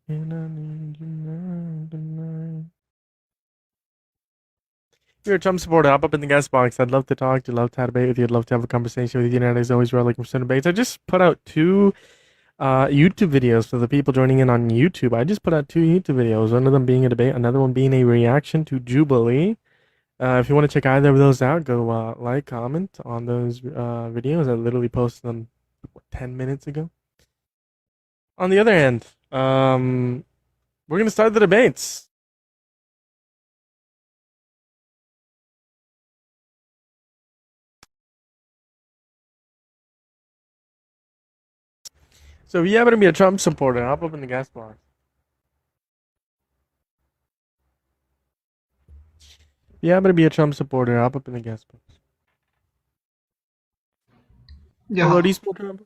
And I need you now tonight. If you're a Trump supporter, hop up in the guest box. I'd love to talk to you, love to have a debate with you, I'd love to have a conversation with you. And as always, we're like some debates. I just put out two YouTube videos for the people joining in on YouTube. I just put out two YouTube videos, one of them being a debate, another one being a reaction to Jubilee. If you want to check either of those out, go like, comment on those videos. I literally posted them 10 minutes ago. On the other hand, we're gonna start the debates. So if you happen to be a Trump supporter, hop up in the guest box. If you happen to be a Trump supporter, hop up in the guest box. Hello, Yeah. do you support Trump?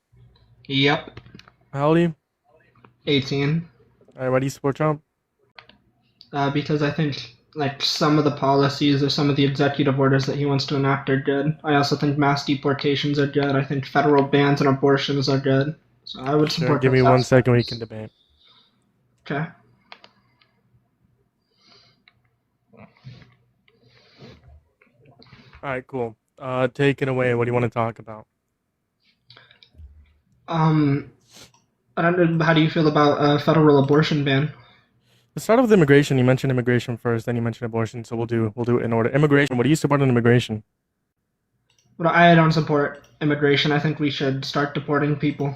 Yep. How old are you? 18. Alright, why do you support Trump? Because I think like some of the policies or some of the executive orders that he wants to enact are good. I also think mass deportations are good. I think federal bans on abortions are good. So I would Sure, support give me those 1 second we can aspects. debate. Okay. Alright, cool. Take it away. What do you want to talk about? Um, I don't know. How do you feel about a federal abortion ban? Let's start with immigration. You mentioned immigration first, then you mentioned abortion, so we'll do it in order. Immigration. What do you support on immigration? But I don't support immigration. I think we should start deporting people,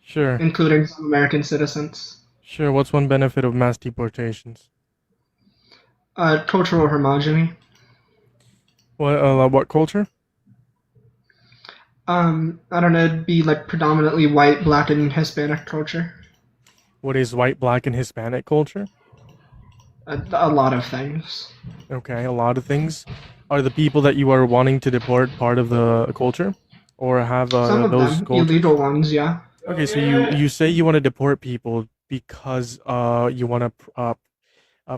Sure. including some American citizens. Sure. What's one benefit of mass deportations? Cultural homogeny. What culture? I don't know. It'd be like predominantly white, black, and Hispanic culture. What is white, black, and Hispanic culture? A lot of things. Okay, a lot of things. Are the people that you are wanting to deport part of the culture, or have Some of those them, cultures? illegal ones, yeah. Okay, so you say you want to deport people because you want to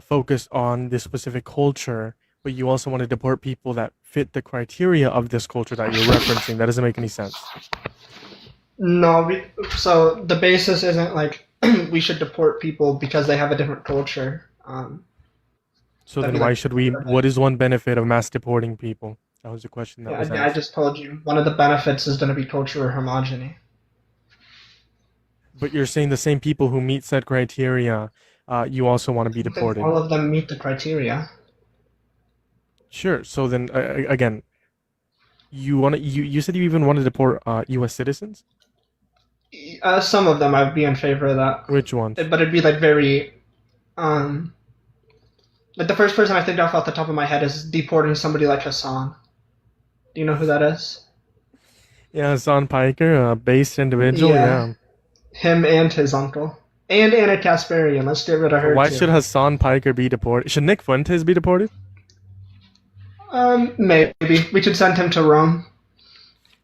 focus on this specific culture, but you also want to deport people that fit the criteria of this culture that you're referencing. That doesn't make any sense. No, so the basis isn't like we should deport people because they have a different culture. So That'd then be why like, should we? What is one benefit of mass deporting people? That was the question that yeah, was I asked. just told you one of the benefits is going to be cultural homogeny. But you're saying the same people who meet said criteria, you also want to be I don't think deported. all of them meet the criteria. Sure. So then again, you said you even want to deport U.S. citizens. Some of them I'd be in favor of that, Which ones? but it'd be like very um. Like the first person I think of off the top of my head is deporting somebody like Hassan. Do you know who that is? Yeah, Hassan Piker, a based individual. Yeah, Yeah. him and his uncle. And Anna Kasparian. Let's get rid of So her why too. should Hassan Piker be deported? Should Nick Fuentes be deported? Maybe. We could send him to Rome.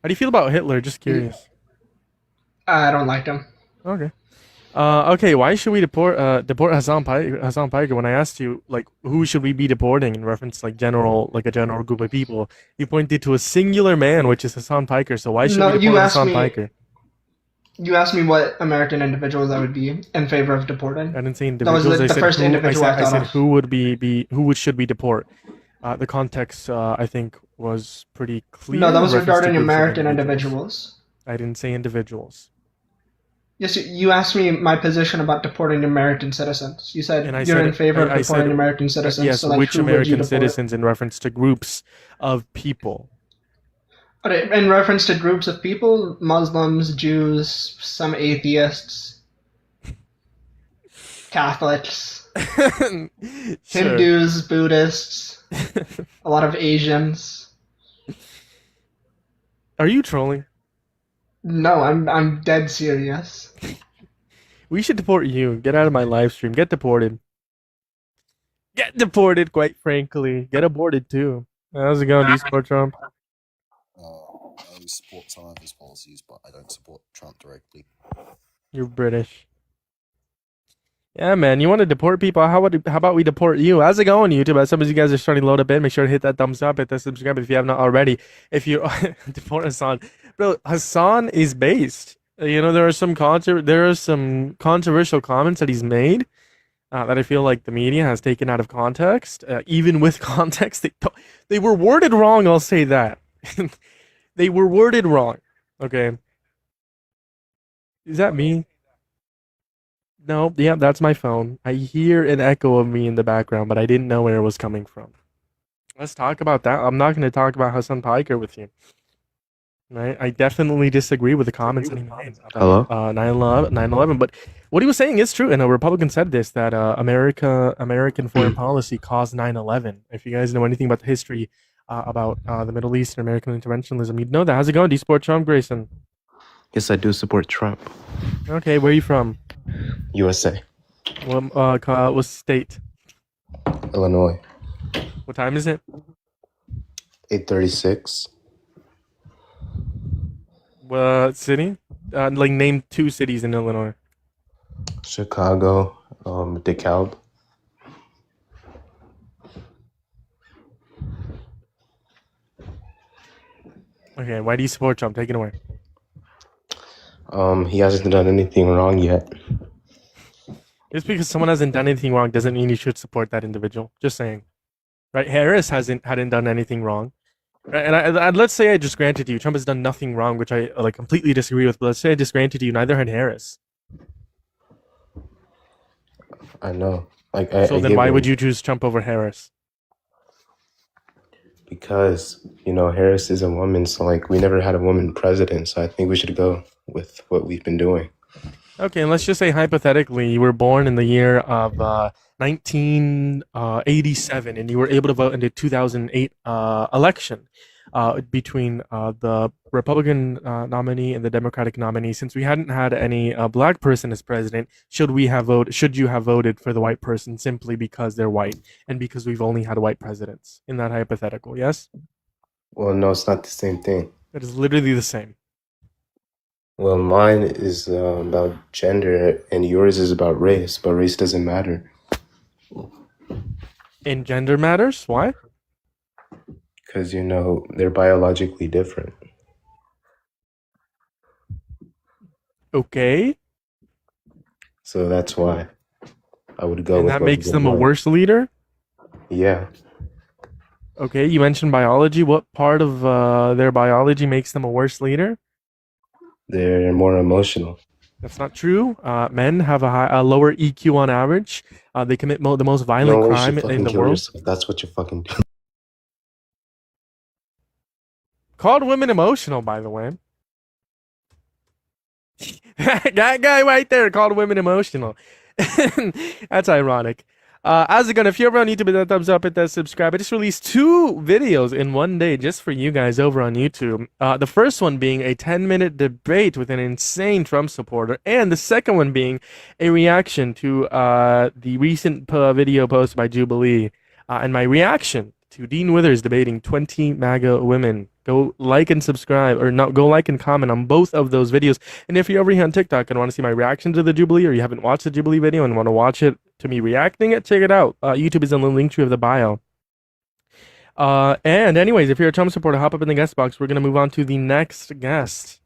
How do you feel about Hitler? Just curious. I don't like him. Okay. Okay. Why should we deport Hassan Piker? When I asked you like who should we be deporting in reference like a general group of people, you pointed to a singular man, which is Hassan Piker. So why should we No, deport Hassan Piker? you asked me what American individuals I would be in favor of I deporting. didn't say That was individuals. I the said first who. individual I I thought said of. who would should we deport? The context I think was pretty No, clear that in was reference to regarding groups of American individuals. individuals. I didn't say individuals. Yes, you asked me my position about deporting American citizens. You And said I you're in said favor of I said deporting American citizens, yes. so like Which who would you American deport? citizens in reference to groups of people? Okay, in reference to groups of people, Muslims, Jews, some atheists, Catholics, Sure. Hindus, Buddhists, a lot of Asians. Are you trolling? No, I'm dead serious. We should deport you. Get out of my live stream. Get deported. Get deported. Quite frankly, get aborted too. How's it going? Do you support Trump? I support some of his policies, but I don't support Trump directly. You're British. Yeah, man. You want to deport people? How about we deport you? How's it going, YouTube? As some of you guys are starting to load up in, make sure to hit that thumbs up, hit that subscribe if you have not already. If you deport Hassan, bro, Hassan is based. There are some controversial comments that he's made. that I feel like the media has taken out of context. Even with context, they were worded wrong. I'll say that. They were worded wrong. Okay, is that me? No, yeah, that's my phone. I hear an echo of me in the background, but I didn't know where it was coming from. Let's talk about that. I'm not going to talk about Hassan Piker with you. Right? I definitely disagree with the comments that he made about Hello? 9/11. But what he was saying is true, and a Republican said this that American foreign policy caused 9/11. If you guys know anything about the history about the Middle East and American interventionism, you'd know that. How's it going? Do you support Trump, Grayson? Yes, I do support Trump. Okay, where are you from? USA. What state? Illinois. What time is it? 8:36. What city? Like name 2 cities in Illinois. Chicago. DeKalb. Okay, why do you support Trump? Take it away. He hasn't done anything wrong yet. Just because someone hasn't done anything wrong doesn't mean you should support that individual. Just saying. Right? Harris hadn't done anything wrong. Right? And let's say I just granted you Trump has done nothing wrong, which I like completely disagree with. But let's say I just granted you neither had Harris. I know. So then why would you choose Trump over Harris? Because, Harris is a woman, so we never had a woman president, so I think we should go with what we've been doing. Okay, and let's just say hypothetically you were born in the year of 1987 and you were able to vote in the 2008 election between the Republican nominee and the Democratic nominee. Since we hadn't had any black person as president, should you have voted for the white person simply because they're white and because we've only had white presidents in that hypothetical? Yes? Well, no, it's not the same thing. It is literally the same. Well, mine is about gender and yours is about race, but race doesn't matter. And gender matters? Why? Because, they're biologically different. Okay. So that's why I would go And with that what makes we them a want. worse leader? Yeah. Okay, you mentioned biology. What part of their biology makes them a worse leader? They're more emotional. That's not true. Men have a lower EQ on average. They commit the most violent No, you crime should fucking in the kill world. yourself. That's what you fucking do. Called women emotional, by the way. That guy right there called women emotional. That's ironic. How's it going? If you're ever on YouTube, hit that thumbs up, hit that subscribe. I just released 2 videos in one day just for you guys over on YouTube. The first one being a 10-minute debate with an insane Trump supporter, and the second one being a reaction to the recent video posted by Jubilee, and my reaction to Dean Withers debating 20 MAGA women. Go like and subscribe, or not, go like and comment on both of those videos. And if you're over here on TikTok and want to see my reaction to the Jubilee, or you haven't watched the Jubilee video and want to watch it to me reacting it, check it out. YouTube is in the link tree of the bio. And anyways, if you're a Trump supporter, hop up in the guest box. We're going to move on to the next guest.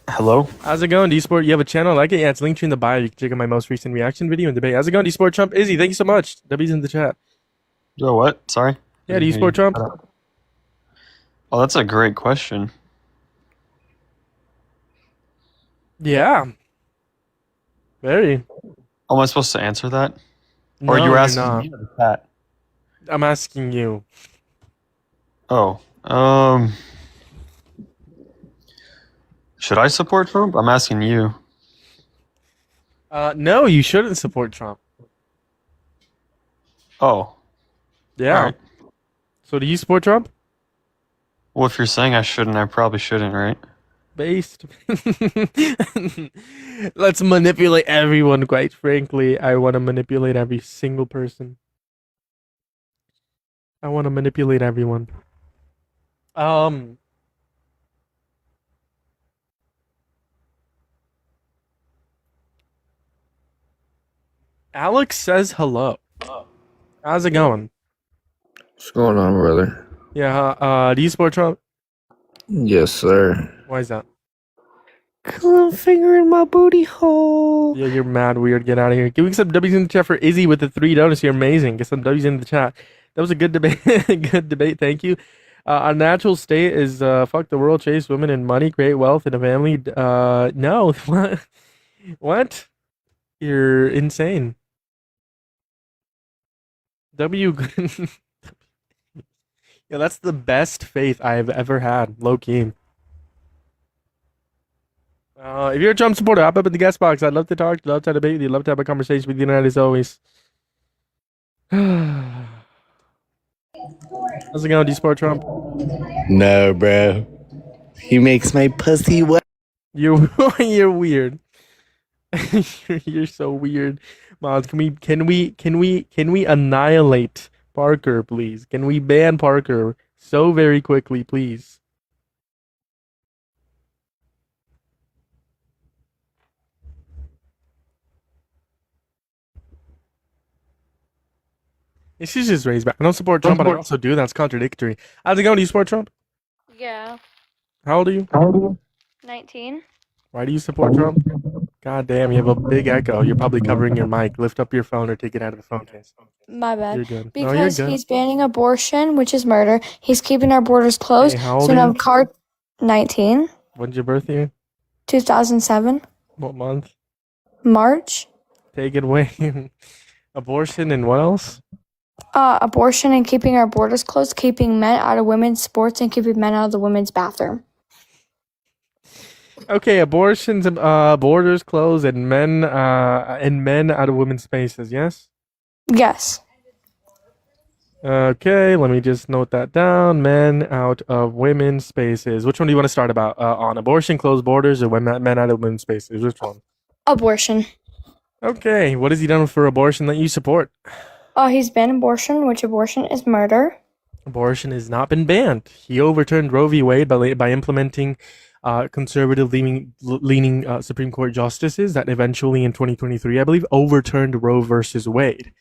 Hello? How's it going? Do you support? You have a channel? Like it? Yeah, it's linked in the bio. You can check out my most recent reaction video and debate. How's it going? Do you support Trump? Izzy, thank you so much. W's in the chat. Oh, what? Sorry? Yeah, do you support Trump? Oh, that's a great question. Yeah. Very. Oh, am I supposed to answer that? No, Or you were you're asking not. me or the chat? I'm asking you. Oh, should I support Trump? I'm asking you. No, you shouldn't support Trump. Oh, Yeah. all right. So do you support Trump? Well, if you're saying I shouldn't, I probably shouldn't, right? Based. Let's manipulate everyone, quite frankly. I want to manipulate every single person. I want to manipulate everyone. Alex says hello. How's it going? What's going on, brother? Yeah, do you support Trump? Yes, sir. Why is that? Cool finger in my booty hole. Yeah, you're mad weird. Get out of here. Giving some W's in the chat for Izzy with the 3 donuts. You're amazing. Get some W's in the chat. That was a good debate. Good debate. Thank you. Our natural state is fuck the world, chase women and money, create wealth in a family. No. What? What? You're insane. W. Yeah, that's the best faith I've ever had. Low key. If you're a Trump supporter, hop up in the guest box. I'd love to talk. Love to debate with you. Love to have a conversation with you. As always. How's it going? Do you support Trump? No, bro. He makes my pussy wet. You're you're weird. You're so weird, Miles. Can we annihilate Parker, please? Can we ban Parker so very quickly, please? She's just raised back. I don't support Trump, but I also do. That's contradictory. How's it going? Do you support Trump? Yeah. How old are you? 19. Why do you support Trump? God damn, you have a big echo. You're probably covering your mic. Lift up your phone or take it out of the phone case. My bad. You're good. No, you're Because good. he's banning abortion, which is murder. He's keeping our borders closed. Hey, how old So are now you? 19, When's your birth year? 2007, What month? March. Take it away. Abortion and what else? Abortion and keeping our borders closed, keeping men out of women's sports, and keeping men out of the women's bathroom. Okay, abortions, borders closed, and men out of women's spaces. Yes. Yes. Okay, let me just note that down. Men out of women's spaces. Which one do you want to start about? On abortion, closed borders, or men out of women's spaces? Which one? Abortion. Okay, what has he done for abortion that you support? He's banned abortion, which abortion is murder. Abortion has not been banned. He overturned Roe v. Wade by implementing conservative leaning Supreme Court justices that eventually in 2023, I believe, overturned Roe versus Wade.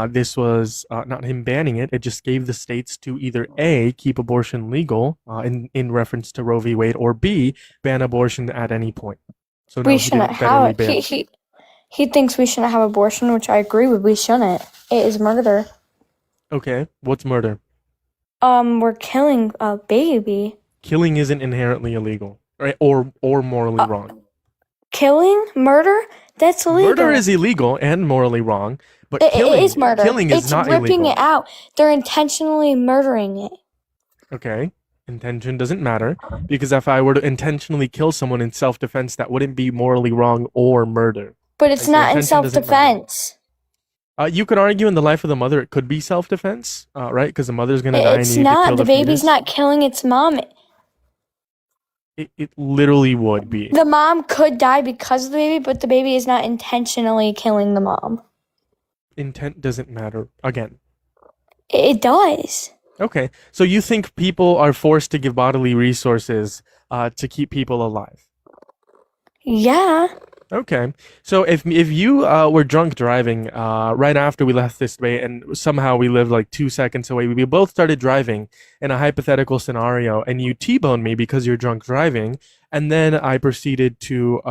This was not him banning it. It just gave the states to either A, keep abortion legal in reference to Roe v. Wade, or B, ban abortion at any point. So no, We he shouldn't didn't federally have ban. He thinks we shouldn't have abortion, which I agree with. We shouldn't. It is murder. Okay, what's murder? We're killing a baby. Killing isn't inherently illegal, right? Or morally wrong. Killing? Murder? That's illegal. Murder is illegal and morally wrong, but It killing is murder. Killing is it's not ripping illegal. it out. They're intentionally murdering it. Okay, intention doesn't matter because if I were to intentionally kill someone in self-defense, that wouldn't be morally wrong or murder. But it's Like, not in intention doesn't self-defense. You could argue in the life of the mother, it could be self-defense, right? Because the mother's gonna die and It's you need to not. kill The the baby's fetus. not killing its mom. It literally would be. The mom could die because of the baby, but the baby is not intentionally killing the mom. Intent doesn't matter. Again. It does. Okay, so you think people are forced to give bodily resources to keep people alive? Yeah. Okay, so if you were drunk driving right after we left this debate, and somehow we lived like 2 seconds away, we both started driving in a hypothetical scenario, and you T-boned me because you're drunk driving, and then I proceeded to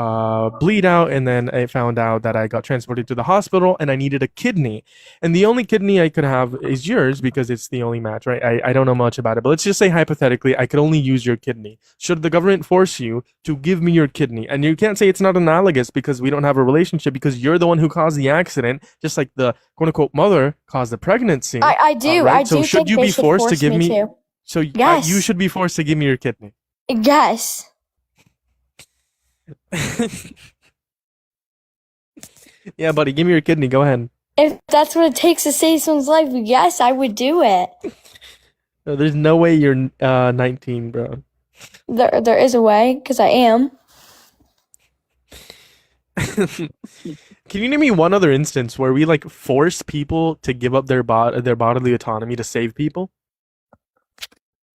bleed out, and then I found out that I got transported to the hospital, and I needed a kidney, and the only kidney I could have is yours because it's the only match, right? I don't know much about it, but let's just say hypothetically, I could only use your kidney. Should the government force you to give me your kidney? And you can't say it's not analogous because we don't have a relationship because you're the one who caused the accident, just like the quote-unquote mother caused the pregnancy. I do. Right? I So do should think you they be should forced to force give me? to. So Yes. you should be forced to give me your kidney. Yes. Yeah, buddy, give me your kidney. Go ahead. If that's what it takes to save someone's life, yes, I would do it. No, there's no way you're 19, bro. There is a way, because I am. Can you name me one other instance where we like force people to give up their bodily autonomy to save people?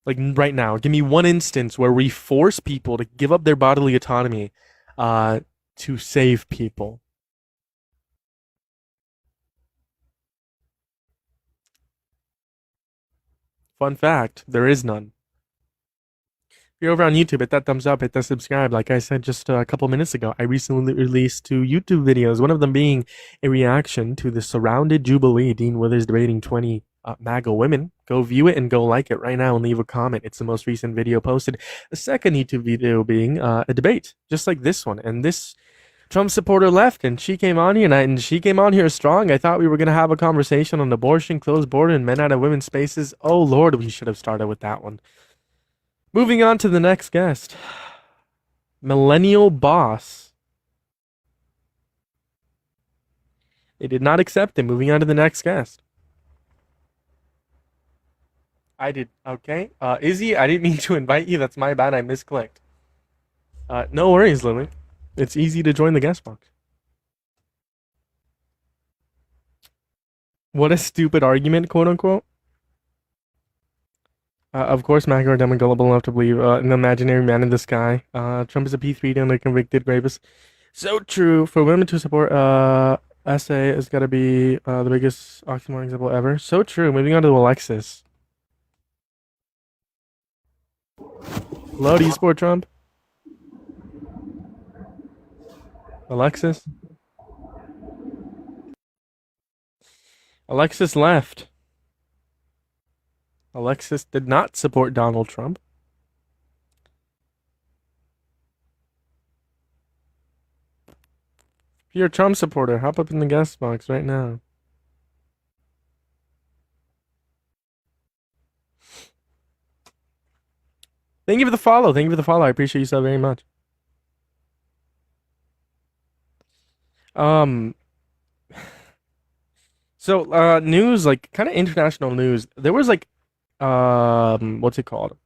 Like right now, give me one instance where we force people to give up their bodily autonomy to save people. Fun fact, there is none. If you're over on YouTube, hit that thumbs up, hit that subscribe. Like I said just a couple minutes ago, I recently released 2 YouTube videos, one of them being a reaction to the Surrounded Jubilee, Dean Withers debating 20 MAGA women. Go view it and go like it right now and leave a comment. It's the most recent video posted. The second YouTube video being a debate, just like this one. And this Trump supporter left, and she came on here, and she came on here strong. I thought we were going to have a conversation on abortion, closed border, and men out of women's spaces. Oh, Lord, we should have started with that one. Moving on to the next guest. Millennial Boss. They did not accept him. Moving on to the next guest. I did. Okay. Izzy, I didn't mean to invite you. That's my bad. I misclicked. No worries, Lily. It's easy to join the guest box. What a stupid argument, quote unquote. Of course, MAGA are dumb and gullible enough to believe an imaginary man in the sky. Trump is a P3 and a convicted rapist. So true. For women to support essay has got to be the biggest oxymoron example ever. So true. Moving on to Alexis. Hello, do you support Trump? Alexis? Alexis left. Alexis did not support Donald Trump. If you're a Trump supporter, hop up in the guest box right now. Thank you for the follow. Thank you for the follow. I appreciate you so very much. So news, like kind of international news. There was like what's it called?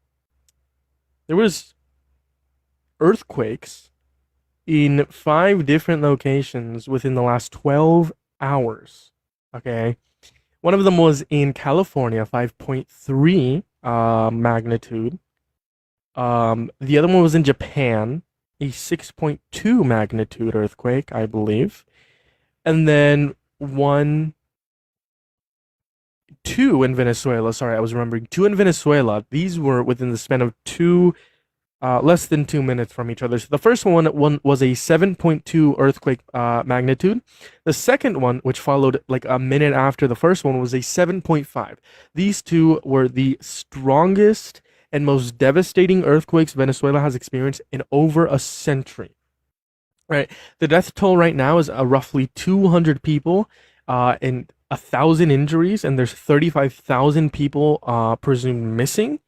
There was earthquakes in 5 different locations within the last 12 hours. Okay. One of them was in California, 5.3 magnitude. The other one was in Japan, a 6.2 magnitude earthquake, I believe. And then 2 in Venezuela. Sorry, I was remembering 2 in Venezuela. These were within the span of less than 2 minutes from each other. So the first one was a 7.2 earthquake magnitude. The second one, which followed like a minute after the first one, was a 7.5. These 2 were the strongest and most devastating earthquakes Venezuela has experienced in over a century. Right, the death toll right now is roughly 200 people, and 1,000 injuries, and there's 35,000 people presumed missing.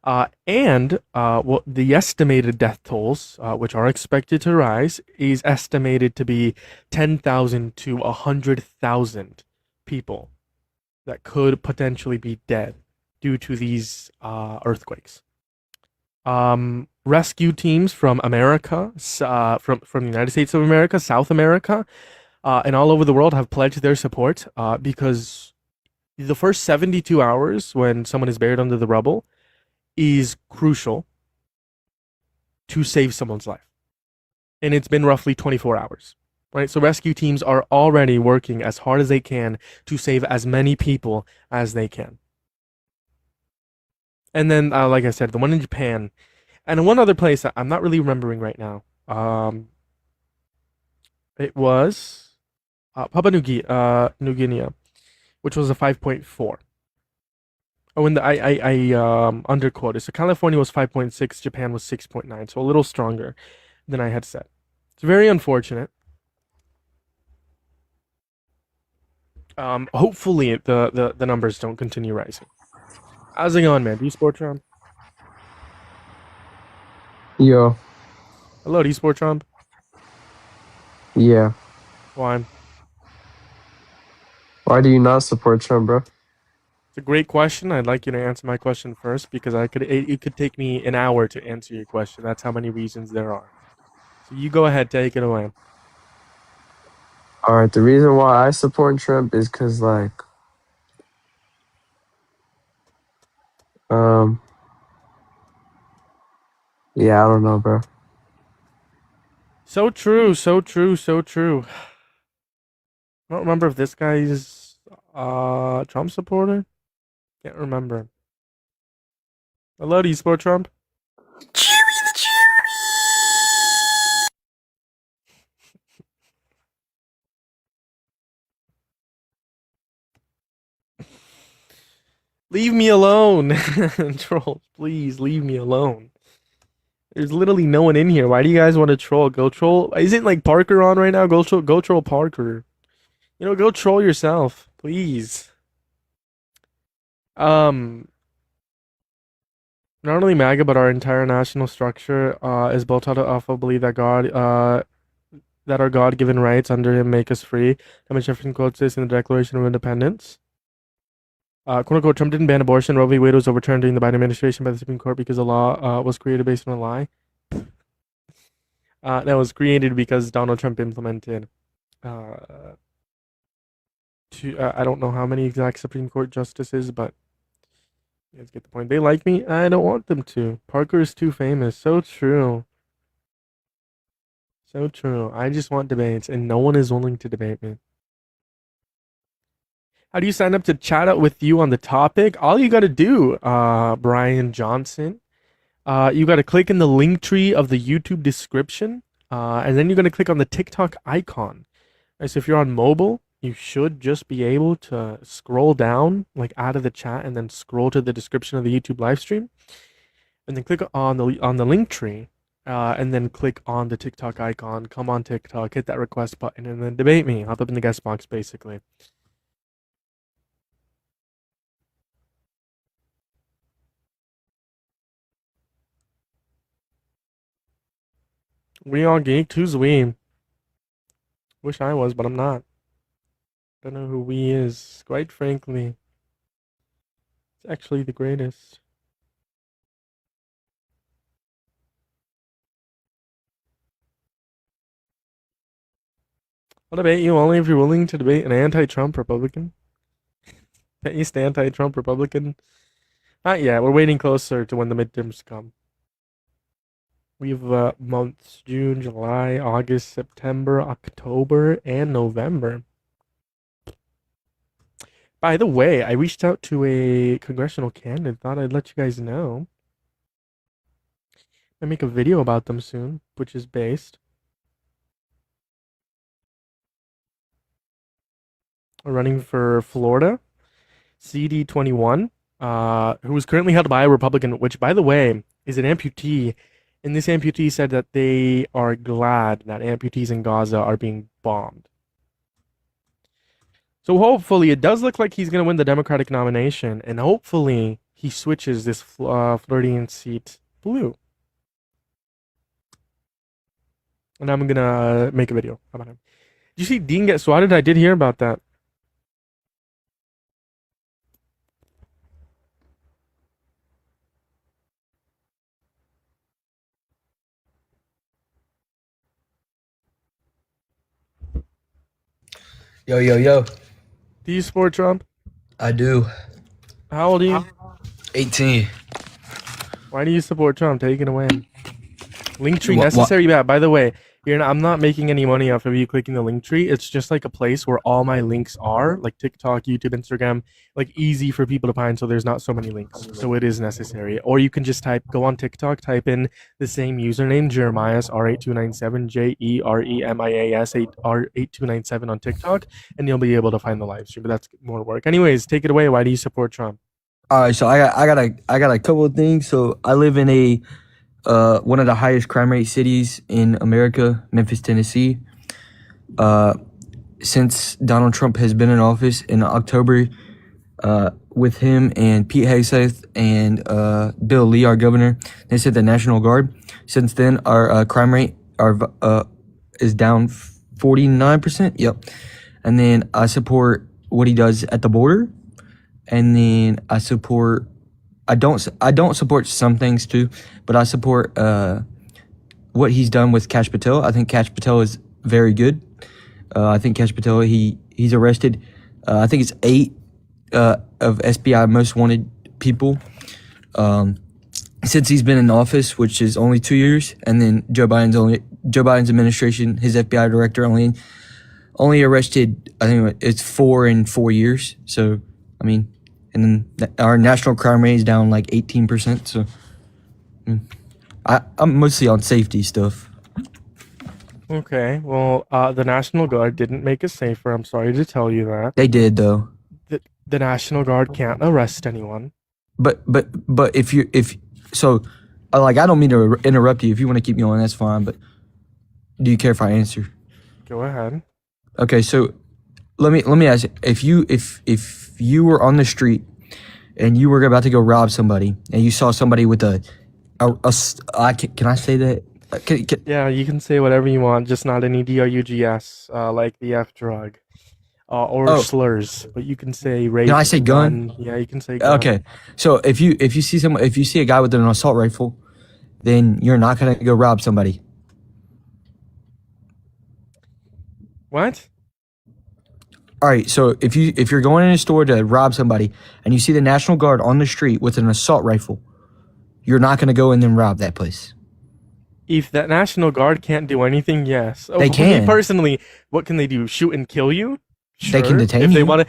And the estimated death tolls, which are expected to rise, is estimated to be 10,000 to 100,000 people that could potentially be dead due to these earthquakes. Rescue teams from America, from the United States of America, South America, and all over the world have pledged their support because the first 72 hours when someone is buried under the rubble is crucial to save someone's life. And it's been roughly 24 hours, right? So rescue teams are already working as hard as they can to save as many people as they can. And then, like I said, the one in Japan, and one other place that I'm not really remembering right now. It was Papua New Guinea, which was a 5.4. Oh, and I underquoted. So California was 5.6, Japan was 6.9, so a little stronger than I had said. It's very unfortunate. Hopefully the numbers don't continue rising. How's it going, man? Do you support Trump? Yo, Hello, do you support Trump? yeah. Why? Why do you not support Trump, bro? It's a great question. I'd like you to answer my question first because it could take me an hour to answer your question. That's how many reasons there are. So you go ahead, take it away. All right, the reason why I support Trump is because, like, yeah, I don't know, bro. So true, so true, so true. I don't remember if this guy's Trump supporter. Can't remember. Hello, do you support Trump? Leave me alone. Trolls, please leave me alone. There's literally no one in here. Why do you guys want to troll? Go troll. Isn't like Parker on right now? Go troll Parker. Go troll yourself, please. Not only MAGA, but our entire national structure is built out of a belief that that our God-given rights under Him make us free. Thomas Jefferson quotes this in the Declaration of Independence. "Quote unquote, Trump didn't ban abortion. Roe v. Wade was overturned during the Biden administration by the Supreme Court because the law was created based on a lie. That was created because Donald Trump implemented I don't know how many exact Supreme Court justices, but you guys get the point. They like me. I don't want them to. Parker is too famous. So true. So true. I just want debates, and no one is willing to debate me. How do you sign up to chat out with you on the topic? All you got to do, Brian Johnson, you got to click in the link tree of the YouTube description, and then you're going to click on the TikTok icon. Right, so if you're on mobile, you should just be able to scroll down, like out of the chat, and then scroll to the description of the YouTube live stream, and then click on the link tree, and then click on the TikTok icon. Come on TikTok, hit that request button, and then debate me. Hop up in the guest box, basically. We all geeked. Who's we? Wish I was, but I'm not. Don't know who we is. Quite frankly, it's actually the greatest. I'll debate you only if you're willing to debate an anti-Trump Republican. At least anti-Trump Republican. Not yet. We're waiting closer to when the midterms come. We have months: June, July, August, September, October, and November. By the way, I reached out to a congressional candidate. Thought I'd let you guys know. I make a video about them soon, which is based. We're running for Florida, CD21, who is currently held by a Republican, which, by the way, is an amputee. And this amputee said that they are glad that amputees in Gaza are being bombed. So hopefully it does look like he's going to win the Democratic nomination, and hopefully he switches this Floridian seat blue. And I'm going to make a video about him. Did you see Dean get swatted? I did hear about that. Yo, yo, yo. Do you support Trump? I do. How old are you? 18. Why do you support Trump? Take it away. Linktree necessary. Yeah, by the way, I'm not making any money off of you clicking the link tree. It's just like a place where all my links are, like TikTok, YouTube, Instagram, like easy for people to find. So there's not so many links. So it is necessary. Or you can just go on TikTok, type in the same username, Jeremias R8297, JEREMIAS R8297 on TikTok, and you'll be able to find the live stream. But that's more work. Anyways, take it away. Why do you support Trump? All right, so I got a couple of things. So I live in a one of the highest crime rate cities in America, Memphis, Tennessee. Since Donald Trump has been in office in October, with him and Pete Hegseth and Bill Lee, our governor, they said the National Guard. Since then, our crime rate is down 49%. Yep. And then I support what he does at the border. And then I don't support some things too, but I support what he's done with Kash Patel. I think Kash Patel is very good. I think Kash Patel, he's arrested. I think it's 8 of SBI most wanted people since he's been in office, which is only 2 years. And then Joe Biden's administration, his FBI director only arrested, I think it's 4 in 4 years. So, I mean, and then our national crime rate is down like 18%. So I'm mostly on safety stuff. Okay, well, the National Guard didn't make us safer. I'm sorry to tell you that. They did, though. The National Guard can't arrest anyone. But if so, like, I don't mean to interrupt you. If you want to keep going, that's fine. But do you care if I answer? Go ahead. Okay, so let me ask you, if you were on the street and you were about to go rob somebody and you saw somebody with can I say that? Yeah, you can say whatever you want, just not any drugs, like the F drug, or slurs. But you can say rape. Can I say gun? Yeah, you can say gun. Okay, so if you see a guy with an assault rifle, then you're not gonna go rob somebody. What? All right, so if you're going in a store to rob somebody and you see the National Guard on the street with an assault rifle, you're not gonna go in and rob that place. If that National Guard can't do anything, yes. They can. Me personally, what can they do? Shoot and kill you? They can detain if you. they want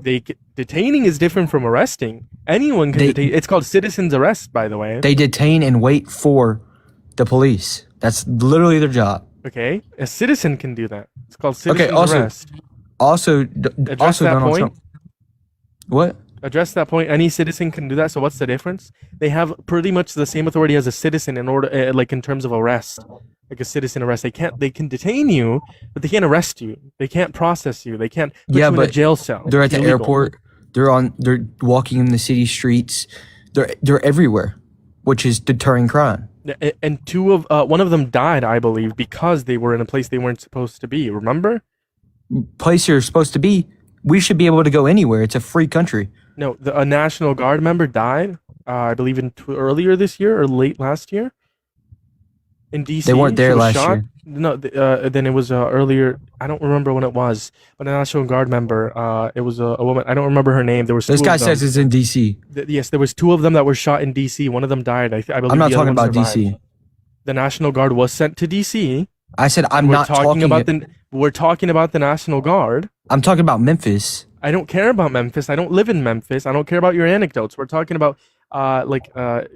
to. Detaining is different from arresting. Anyone can detain. It's called citizen's arrest, by the way. They detain and wait for the police. That's literally their job. Okay, a citizen can do that. It's called citizen's arrest. Also, Address that Donald point. Trump. What? Address that point. Any citizen can do that. So what's the difference? They have pretty much the same authority as a citizen in order, like in terms of arrest, like a citizen arrest. They can detain you, but they can't arrest you. They can't process you. They can't put you in a jail cell. They're at It's the illegal. airport. They're walking in the city streets. They're everywhere, which is deterring crime. And one of them died, I believe, because they were in a place they weren't supposed to be. Remember? Place you're supposed to be. We should be able to go anywhere. It's a free country. No, a National Guard member died, I believe, earlier this year or late last year. In DC, They weren't there she was last shot. year. No, then it was earlier. I don't remember when it was, but a National Guard member. It was a woman. I don't remember her name. There was This two guy of them. says it's in DC. Yes, there was two of them that were shot in DC. One of them died. I believe. I'm not the other talking one about survived. DC. The National Guard was sent to DC. I said I'm not talking about We're talking about the National Guard. I'm talking about Memphis. I don't care about Memphis. I don't live in Memphis. I don't care about your anecdotes. We're talking about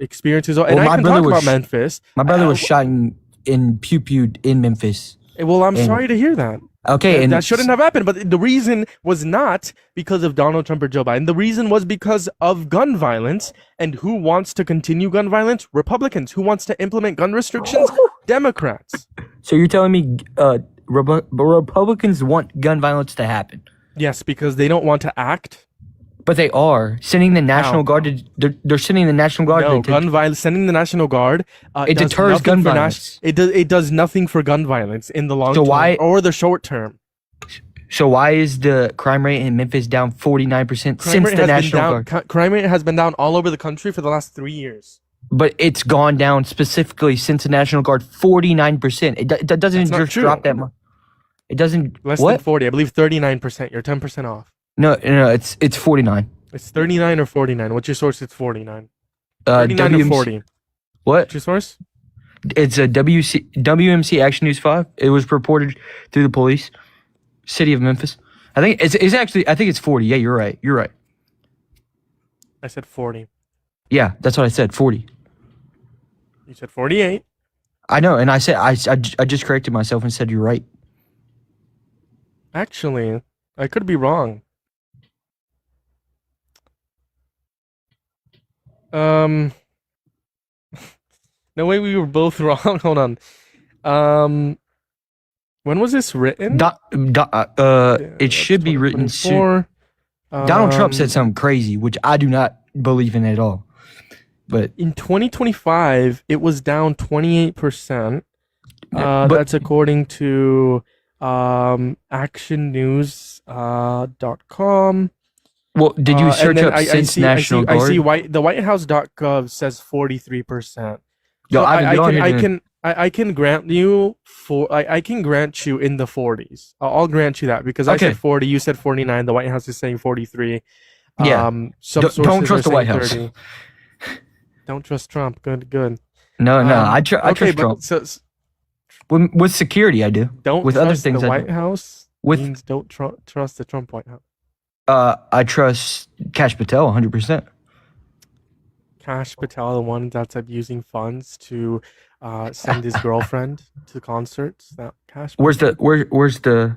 experiences. And I can talk about Memphis. My brother was shot in pew-pewed in Memphis. Well, I'm sorry to hear that. Okay, and that shouldn't have happened. But the reason was not because of Donald Trump or Joe Biden. The reason was because of gun violence. And who wants to continue gun violence? Republicans. Who wants to implement gun restrictions? Democrats. So you're telling me Republicans want gun violence to happen? Yes, because they don't want to act. But they are sending the National Guard. They're sending the National Guard. No, gun violence. Sending the National Guard. It deters gun violence. It does nothing for gun violence in the long term or the short term. So why is the crime rate in Memphis down 49% since the National Guard? Crime rate has been down all over the country for the last 3 years. But it's gone down specifically since the National Guard 49%. It doesn't just drop that much. It doesn't. Less than 40. I believe 39%. You're 10% off. No, it's 49. It's 39 or 49. What's your source? It's 49. 39 or 40. What? What's your source? It's a WMC Action News 5. It was reported through the police, city of Memphis. I think it's actually. I think it's 40. Yeah, you're right. You're right. I said 40. Yeah, that's what I said. 40. You said 48. I know, and I said I just corrected myself and said you're right. Actually, I could be wrong. No way, we were both wrong. Hold on. When was this written? It should be written soon. Donald Trump said something crazy, which I do not believe in at all. But in 2025, it was down 28%. That's according to actionnews.com. Well, did you search up since National Guard? I see the whitehouse.gov says 43%. Yo, So I can grant you in the 40s. I'll grant you that because I said 40, you said 49. The White House is saying 43. Yeah. Don't trust the White House. 30. Don't trust Trump. Good. No, I trust Trump. With security, I do. Don't with trust other things the I White do. House. Means don't trust the Trump White House. I trust Kash Patel 100%. Kash Patel, the one that's abusing funds to send his girlfriend to concerts. That Kash. Where's the?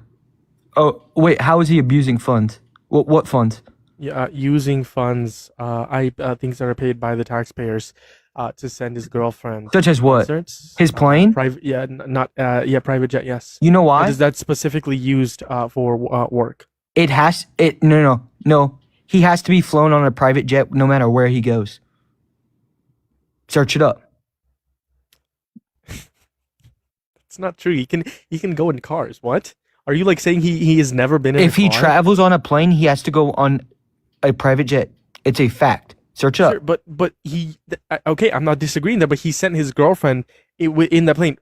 Oh wait, how is he abusing funds? What funds? using funds, things that are paid by the taxpayers, to send his girlfriend Such as to what? concerts. His plane? Private, yeah, not private jet. Yes. You know why? That's specifically used for work. No. He has to be flown on a private jet no matter where he goes. Search it up. It's not true. He can go in cars. What? Are you like saying he has never been in If a he car? travels on a plane, he has to go on a private jet. It's a fact. Search it up. Sure, but he okay. I'm not disagreeing that, but he sent his girlfriend in the plane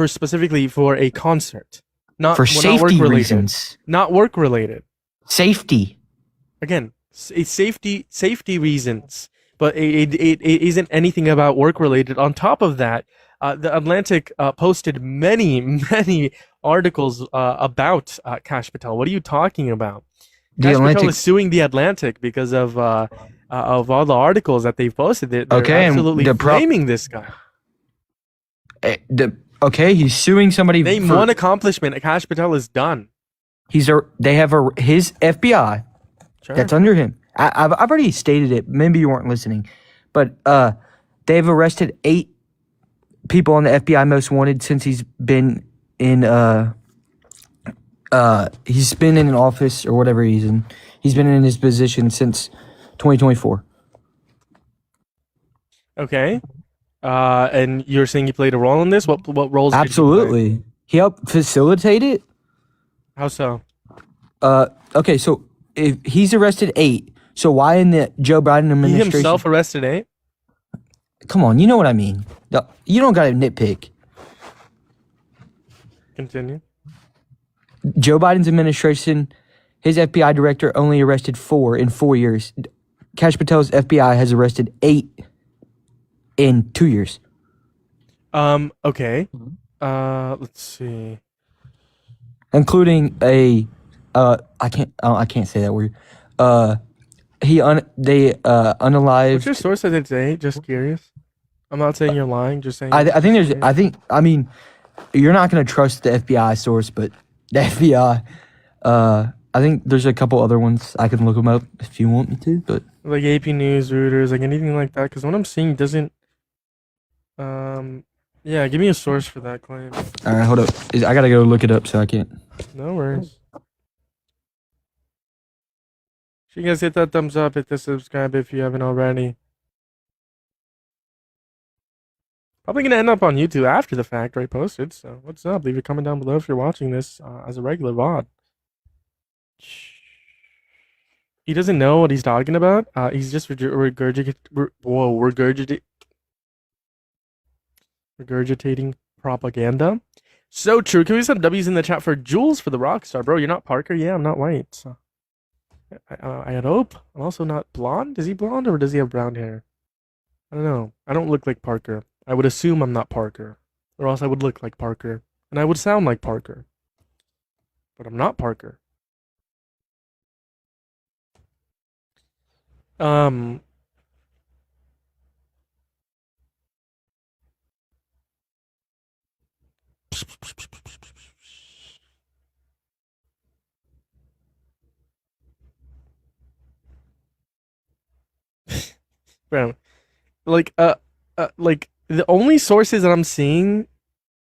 specifically for a concert, not For not safety work-related. reasons. Not work related. Safety. Again, it's safety reasons, but it isn't anything about work related. On top of that, the Atlantic posted many articles about Kash Patel. What are you talking about? The Kash Patel Atlantic. is suing the Atlantic because of all the articles that they've posted. They're Okay, and absolutely the blaming this guy. Okay, he's suing somebody. Name for, one accomplishment Kash Patel has done. They have his FBI Sure. that's under him. I've already stated it. Maybe you weren't listening, but they've arrested 8 people on the FBI most wanted since he's been in an office or whatever he's in. He's been in his position since 2024. Okay. And you're saying he played a role in this? What roles? Did he play? Absolutely, he helped facilitate it. How so? Okay, so if he's arrested 8, so why in the Joe Biden He administration? himself arrested 8? Come on, you know what I mean. You don't gotta nitpick. Continue. Joe Biden's administration, his FBI director only arrested 4 in 4 years. Kash Patel's FBI has arrested 8 in 2 years. Okay. Let's see. Including I can't say that word. They unalived. What's your source of the day? Just curious. I'm not saying you're lying. Just saying. I mean, you're not gonna trust the FBI source, but the FBI. I think there's a couple other ones. I can look them up if you want me to, but like AP News, Reuters, like anything like that. Because what I'm seeing doesn't. Yeah, give me a source for that claim. all right, hold up. I gotta go look it up, so I can't. No worries. If you guys hit that thumbs up, hit the subscribe if you haven't already. Probably gonna end up on YouTube after the fact, right? Posted. So what's up? Leave a comment down below if you're watching this as a regular VOD. He doesn't know what he's talking about. He's just regurgitating propaganda. So true. Can we send W's in the chat for Jules for the Rockstar, bro? You're not Parker. Yeah, I'm not white. So I had hope. I'm also not blonde. Is he blonde or does he have brown hair? I don't know. I don't look like Parker. I would assume I'm not Parker, or else I would look like Parker, and I would sound like Parker. But I'm not Parker. Bro, like the only sources that I'm seeing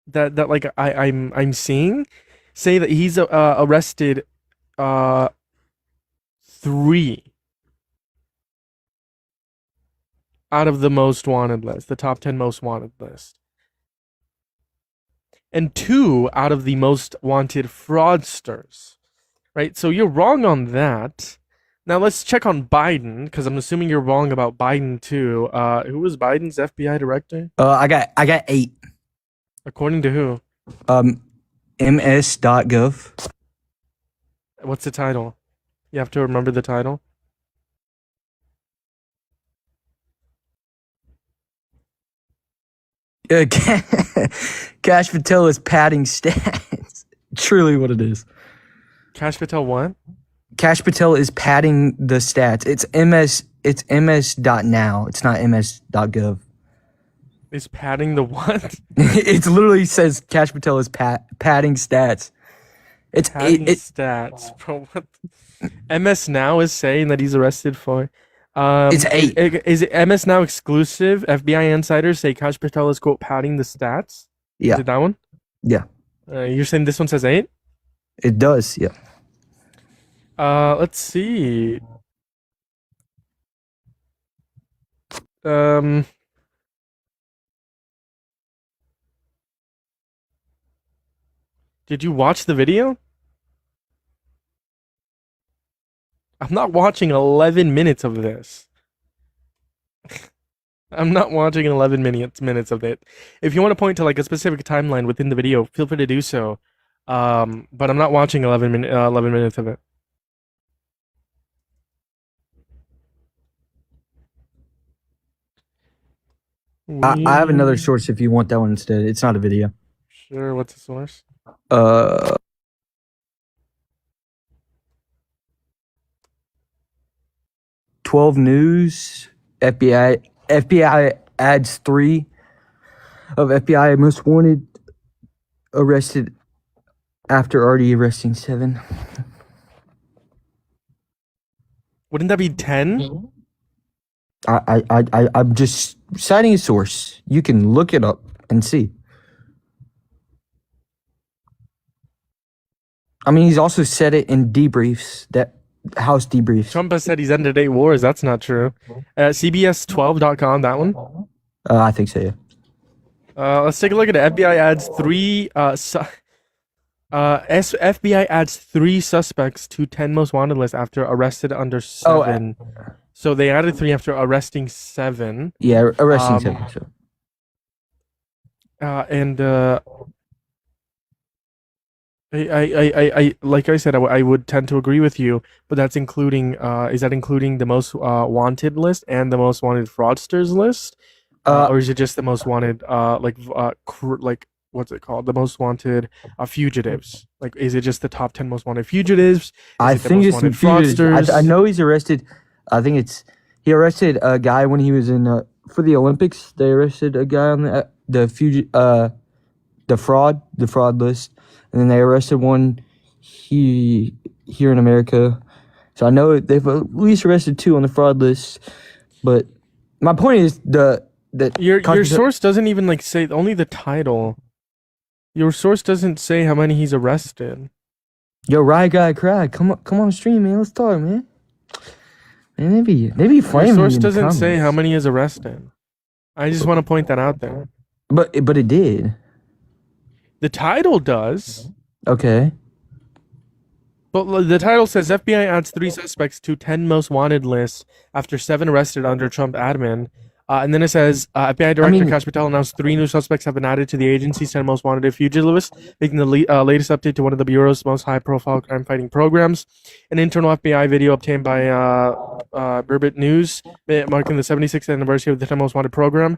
that like I'm seeing say that he's arrested 3 out of the most wanted list, the top 10 most wanted list, and 2 out of the most wanted fraudsters, right? So you're wrong on that. Now let's check on Biden, because I'm assuming you're wrong about Biden too. Who was Biden's FBI director? I got 8. According to who? ms.gov. What's the title? You have to remember the title. Kash Patel is padding stats. Truly what it is. Kash Patel what? Kash Patel is padding the stats. It's ms.now. It's not ms.gov. Is padding the what? It literally says Kash Patel is padding stats. It's Padding it stats, bro. What? MS Now is saying that he's arrested for. it's 8. Is it MS Now exclusive? FBI insiders say Kash Patel is quote padding the stats. Is Yeah. it that one? Yeah. You're saying this one says 8? It does. Yeah. Let's see. Um. Did you watch the video? I'm not watching 11 minutes of this. I'm not watching 11 minutes of it. If you want to point to like a specific timeline within the video, feel free to do so. But I'm not watching 11 minutes of it. I have another source if you want that one instead. It's not a video. Sure, what's the source? 12 News. FBI adds 3 of FBI most wanted arrested after already arresting 7. Wouldn't that be 10? I'm just citing a source. You can look it up and see. I mean, he's also said it in debriefs, that House debriefs. Trump has said he's ended 8 wars. That's not true. CBS12.com, that one? I think so, yeah. Let's take a look at it. FBI adds 3 FBI adds 3 suspects to 10 most wanted list after arrested under 7. So they added 3 after arresting 7. Yeah, arresting 7. So. I like I said, I would tend to agree with you, but that's including is that including the most wanted list and the most wanted fraudsters list, or is it just the most wanted like what's it called, the most wanted fugitives? Like, is it just the top 10 most wanted fugitives? I think it's fraudsters. I know he's arrested. I think he arrested a guy when he was in for the Olympics. They arrested a guy on the fraud list. And then they arrested one here in America. So I know they've at least arrested 2 on the fraud list. But my point is your source doesn't even like say, only the title. Your source doesn't say how many he's arrested. Yo, Riot Guy Craig, come on stream, man. Let's talk, man. Man, they be flaming. Your source doesn't say how many is arrested. I just want to point that out there. But it did. The title does. Okay. But the title says FBI adds 3 suspects to 10 most wanted lists after 7 arrested under Trump admin. And then it says FBI Director Kash Patel announced 3 new suspects have been added to the agency's 10 most wanted fugitive list, making the latest update to one of the Bureau's most high-profile crime-fighting programs. An internal FBI video obtained by Burbit News, marking the 76th anniversary of the 10 most wanted program.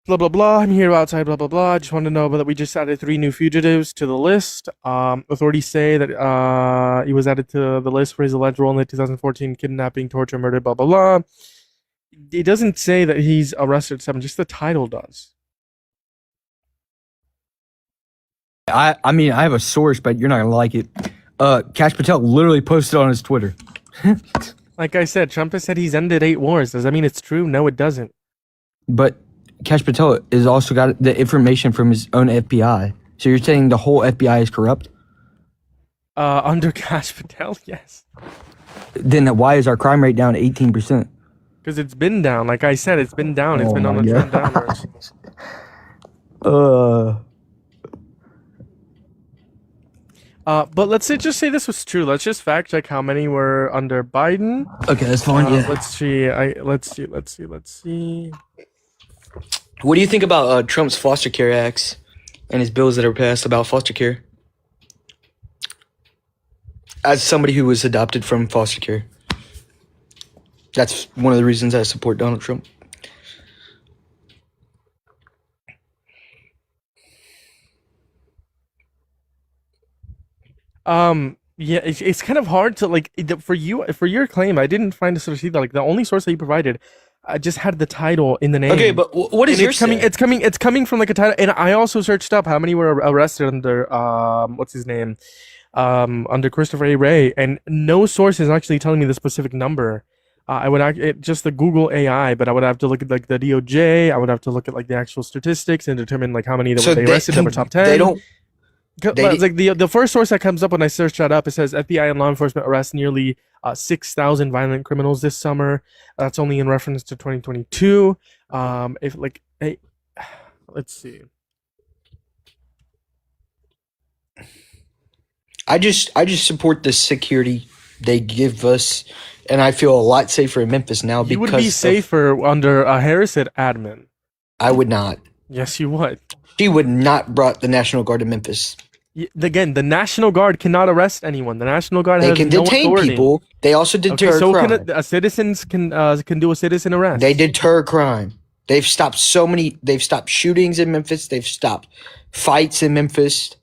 Blah, blah, blah. I'm here outside, blah, blah, blah. I just want to know that we just added 3 new fugitives to the list. Authorities say that he was added to the list for his alleged role in the 2014 kidnapping, torture, murder, blah, blah, blah. It doesn't say that he's arrested 7, just the title does. I mean, I have a source, but you're not going to like it. Kash Patel literally posted on his Twitter. Like I said, Trump has said he's ended 8 wars. Does that mean it's true? No, it doesn't. But Kash Patel has also got the information from his own FBI. So you're saying the whole FBI is corrupt? Under Kash Patel, yes. Then why is our crime rate down 18%? Because it's been down. Like I said, it's been down. It's been on a trend downwards. But let's just say this was true. Let's just fact check how many were under Biden. Okay, that's fine. Yeah. Let's see. What do you think about Trump's foster care acts and his bills that are passed about foster care? As somebody who was adopted from foster care, that's one of the reasons I support Donald Trump. Yeah, it's kind of hard to like for your claim. I didn't find a source either. Like the only source that you provided I just had the title in the name. Okay, but what is And your it's coming from like a title. And I also searched up how many were arrested under what's his name, under Christopher A. Ray, and no source is actually telling me the specific number. I would just the Google AI, but I would have to look at like the DOJ. I would have to look at like the actual statistics and determine like how many that they arrested that were top 10. They don't. Like the first source that comes up when I search that up, it says FBI and law enforcement arrest nearly 6,000 violent criminals this summer. That's only in reference to 2022. If like, hey, let's see. I just support the security they give us, and I feel a lot safer in Memphis now. You would be safer under a Harrison admin. I would not. Yes, you would. She would not brought the National Guard to Memphis. Again, the National Guard cannot arrest anyone. The National Guard They has can no detain authority. people. They also deter Okay, so crime. citizens can do a citizen arrest. They deter crime. They've stopped They've stopped shootings in Memphis. They've stopped fights in Memphis.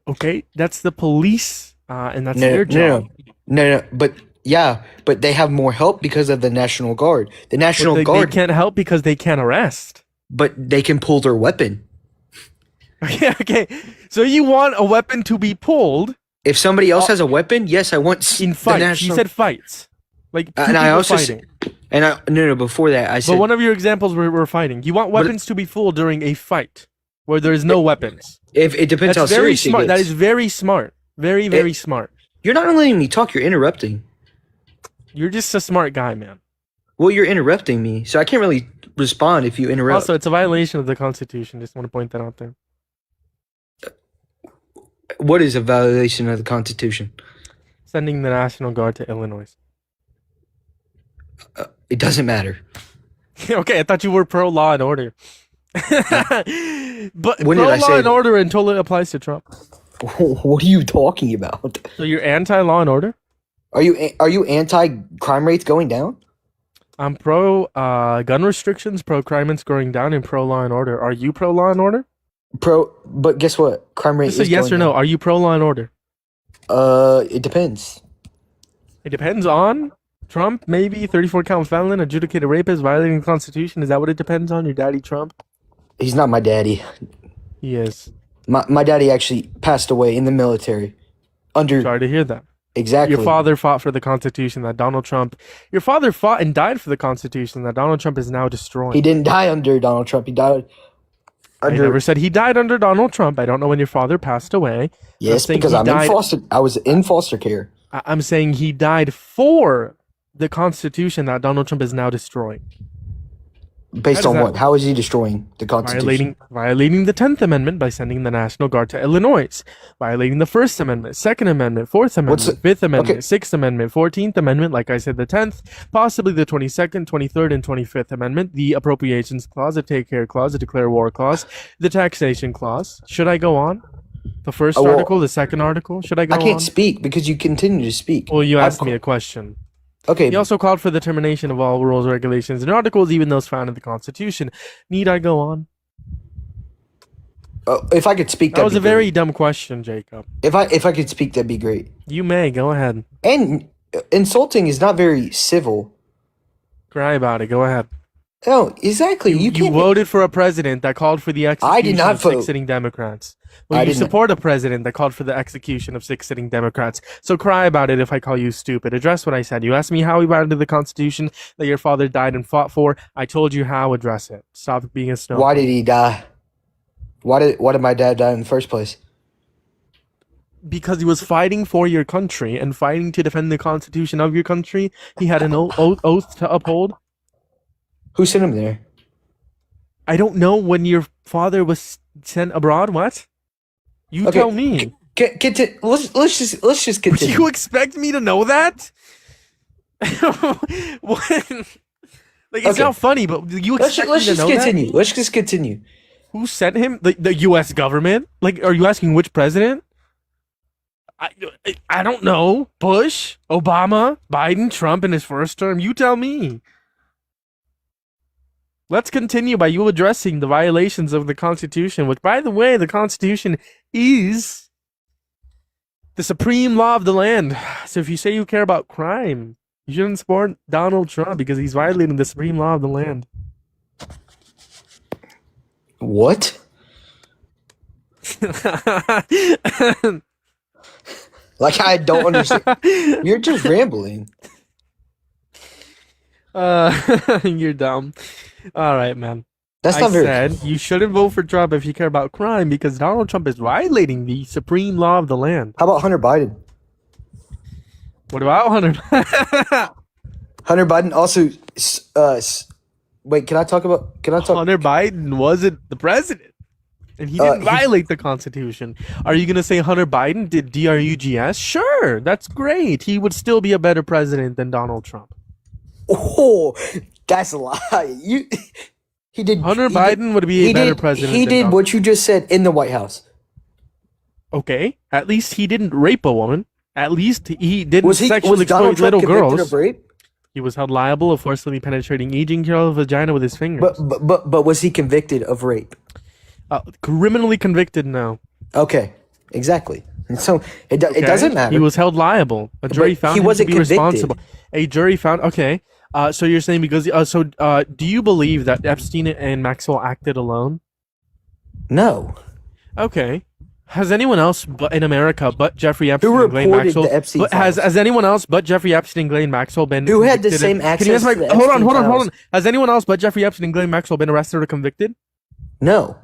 Okay, that's the police, and that's their job. No. But they have more help because of the National Guard. The National Guard they can't help because they can't arrest. But they can pull their weapon. Okay. So you want a weapon to be pulled? If somebody else has a weapon, yes, I want in fights. You said fights, like and I also fighting. Before that I said. But one of your examples were fighting. You want weapons to be pulled during a fight where there is no weapons. If it depends That's how very serious smart. it gets. That is very smart. Very smart. You're not letting me talk. You're interrupting. You're just a smart guy, man. Well, you're interrupting me, so I can't really respond if you interrupt. Also, it's a violation of the Constitution. Just want to point that out there. What is a violation of the Constitution? Sending the National Guard to Illinois. It doesn't matter. Okay, I thought you were pro law and order. But When pro did I law say and that? order until it applies to Trump. What are you talking about? So you're anti law and order? Are you anti crime rates going down? I'm pro gun restrictions, pro crime rates going down, and pro law and order. Are you pro law and order? But guess what? Crime rate Just is a yes going or no. down. Are you pro law and order? It depends. It depends on Trump, maybe 34 count felon, adjudicated rapist, violating the Constitution. Is that what it depends on? Your daddy Trump? He's not my daddy. He is. My daddy actually passed away in the military. Sorry to hear that. Exactly. Your father fought for the Constitution that Donald Trump. Your father fought and died for the Constitution that Donald Trump is now destroying. He didn't die under Donald Trump. He died I never said he died under Donald Trump. I don't know when your father passed away. Yes, because I was in foster care. I'm saying he died for the Constitution that Donald Trump is now destroying. Based on what? How is he destroying the Constitution? Violating the 10th Amendment by sending the National Guard to Illinois. Violating the First Amendment, Second Amendment, Fourth Amendment, Fifth Amendment, Sixth Amendment, 14th Amendment, like I said, the 10th, possibly the 22nd, 23rd, and 25th Amendment, the Appropriations Clause, the Take Care Clause, the Declare War Clause, the Taxation Clause. Should I go on? The first article, the second article? Should I go on? I can't speak because you continue to speak. Well, you asked me a question. Okay. He also called for the termination of all rules, regulations, and articles, even those found in the Constitution. Need I go on? If I could speak, that was a very dumb question, Jacob. If I could speak, that'd be great. You may go ahead. And insulting is not very civil. Cry about it. Go ahead. No, exactly. You voted for a president that called for the execution I did not of vote. 6 sitting Democrats. Well, you support a president that called for the execution of 6 sitting Democrats. So cry about it if I call you stupid. Address what I said. You asked me how we violated the Constitution that your father died and fought for. I told you how. Address it. Stop being a snow. Why did he die? Why did my dad die in the first place? Because he was fighting for your country and fighting to defend the Constitution of your country. He had an oath to uphold. Who sent him there? I don't know when your father was sent abroad. What? You tell me. Let's just continue. You expect me to know that? What? Like it's not funny, but you expect me to know that? Let's just continue. Who sent him? The U.S. government? Like, are you asking which president? I don't know. Bush, Obama, Biden, Trump in his first term. You tell me. Let's continue by you addressing the violations of the Constitution, which, by the way, the Constitution is the supreme law of the land. So if you say you care about crime, You shouldn't support Donald Trump because he's violating the supreme law of the land. What? Like, I don't understand. You're just rambling. You're dumb. All right, man. That's I not very. said you shouldn't vote for Trump if you care about crime because Donald Trump is violating the supreme law of the land. How about Hunter Biden? What about Hunter? Hunter Biden also. Wait, can I talk? Hunter Biden wasn't the president, and he didn't violate the Constitution. Are you gonna say Hunter Biden did drugs? Sure, that's great. He would still be a better president than Donald Trump. Oh, that's a lie. He did. Hunter Biden would be a better president. He than did Donald what you just said in the White House. Okay, at least he didn't rape a woman. At least he didn't sexually was Donald exploit Trump little convicted girls. of rape? He was held liable of forcibly penetrating aging girl's vagina with his fingers. But was he convicted of rape? Criminally convicted, no. Okay, exactly. And so it doesn't matter. He was held liable. A jury found he him wasn't to be convicted. responsible. A jury found. Okay. So you're saying because do you believe that Epstein and Maxwell acted alone? No. Okay. Has anyone else but in America but Jeffrey Epstein Who and Ghislaine reported Maxwell? the Epstein Has files? anyone else but Jeffrey Epstein and Ghislaine Maxwell been Who had the convicted same Can access you answer my, to the hold Epstein on. files? Has anyone else but Jeffrey Epstein and Ghislaine Maxwell been arrested or convicted? No.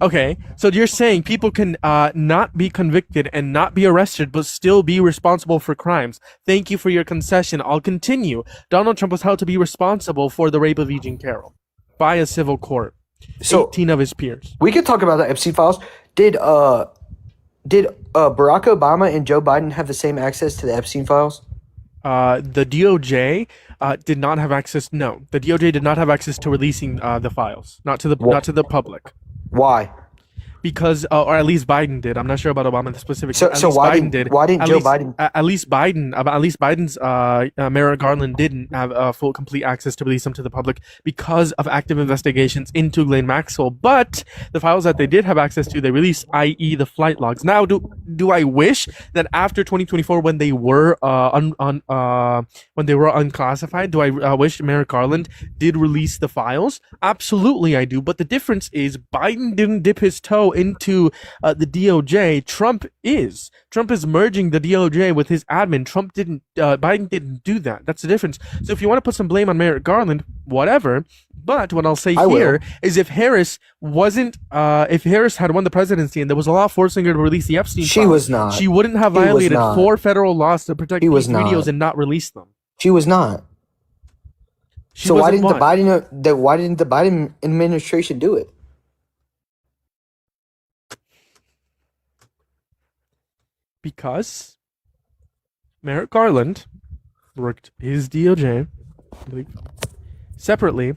Okay, so you're saying people can not be convicted and not be arrested, but still be responsible for crimes. Thank you for your concession. I'll continue. Donald Trump was held to be responsible for the rape of E. Jean Carroll by a civil court. So 18 of his peers. we could talk about the Epstein files. Did Barack Obama and Joe Biden have the same access to the Epstein files? The DOJ did not have access. No, the DOJ did not have access to releasing the files, not to the public. Why? Because, or at least Biden did. I'm not sure about Obama specifically. So at least why Biden didn't Joe Biden? At least Biden's Merrick Garland didn't have full complete access to release them to the public because of active investigations into Ghislaine Maxwell. But the files that they did have access to, they released, i.e., the flight logs. Now, do I wish that after 2024, when they were unclassified, do I wish Merrick Garland did release the files? Absolutely, I do. But the difference is Biden didn't dip his toe into the DOJ. Trump is merging the DOJ with his admin. Biden didn't do that. That's the difference. So if you want to put some blame on Merrick Garland, whatever. But what I'll say here is if Harris had won the presidency and there was a law forcing her to release the Epstein She files, was not. she wouldn't have violated 4 federal laws to protect was these videos not. and not release them. She was not. She So why wasn't didn't what? why didn't the Biden administration do it? Because Merrick Garland worked his DOJ, I believe, separately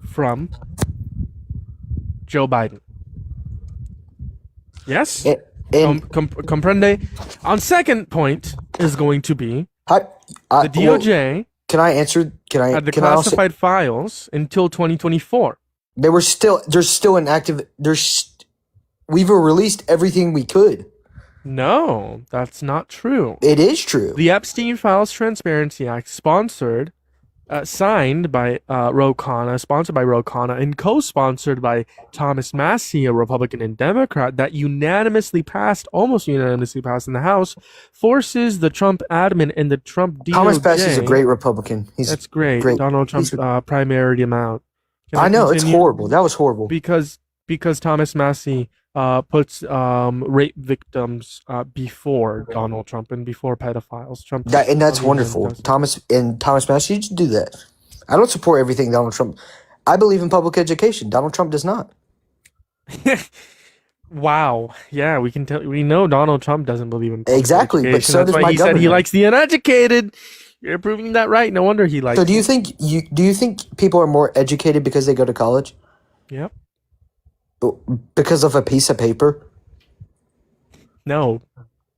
from Joe Biden. Yes? Comprende? On second point is going to be the DOJ can I answer? had the classified files until 2024. There's still an active. We've released everything we could. No, that's not true. It is true. The Epstein Files Transparency Act, signed by Ro Khanna, sponsored by Ro Khanna, and co-sponsored by Thomas Massie, a Republican and Democrat, that almost unanimously passed in the House, forces the Trump admin and the Trump DOJ. Thomas Massie is a great Republican. That's great. Donald Trump's primaried him out. I know, it's horrible. That was horrible. Because Thomas Massie puts rape victims before Donald Trump and before pedophiles. That's wonderful. Thomas Massie, you should do that. I don't support everything Donald Trump. I believe in public education. Donald Trump does not. Wow. Yeah, we can tell. We know Donald Trump doesn't believe in public Exactly, education. but so That's does why my he said he government. likes the uneducated. You're proving that right. No wonder he likes. So do you think people are more educated because they go to college? Yep. Because of a piece of paper? No,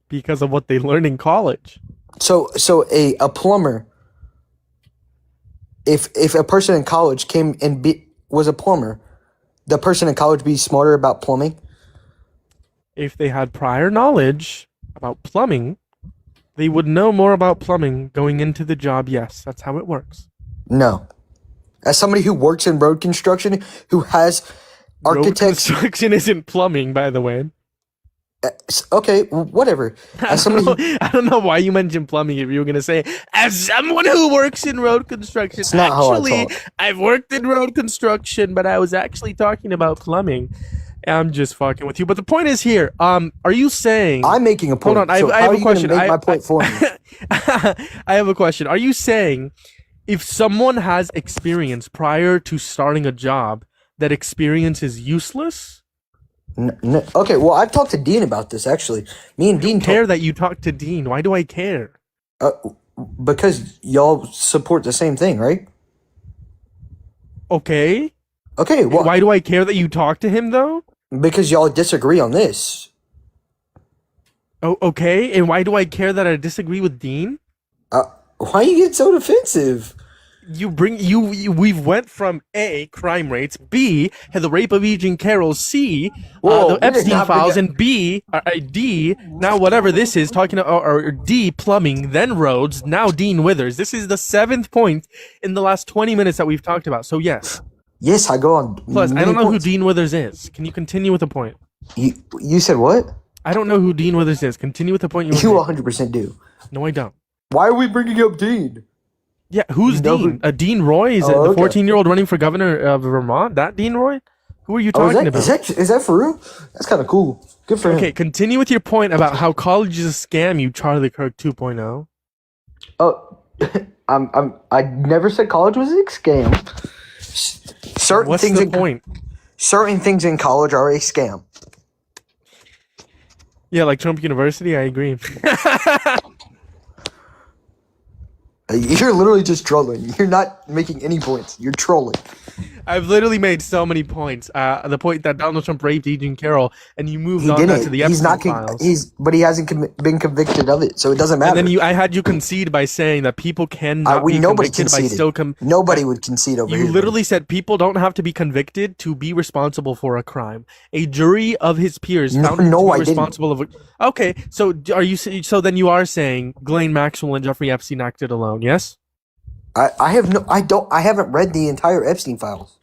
because of what they learn in college. So a plumber, if a person in college came and was a plumber, the person in college be smarter about plumbing? If they had prior knowledge about plumbing, They would know more about plumbing going into the job. Yes, that's how it works. No. As somebody who works in road construction, who has Road architects. construction isn't plumbing, by the way. Okay, whatever. As somebody I don't know why you mentioned plumbing if you were going to say, as someone who works in road construction. It's not how I Actually, talk. I've worked in road construction, but I was actually talking about plumbing. I'm just fucking with you. But the point is here, are you saying... I'm making a point. Hold on, So I how have are a you gonna question. make my point for me? I have a question. Are you saying if someone has experience prior to starting a job, that experience is useless? Okay, well, I've talked to Dean about this, actually. Me and Dean care that you talk to Dean. Why do I care? Because y'all support the same thing, right? Okay. Okay, well... Why do I care that you talk to him, though? Because y'all disagree on this. Oh, okay. And why do I care that I disagree with Dean? Why you get so defensive? We've went from A, crime rates, B, the rape of Eugene Carroll, C, Whoa, the Epstein files, and D, now whatever this is, talking or D, plumbing, then roads, now Dean Withers. This is the 7th point in the last 20 minutes that we've talked about. So yes. Yes, I go on. Plus, I don't know who Dean Withers is. Can you continue with the point? You said what? I don't know who Dean Withers is. Continue with the point you 100% do. No, I don't. Why are we bringing up Dean? Yeah, who's Dean? Dean Roy? Is it the 14-year-old running for governor of Vermont? That Dean Roy? Who are you talking about? Is that for real? That's kind of cool. Good for him. Okay, continue with your point about how college is a scam, you Charlie Kirk 2.0. Oh, I never said college was a scam. What's the point? Certain things in college are a scam. Yeah, like Trump University, I agree. You're literally just trolling. You're not making any points. You're trolling. I've literally made so many points. The point that Donald Trump raped Eugene Carroll, and you moved on to the Epstein files. But he hasn't been convicted of it, so it doesn't matter. And then I had you concede by saying that people cannot be convicted by still Nobody would concede over here. You literally said people don't have to be convicted to be responsible for a crime. A jury of his peers found him to be responsible of. Okay, so are you? So then you are saying Ghislaine Maxwell and Jeffrey Epstein acted alone? Yes. I haven't read the entire Epstein files.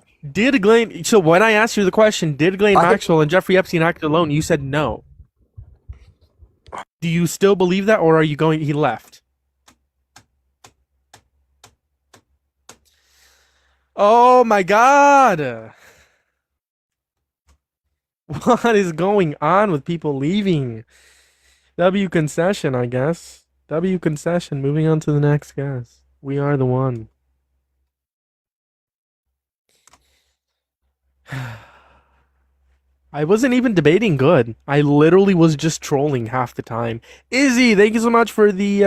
So when I asked you the question, did Ghislaine Maxwell and Jeffrey Epstein act alone? You said no. Do you still believe that, or are you going? He left. Oh my God! What is going on with people leaving? W concession, I guess. W concession. Moving on to the next guest. We are the one. I wasn't even debating good. I literally was just trolling half the time. Izzy, thank you so much for the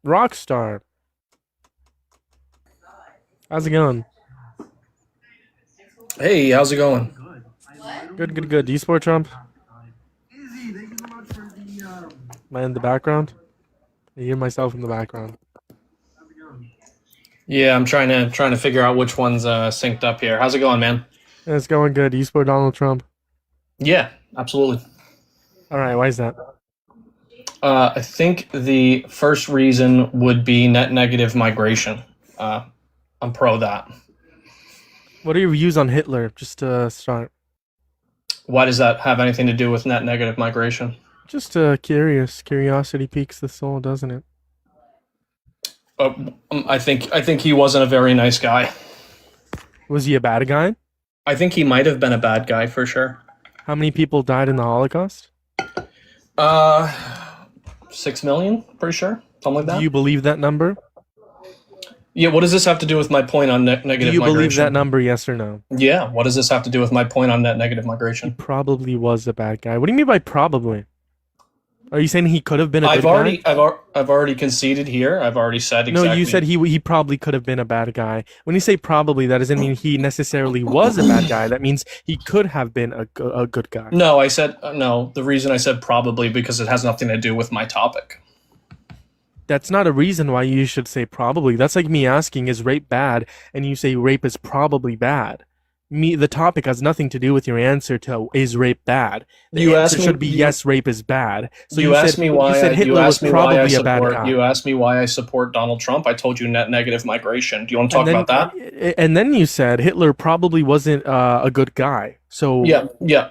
Rockstar. How's it going? Hey, how's it going? Good. Do you support Trump? Am I in the background? I hear myself in the background. Yeah, I'm trying to figure out which one's synced up here. How's it going, man? It's going good. Do you support Donald Trump? Yeah, absolutely. All right, why is that? I think the first reason would be net negative migration. I'm pro that. What are your views on Hitler, just to start? Why does that have anything to do with net negative migration? Just curious. Curiosity piques the soul, doesn't it? I think he wasn't a very nice guy. Was he a bad guy? I think he might have been a bad guy for sure. How many people died in the Holocaust? 6 million, pretty sure. Something like that. Do you believe that number? Yeah, what does this have to do with my point on net negative migration? Do you believe that number, yes or no? Yeah, what does this have to do with my point on net negative migration? He probably was a bad guy. What do you mean by probably? Are you saying he could have been a good guy? I've already conceded here. I've already said exactly. No, you said he probably could have been a bad guy. When you say probably, that doesn't mean he necessarily was a bad guy. That means he could have been a good guy. No, I said no. The reason I said probably because it has nothing to do with my topic. That's not a reason why you should say probably. That's like me asking, is rape bad? And you say rape is probably bad. the topic has nothing to do with your answer to is rape bad. The You answer asked me. should be yes, rape is bad. So You asked said, me why. you said Hitler was probably a bad guy. You asked me why I support Donald Trump. I told you net negative migration. Do you want to talk about that? And then you said Hitler probably wasn't a good guy. So yeah.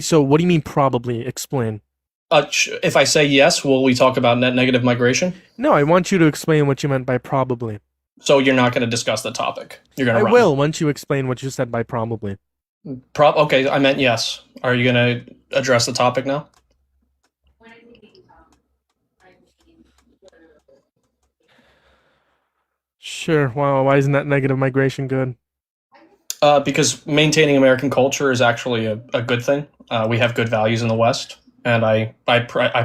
So what do you mean probably? Explain. If I say yes, will we talk about net negative migration? No, I want you to explain what you meant by probably. So you're not going to discuss the topic. You're going to. I will once you explain what you said by probably. Okay, I meant yes. Are you going to address the topic now? Sure. Wow. Why isn't that negative migration good? Because maintaining American culture is actually a good thing. We have good values in the West, and I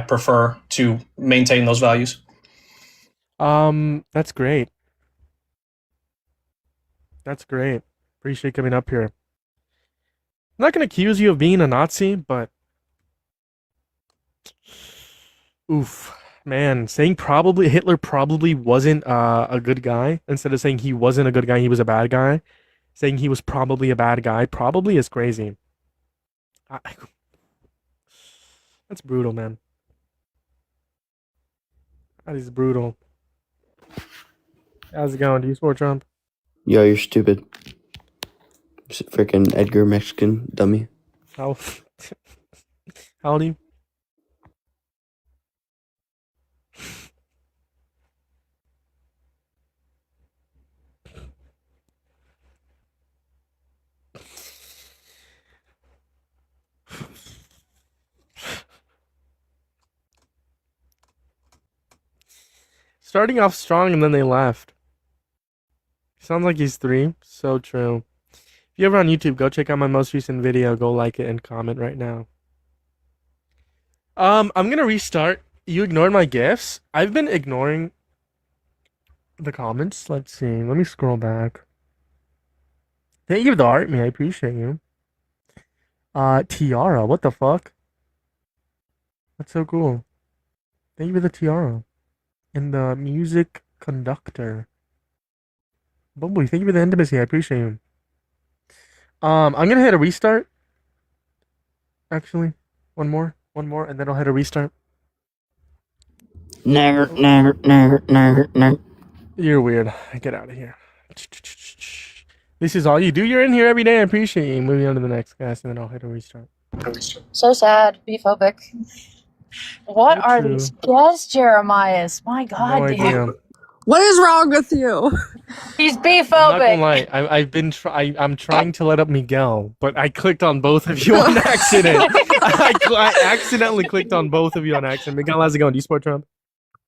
prefer to maintain those values. That's great. That's great. Appreciate coming up here. I'm not gonna accuse you of being a Nazi, but oof, man, saying probably Hitler probably wasn't a good guy instead of saying he wasn't a good guy, he was a bad guy. Saying he was probably a bad guy probably is crazy. That's brutal, man. That is brutal. How's it going? Do you support Trump? Yo, you're stupid. Freaking Edgar Mexican dummy. How old are you? Starting off strong and then they left. Sounds like he's 3. So true. If you're ever on YouTube, go check out my most recent video. Go like it and comment right now. I'm gonna restart. You ignored my gifts. I've been ignoring the comments. Let's see. Let me scroll back. Thank you for the art, me. I appreciate you. Tiara. What the fuck? That's so cool. Thank you for the tiara. And the music conductor. Bumblebee, thank you for the intimacy. I appreciate you. I'm gonna hit a restart. Actually, one more, and then I'll hit a restart. Nagger. You're weird. Get out of here. This is all you do. You're in here every day. I appreciate you. Moving on to the next guest, and then I'll hit a restart. So sad. Be-phobic. What So are true. these guests, Jeremiah's? My God, No dude. idea. What is wrong with you? He's I'm not gonna be-phobic. lie. I'm trying to let up Miguel, but I clicked on both of you on accident. I accidentally clicked on both of you on accident. Miguel, how's it going? Do you support Trump?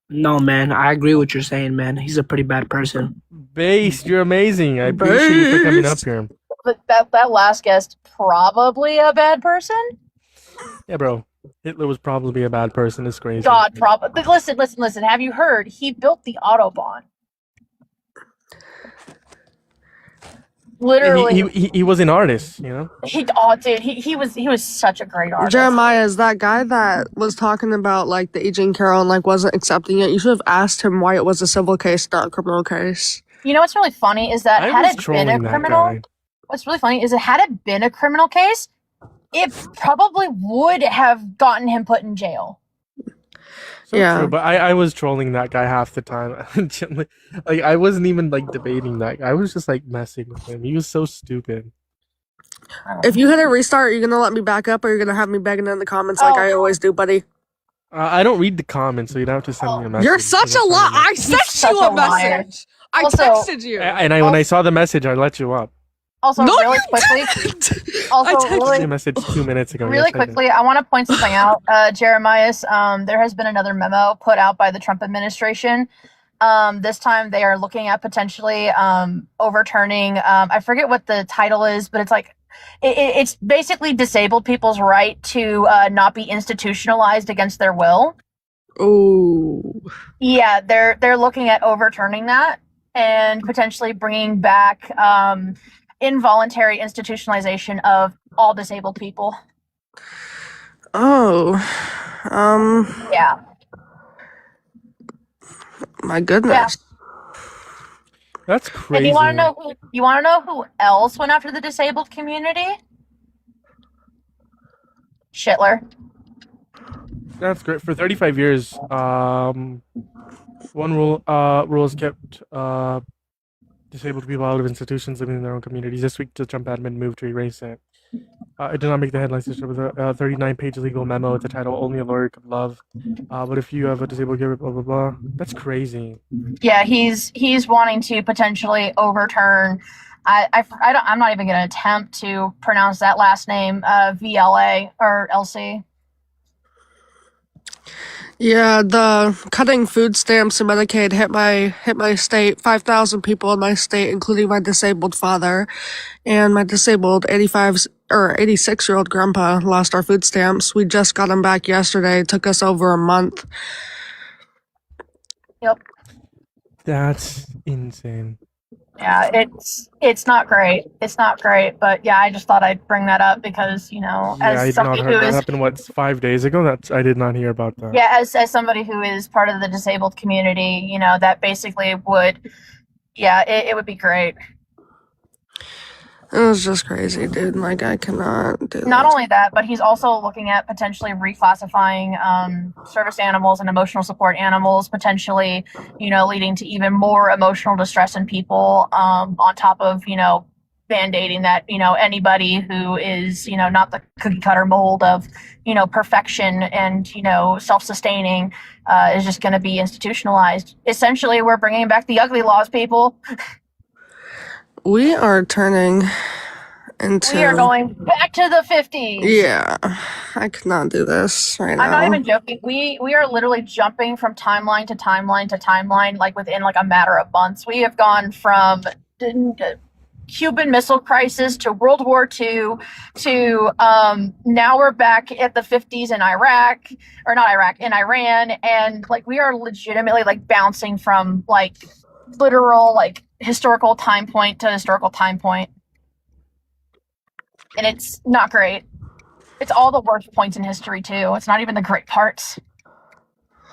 No, man. I agree with what you're saying, man. He's a pretty bad person. Based, you're amazing. I appreciate you for coming up here. But that last guest, probably a bad person? Yeah, bro. Hitler was probably a bad person. It's crazy. God, probably. But listen. Have you heard? He built the Autobahn. Literally. He was an artist, you know? He was such a great artist. Jeremiah is that guy that was talking about like the Agent Carroll and like wasn't accepting it. You should have asked him why it was a civil case, not a criminal case. You know what's really funny is that had it been a criminal, had it been a criminal case, it probably would have gotten him put in jail. So true, but I was trolling that guy half the time. Like I wasn't even like debating that guy. I was just like messing with him. He was so stupid. If you hit a restart, are you gonna let me back up or you're gonna have me begging in the comments like I always do, buddy? I don't read the comments, so you'd have to send me a message. You're such a liar. I sent you a message. I texted you. And when I saw the message, I let you up. Also, No, really you quickly. I Also, texted really, a message 2 minutes ago. really Yes, I did. quickly, I want to point something out. Jeremiah's, there has been another memo put out by the Trump administration. This time they are looking at potentially overturning, I forget what the title is, but it's like, it's basically disabled people's right to not be institutionalized against their will. Ooh. Yeah, they're looking at overturning that and potentially bringing back involuntary institutionalization of all disabled people. Oh. Yeah. My goodness. That's And crazy. you want to know who else went after the disabled community? Schindler. That's great. For 35 years, one rule has kept disabled people out of institutions living in their own communities. This week, the Trump admin moved to erase it. It did not make the headlines this year with a 39-page legal memo with the title "Only a Lawyer Could Love." But if you have a disabled caregiver, blah blah blah. That's crazy. Yeah, he's wanting to potentially overturn. I'm not even going to attempt to pronounce that last name. VLA or LC. Yeah, the cutting food stamps and Medicaid hit my state. 5,000 people in my state, including my disabled father, and my disabled 86-year-old grandpa lost our food stamps. We just got them back yesterday. It took us over a month. Yep. That's insane. Yeah, it's not great. It's not great, but yeah, I just thought I'd bring that up because Yeah, I as did not somebody heard who that is happened. 5 days ago? I did not hear about that. yeah, as somebody who is part of the disabled community, that basically would, yeah, it would be great. It was just crazy, dude. Like, I cannot do Not this. only that, but he's also looking at potentially reclassifying service animals and emotional support animals, potentially, leading to even more emotional distress in people, on top of, band-aiding that, anybody who is, not the cookie cutter mold of, perfection and, self-sustaining, is just going to be institutionalized. Essentially, we're bringing back the ugly laws, people. We are turning into... We are going back to the 50s. Yeah, I cannot do this right now. I'm not even joking. We are literally jumping from timeline to timeline to timeline, like within like a matter of months. We have gone from Cuban Missile Crisis to World War II to now we're back at the 50s in Iraq, or not Iraq, in Iran, and like we are legitimately like bouncing from like literal like historical time point to historical time point. And it's not great. It's all the worst points in history, too. It's not even the great parts.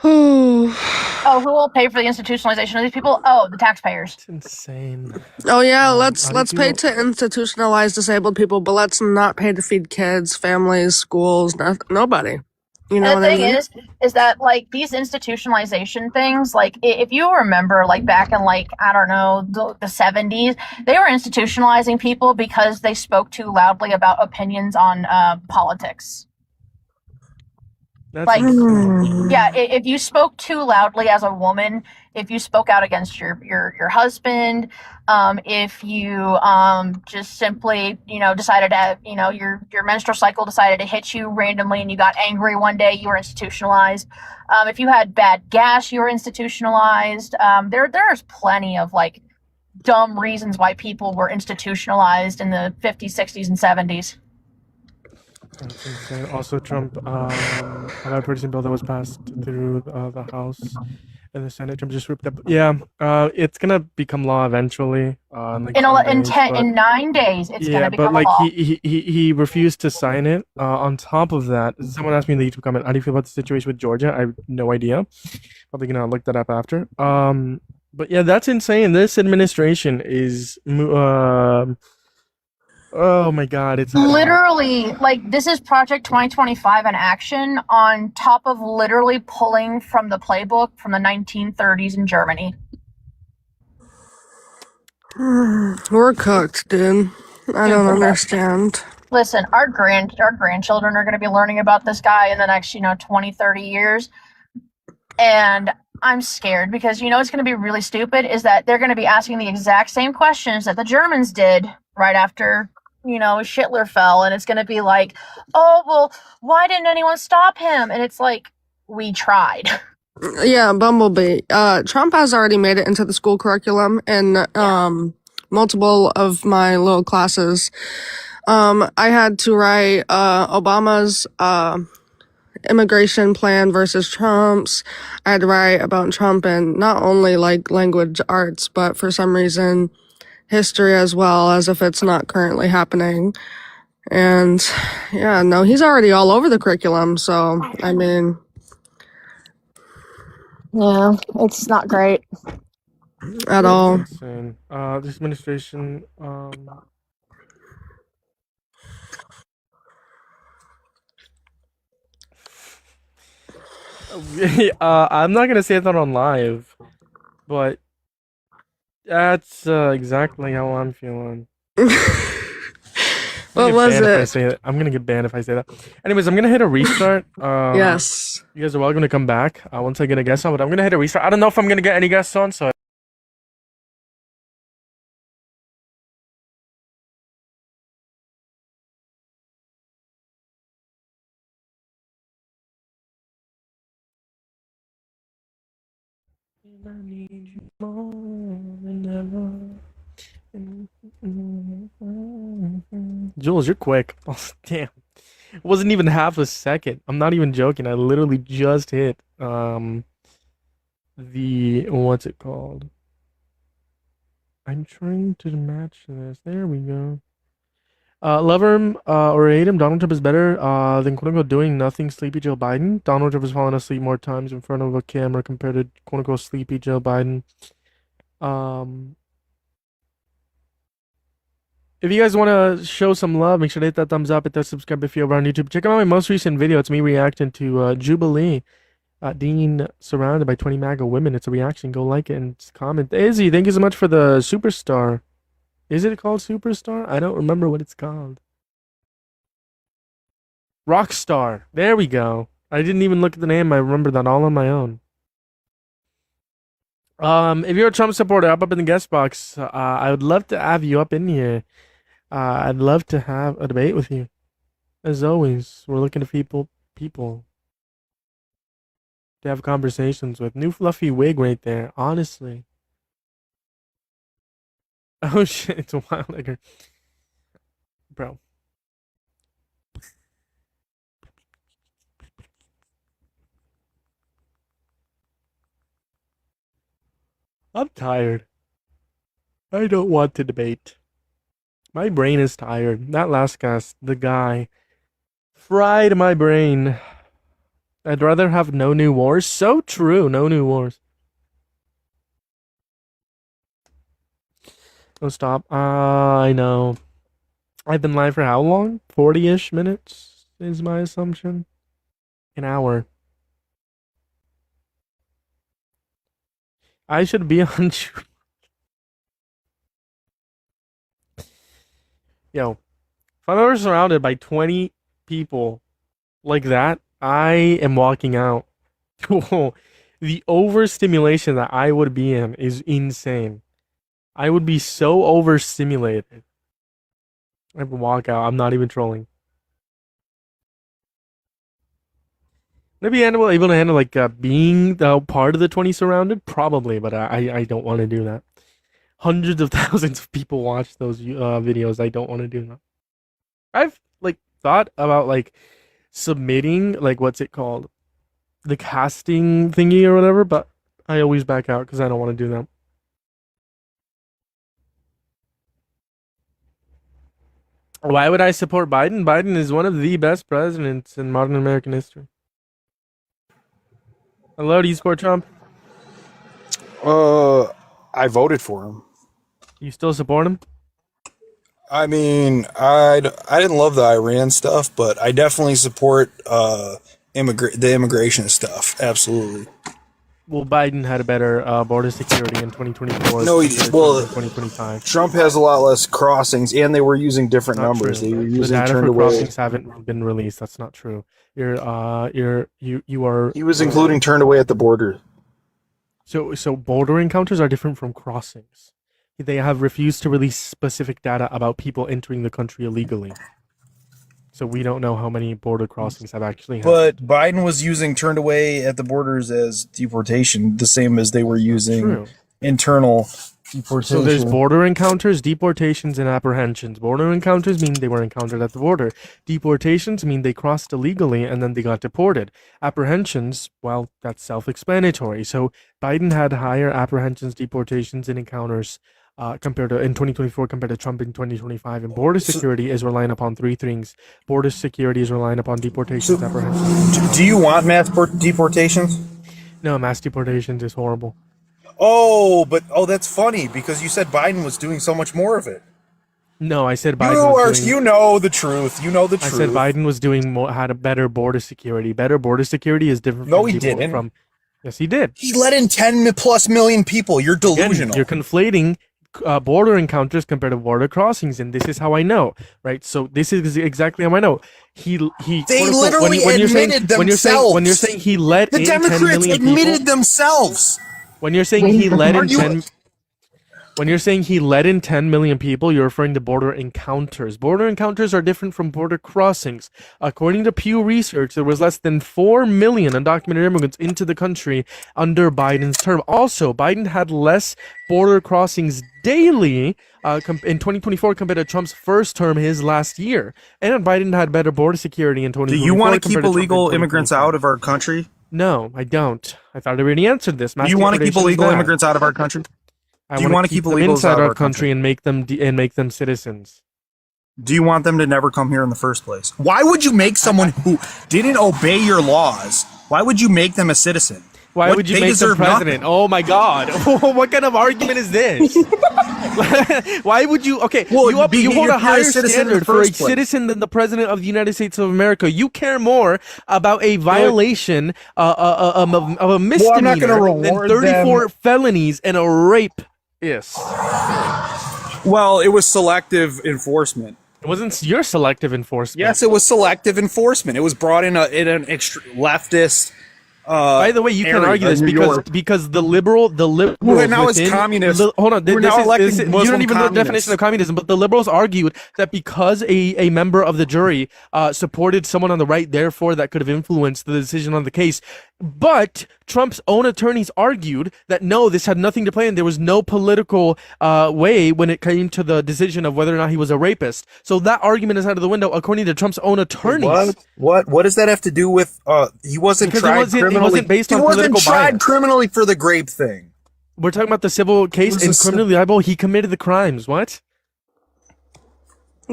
Oh, who will pay for the institutionalization of these people? Oh, the taxpayers. It's insane. Oh yeah, let's how do you pay feel- to institutionalize disabled people, but let's not pay to feed kids, families, schools, nobody. You know And what the I thing mean? is that like these institutionalization things, like if you remember, like back in like I don't know the 70s, they were institutionalizing people because they spoke too loudly about opinions on politics. That's Like, insane. yeah, if you spoke too loudly as a woman, if you spoke out against your husband, if you just simply decided to your menstrual cycle decided to hit you randomly and you got angry one day, you were institutionalized. If you had bad gas, you were institutionalized. There's plenty of like dumb reasons why people were institutionalized in the 50s, 60s, and 70s. That's insane. Also, Trump, a bipartisan bill that was passed through the House and the Senate. Trump just ripped up. Yeah, it's gonna become law eventually. In 9 days, it's gonna become a law. he refused to sign it. On top of that, someone asked me in the YouTube comment, "How do you feel about the situation with Georgia?" I have no idea. Probably gonna look that up after. But yeah, that's insane. This administration is oh my god, it's literally like this is Project 2025 in action on top of literally pulling from the playbook from the 1930s in Germany. We're cooked, dude. I don't understand. Listen, our grandchildren are going to be learning about this guy in the next 20, 30 years, and I'm scared because it's going to be really stupid is that they're going to be asking the exact same questions that the Germans did right after Hitler fell, and it's going to be like, oh, well, why didn't anyone stop him? And it's like, we tried. Yeah, Bumblebee. Trump has already made it into the school curriculum in multiple of my little classes. I had to write Obama's immigration plan versus Trump's. I had to write about Trump and not only like language arts, but for some reason history as well, as if it's not currently happening. And yeah, no, he's already all over the curriculum. So, I mean, Yeah, it's not great. at all. Insane. This administration. I'm not gonna say that on live, but that's exactly how I'm feeling. What was If I it? say that. I'm gonna get banned if I say that. Anyways, I'm gonna hit a restart. Yes. You guys are welcome to come back once I get a guest on, but I'm gonna hit a restart. I don't know if I'm gonna get any guests on, so. I need you more than ever. Jules, you're quick. Oh, damn. It wasn't even half a second. I'm not even joking. I literally just hit the what's it called? I'm trying to match this. There we go. Love him or hate him, Donald Trump is better than quote unquote doing nothing sleepy Joe Biden. Donald Trump has fallen asleep more times in front of a camera compared to quote unquote sleepy Joe Biden. If you guys want to show some love, make sure to hit that thumbs up, hit that subscribe if you're over on YouTube. Check out my most recent video. It's me reacting to Jubilee. Dean surrounded by 20 MAGA women. It's a reaction. Go like it and comment. Izzy, thank you so much for the superstar. Is it called superstar? I don't remember what it's called. Rockstar. There we go. I didn't even look at the name. I remember that all on my own. If you're a Trump supporter, up in the guest box. I would love to have you up in here. I'd love to have a debate with you. As always, we're looking to people to have conversations with. New fluffy wig right there, honestly. Oh shit, it's a wild nigger. Bro. I'm tired. I don't want to debate. My brain is tired. That last cast, the guy, fried my brain. I'd rather have no new wars. So true, no new wars. Oh, stop. I know. I've been live for how long? 40-ish minutes is my assumption. An hour. I should be on. Yo, if I'm ever surrounded by 20 people like that, I am walking out. The overstimulation that I would be in is insane. I would be so overstimulated. I would walk out. I'm not even trolling. Maybe able to handle like being part of the 20 surrounded, probably, but I don't want to do that. Hundreds of thousands of people watch those videos. I don't want to do that. I've like thought about like submitting like what's it called, the casting thingy or whatever, but I always back out because I don't want to do that. Why would I support Biden? Biden is one of the best presidents in modern American history. Hello, do you support Trump? I voted for him. You still support him? I mean, I didn't love the Iran stuff, but I definitely support the immigration stuff. Absolutely. Well, Biden had a better border security in 2024. No, in 2025. Trump has a lot less crossings, and they were using different Not numbers. true. They were The using data turned for away. crossings haven't been released. That's not true. You are. He was including turned away at the border. So border encounters are different from crossings. They have refused to release specific data about people entering the country illegally. So we don't know how many border crossings have actually happened. But Biden was using turned away at the borders as deportation, the same as they were using internal deportation. So there's border encounters, deportations, and apprehensions. Border encounters mean they were encountered at the border. Deportations mean they crossed illegally and then they got deported. Apprehensions, well, that's self-explanatory. So Biden had higher apprehensions, deportations, and encounters compared to in 2024 compared to Trump in 2025. And border security is relying upon three things. Border security is relying upon deportations, apprehensions. Do you want mass deportations? No, mass deportations is horrible. Oh, but that's funny because you said Biden was doing so much more of it. No, I said Biden was doing. You know the truth. You know the truth. I said Biden was doing more, had a better border security. Better border security is different. No, from he people didn't. From yes, he did. He let in 10+ million people. You're delusional. Again, you're conflating border encounters compared to border crossings, and this is how I know, right? So this is exactly how I know. He. They literally admitted themselves. When you're saying he let the in Democrats 10 million admitted people, themselves. when you're saying he let in 10. When you're saying he let in 10 million people, you're referring to border encounters. Border encounters are different from border crossings. According to Pew Research, there was less than 4 million undocumented immigrants into the country under Biden's term. Also, Biden had less border crossings daily in 2024 compared to Trump's first term, his last year. And Biden had better border security in 2024. Do you want to keep illegal immigrants out of our country? No, I don't. I thought I already answered this. Do you want to keep illegal immigrants out of our country? I want to keep them inside our country and make them citizens. Do you want them to never come here in the first place? Why would you make someone who didn't obey your laws? Why would you make them a citizen? Why would you make them president? Nothing. Oh my God! What kind of argument is this? Why would you? Okay, well, you hold a higher standard for a citizen than the president of the United States of America. You care more about a violation of a misdemeanor than 34 felonies and a rape. Yes. Well, it was selective enforcement. It wasn't your selective enforcement. Yes, it was selective enforcement. It was brought in an leftist. By the way, you can argue this because the liberals now it's communist. Hold on, We're now electing you don't even know the definition of communism, but the liberals argued that because a member of the jury supported someone on the right, therefore that could have influenced the decision on the case. But Trump's own attorneys argued that no, this had nothing to play in. There was no political way when it came to the decision of whether or not he was a rapist. So that argument is out of the window, according to Trump's own attorneys. What does that have to do with? He wasn't tried criminally. It wasn't based on political bias. He wasn't tried criminally for the grape thing. We're talking about the civil case and criminally liable. He committed the crimes. What?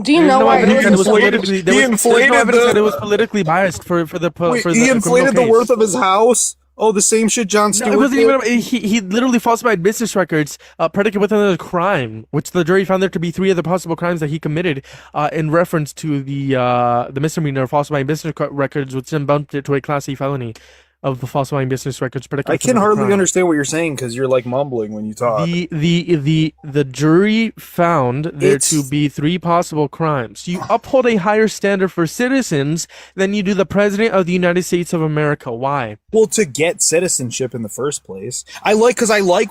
Do you know why there was no evidence that it was politically biased for the he inflated the worth of his house. Oh, the same shit John Stewart. No, it wasn't even. He literally falsified business records, predicate with another crime, which the jury found there to be 3 other possible crimes that he committed, in reference to the misdemeanor of falsifying business records, which then bumped it to a Class C felony of the falsifying business records. I can hardly understand what you're saying because you're like mumbling when you talk. The jury found there to be 3 possible crimes. You uphold a higher standard for citizens than you do the president of the United States of America. Why? Well, to get citizenship in the first place. I like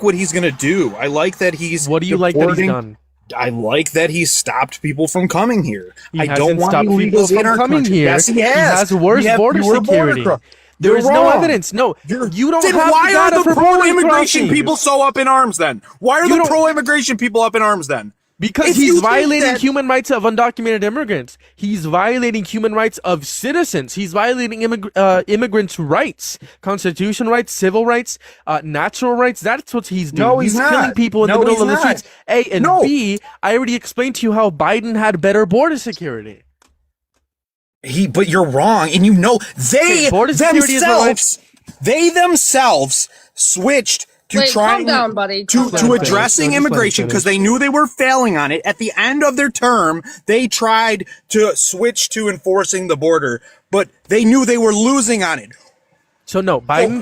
what he's gonna do. I like that he's. What do you like that he's done? I like that he's stopped people from coming here. I don't want illegals in our country. Yes, he has. He has worse border security. There is no evidence. No, you don't have why the data are the for pro-immigration people so up in arms then? Why are the pro-immigration people up in arms then? Because he's violating human rights of undocumented immigrants. He's violating human rights of citizens. He's violating immigrants' rights, constitutional rights, civil rights, natural rights. That's what he's doing. No, he's not. Killing people in the middle of the streets. A and B, I already explained to you how Biden had better border security. But you're wrong, and you know they themselves switched to trying calm down, buddy. to addressing immigration because they knew they were failing on it. At the end of their term, they tried to switch to enforcing the border, but they knew they were losing on it. So no, Biden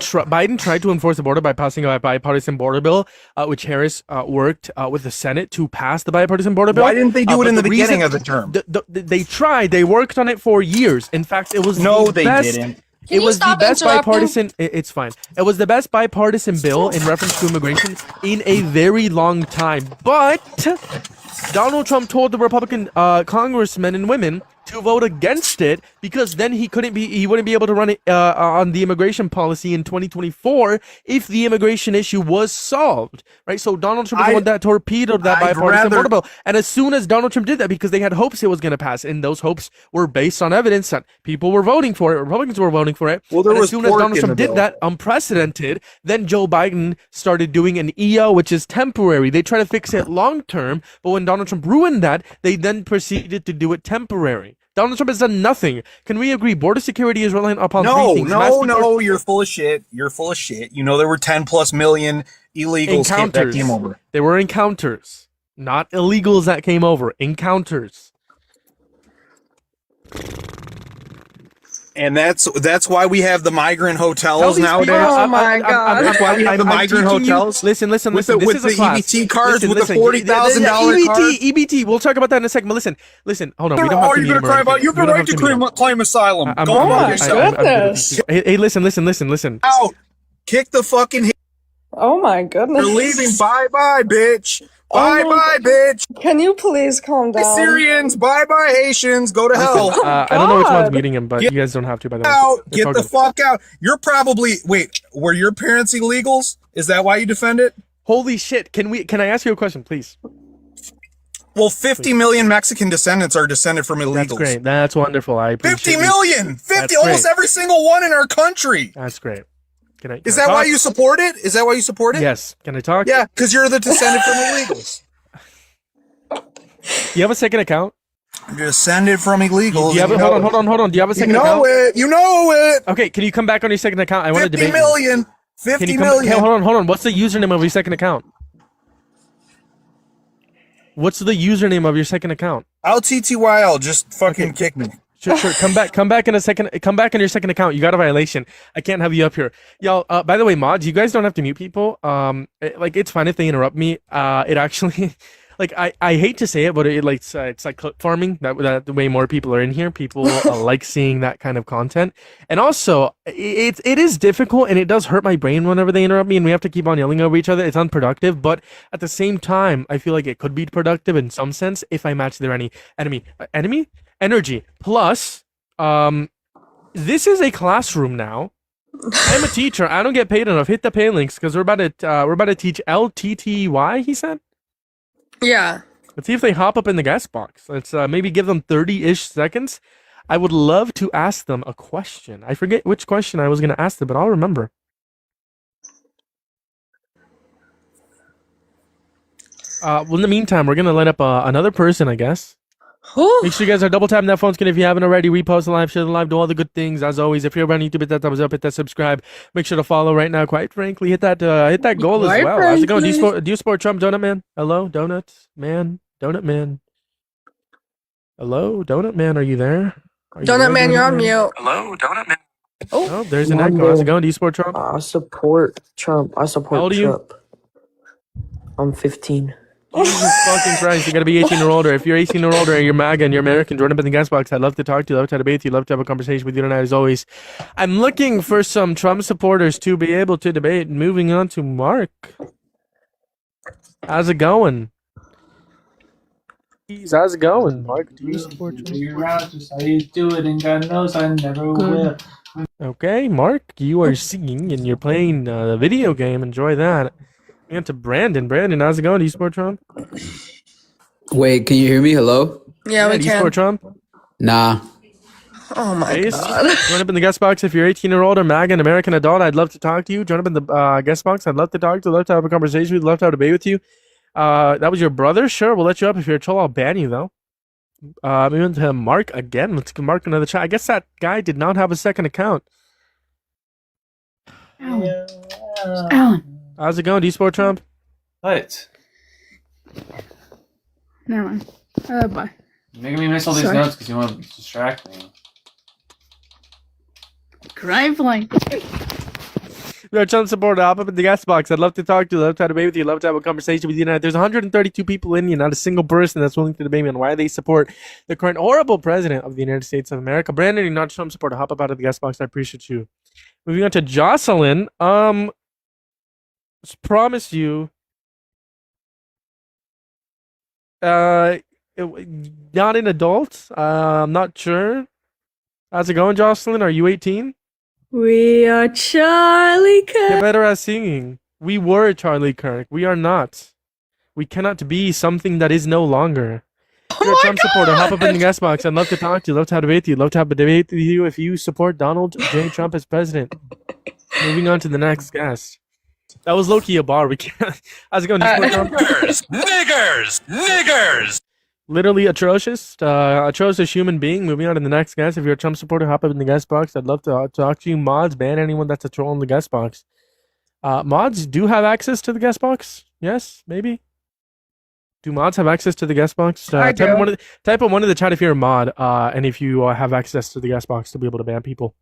tried to enforce the border by passing a bipartisan border bill, which Harris worked with the Senate to pass the bipartisan border bill. Why didn't they do it in the beginning of the term? They tried. They worked on it for years. In fact, it was they didn't. It was the best bipartisan. It's fine. It was the best bipartisan bill in reference to immigration in a very long time. But Donald Trump told the Republican congressmen and women to vote against it because then he wouldn't be able to run it on the immigration policy in 2024 if the immigration issue was solved, right? So Donald Trump is the one that torpedoed that bipartisan border bill. And as soon as Donald Trump did that, because they had hopes it was going to pass, and those hopes were based on evidence that people were voting for it, Republicans were voting for it. Well, as soon as Donald Trump did that, unprecedented, then Joe Biden started doing an EO, which is temporary. They try to fix it long term, but when Donald Trump ruined that, they then proceeded to do it temporary. Donald Trump has done nothing. Can we agree? Border security is reliant upon 3 things. No, you're full of shit. You're full of shit. You know there were 10+ million illegals that came over. There were encounters, not illegals that came over. Encounters. And that's why we have the migrant hotels nowadays. Oh my God. That's why we have the migrant hotels. Listen. With This the is a class. EBT cards, Listen, with the listen. $40,000 card. EBT. We'll talk about that in a second. But listen. Hold on. We don't have to you going to cry about? You have the right to claim asylum. Go on yourself. Hey, listen. Out. Kick the fucking. Oh my goodness. You're leaving. Bye, bitch. Bye, bitch. Can you please calm down? Syrians. Bye, Haitians. Go to hell. I don't know which one's muting him, but you guys don't have to. By the way, out. Get the fuck out. You're probably were your parents illegals? Is that why you defend it? Holy shit! Can I ask you a question, please? Well, 50 million Mexican descendants are descended from illegals. That's great. That's wonderful. I appreciate 50 million. 50. Almost every single one in our country. That's great. Is that why you support it? Is that why you support it? Yes. Can I talk? Yeah, because you're the descendant from illegals. You have a second account? Descended from illegals. Hold on. Do you have a second account? You know it. Okay, can you come back on your second account? I want to debate 50 million. 50 million. Okay, hold on. What's the username of your second account? What's the username of your second account? LTTYL. Just fucking kick me. Sure. Come back in a second. Come back in your second account. You got a violation. I can't have you up here, y'all. By the way, mods, you guys don't have to mute people. It's fine if they interrupt me. It actually, I hate to say it, but it's like clip farming. That the way more people are in here, people like seeing that kind of content. And also, it is difficult and it does hurt my brain whenever they interrupt me and we have to keep on yelling over each other. It's unproductive, but at the same time, I feel like it could be productive in some sense if I match their energy. Plus, this is a classroom now. I'm a teacher. I don't get paid enough. Hit the pay links because we're about to teach LTTY. He said. Yeah. Let's see if they hop up in the guest box. Let's maybe give them 30-ish seconds. I would love to ask them a question. I forget which question I was going to ask them, but I'll remember. Well, in the meantime, we're going to let up another person, I guess. Make sure you guys are double tapping that phone screen if you haven't already. Repost the live, share the live, do all the good things. As always, if you're on YouTube, hit that thumbs up, hit that subscribe. Make sure to follow right now. Quite frankly, hit that goal as well. How's it going? Do you support Trump, Donut Man? Hello, Donut Man. Hello, Donut Man. Are you there? Donut Man, you're on mute. Hello, Donut Man. Oh, there's an echo. How's it going? Do you support Trump? I support Trump. How old are you? I'm 15. Jesus fucking Christ, you gotta be 18 or older. If you're 18 or older and you're MAGA and you're American, join up in the guest box. I'd love to talk to you, love to debate you, love to have a conversation with you tonight as always. I'm looking for some Trump supporters to be able to debate. Moving on to Mark. How's it going? How's it going, Mark? Do you support Trump? I do it and God knows I never will. Okay, Mark, you are singing and you're playing a video game. Enjoy that. And to Brandon. Brandon, how's it going? Do you support Trump? Wait, can you hear me? Hello? Yeah, we do you can. support Trump? Nah. Oh my God. Join up in the guest box if you're 18 or older, MAGA, an American adult. I'd love to talk to you. Join up in the guest box. I'd love to talk to you. Love to have a conversation with you. Love to have a debate with you. That was your brother? Sure, we'll let you up. If you're a troll, I'll ban you, though. Moving to Mark again. Let's give Mark another try. I guess that guy did not have a second account. Alan. How's it going? Do you support Trump? What? Never mind. Bye. You're making me miss all these notes because you want to distract me. Trifling. You're a Trump supporter. Hop up in the guest box. I'd love to talk to you. Love to have a debate with you. Love to have a conversation with you tonight. There's 132 people in here, not a single person that's willing to debate me on why they support the current horrible president of the United States of America. Brandon, you're not a Trump supporter. Hop up out of the guest box. I appreciate you. Moving on to Jocelyn. Promise you. Not an adult. I'm not sure. How's it going, Jocelyn? Are you 18? We are Charlie Kirk. You're better at singing. We were Charlie Kirk. We are not. We cannot be something that is no longer. You're a Trump supporter. Hop up in the guest box. I'd love to talk to you. Love to have a debate with you. Love to have a debate with you if you support Donald J. Trump as president. Moving on to the next guest. That was low-key a bar. We can't. How's it going? Niggers! Literally atrocious. Atrocious human being. Moving on to the next guest. If you're a Trump supporter, hop up in the guest box. I'd love to talk to you. Mods, ban anyone that's a troll in the guest box. Mods do have access to the guest box. Yes, maybe. Do mods have access to the guest box? I Type do. type in one in the chat if you're a mod, and if you have access to the guest box to be able to ban people.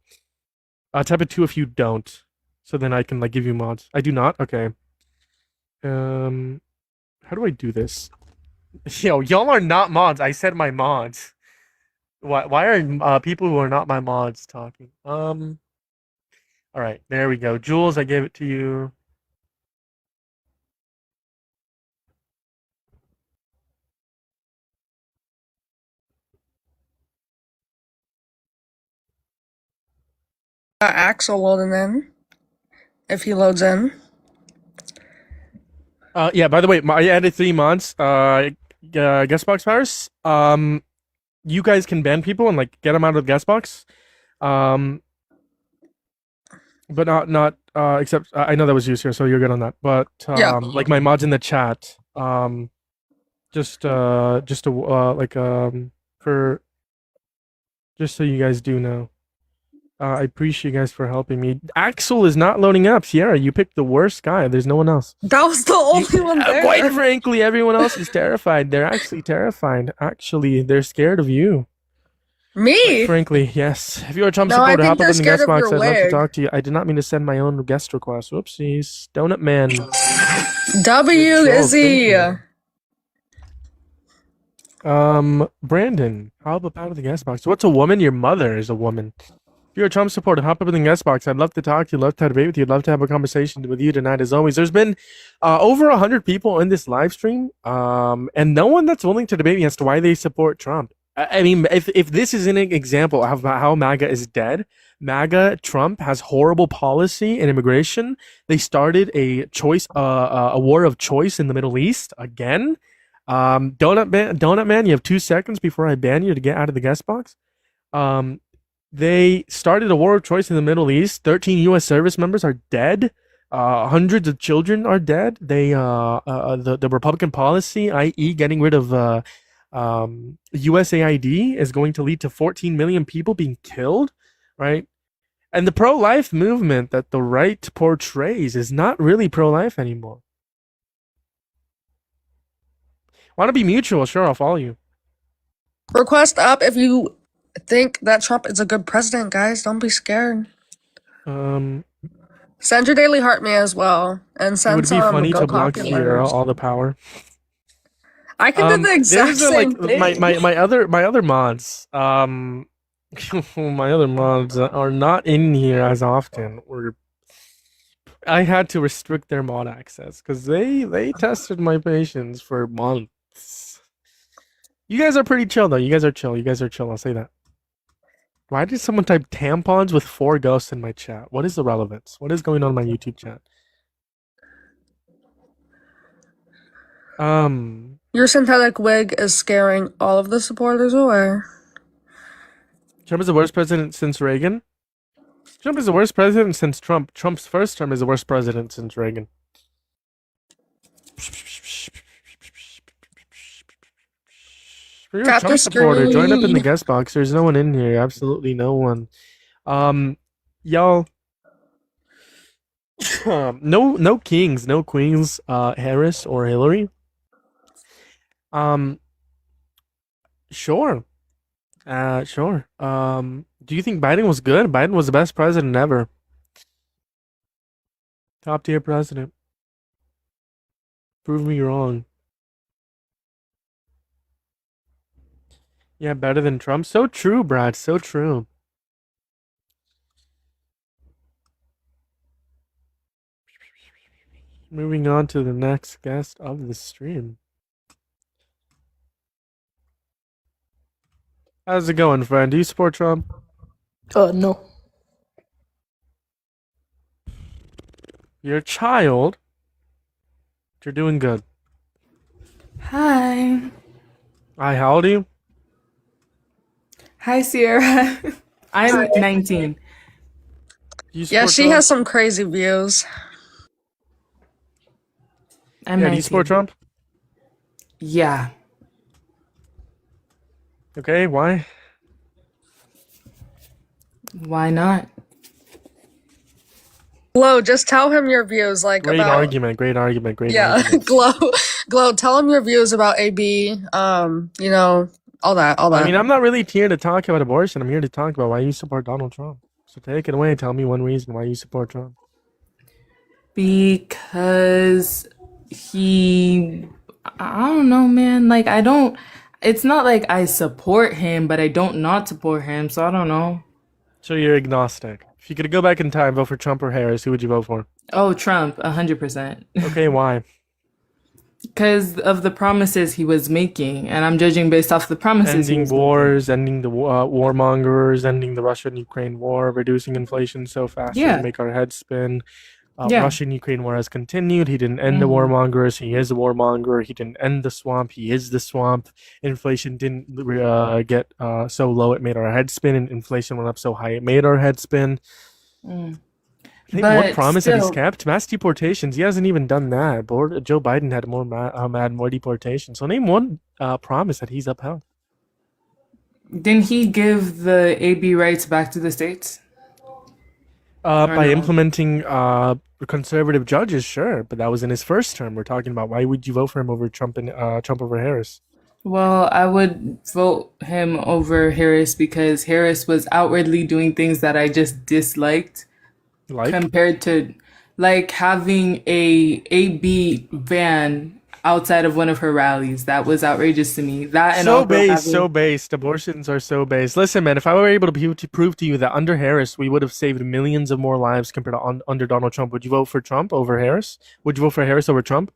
Type it 2 if you don't, so then I can like give you mods. I do not. Okay. How do I do this? Yo, y'all are not mods. I said my mods. Why are people who are not my mods talking? All right, there we go. Jules, I gave it to you. Axel loading in. If he loads in. Yeah, by the way, I added 3 mods. Guest box powers. You guys can ban people and like get them out of the guest box. But not except I know that was used here, so you're good on that. But Yeah. like my mods in the chat, just for just so you guys do know. I appreciate you guys for helping me. Axel is not loading up. Sierra, you picked the worst guy. There's no one else. That was the only one there. Quite frankly, everyone else is terrified. They're actually terrified. Actually, they're scared of you. Me? Quite frankly, yes. If you're a Trump No, I supporter, think hop up they're in the guest scared of box. your I'd love to wig. talk to you. I did not mean to send my own guest request. Whoopsies. Donut Man. W Good troll, Izzy. thank you. Brandon, hop up out of the guest box. What's a woman? Your mother is a woman. If you're a Trump supporter, hop up in the guest box. I'd love to talk to you, love to debate with you, love to have a conversation with you tonight as always. There's been over 100 people in this live stream, and no one that's willing to debate me as to why they support Trump. I mean, if this is an example of how MAGA is dead, Trump has horrible policy in immigration. They started a war of choice in the Middle East again. Donut Man, you have 2 seconds before I ban you to get out of the guest box. They started a war of choice in the Middle East. 13 U.S. service members are dead. Hundreds of children are dead. The Republican policy, i.e., getting rid of USAID, is going to lead to 14 million people being killed, right? And the pro-life movement that the right portrays is not really pro-life anymore. Want to be mutual? Sure, I'll follow you. Request up if you think that Trump is a good president, guys. Don't be scared. Send your daily heart me as well. And It send would be some funny go to block popular. Sierra all the power. I can do the exact There's same like thing. my other mods. My other mods are not in here as often. I had to restrict their mod access because they tested my patience for months. You guys are pretty chill though. You guys are chill. I'll say that. Why did someone type tampons with 4 ghosts in my chat? What is the relevance? What is going on in my YouTube chat? Your synthetic wig is scaring all of the supporters away. Trump is the worst president since Reagan. Trump is the worst president since Trump. Trump's first term is the worst president since Reagan. If you're a Trump supporter, join up in the guest box. There's no one in here. Absolutely no one. Y'all. No kings, no queens, Harris or Hillary. Sure. Sure. Do you think Biden was good? Biden was the best president ever. Top tier president. Prove me wrong. Yeah, better than Trump. So true, Brad. So true. Moving on to the next guest of the stream. How's it going, friend? Do you support Trump? No. You're a child. You're doing good. Hi. Hi, how old are you? Hi, Sierra. I'm 19. Yeah, she has some crazy views. I'm yeah, 19. do you support Trump? Yeah. Okay, why? Why not? Glow, just tell him your views, like Great about. argument. Great argument. Great Yeah, argument. Glow, tell him your views about AB. You know, all that. I mean, I'm not really here to talk about abortion. I'm here to talk about why you support Donald Trump. So take it away and tell me one reason why you support Trump. Because I don't know, man. Like, it's not like I support him, but I don't not support him, so I don't know. So you're agnostic. If you could go back in time, vote for Trump or Harris, who would you vote for? Oh, Trump, 100%. Okay, why? Because of the promises he was making, and I'm judging based off the promises he Ending was wars, ending the warmongers, ending the Russia-Ukraine war, reducing inflation so fast Yeah. to make our heads spin. Yeah. Russian-Ukraine war has continued. He didn't end the warmongers. He is a warmonger. He didn't end the swamp. He is the swamp. Inflation didn't get so low it made our head spin, and inflation went up so high it made our head spin. Mm. I think But one promise that he's still- kept, mass deportations. He hasn't even done that. Joe Biden had more deportations. So name one promise that he's upheld. Didn't he give the AB rights back to the states? By no? implementing conservative judges, sure, but that was in his first term. We're talking about why would you vote for him over Trump and Trump over Harris? Well, I would vote him over Harris because Harris was outwardly doing things that I just disliked. Like? Compared to like having a AB van outside of one of her rallies. That was outrageous to me. That and So also based, having- so based. Abortions are so based. Listen, man, if I were able to prove to you that under Harris we would have saved millions of more lives compared to under Donald Trump, would you vote for Trump over Harris? Would you vote for Harris over Trump?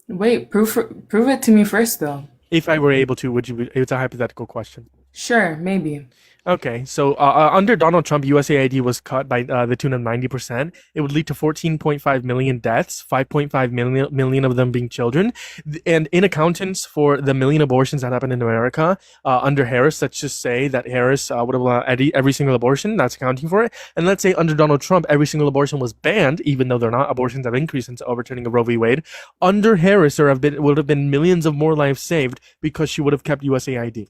Wait, prove it to me first, though. If I were able to, would you? It's a hypothetical question. Sure, maybe. Okay, so under Donald Trump, USAID was cut by the tune of 90%. It would lead to 14.5 million deaths, 5.5 million of them being children. And in accountants for the million abortions that happened in America under Harris, let's just say that Harris would have allowed every single abortion, that's accounting for it. And let's say under Donald Trump, every single abortion was banned, even though they're not. Abortions have increased since overturning of Roe v. Wade. Under Harris, would have been millions of more lives saved because she would have kept USAID.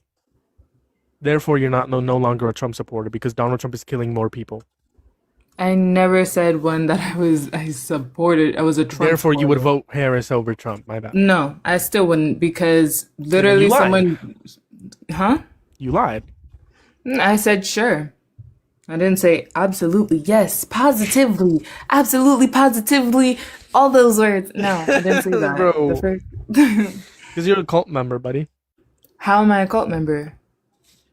Therefore, you're no longer a Trump supporter because Donald Trump is killing more people. I never said one that I was a Trump Therefore, you would supporter. vote Harris over Trump. My bad. No, I still wouldn't because literally You lied. someone, huh? You lied. I said sure. I didn't say absolutely, yes, positively, absolutely, positively, all those words. No, I didn't say that. Bro. The first- Because you're a cult member, buddy. How am I a cult member?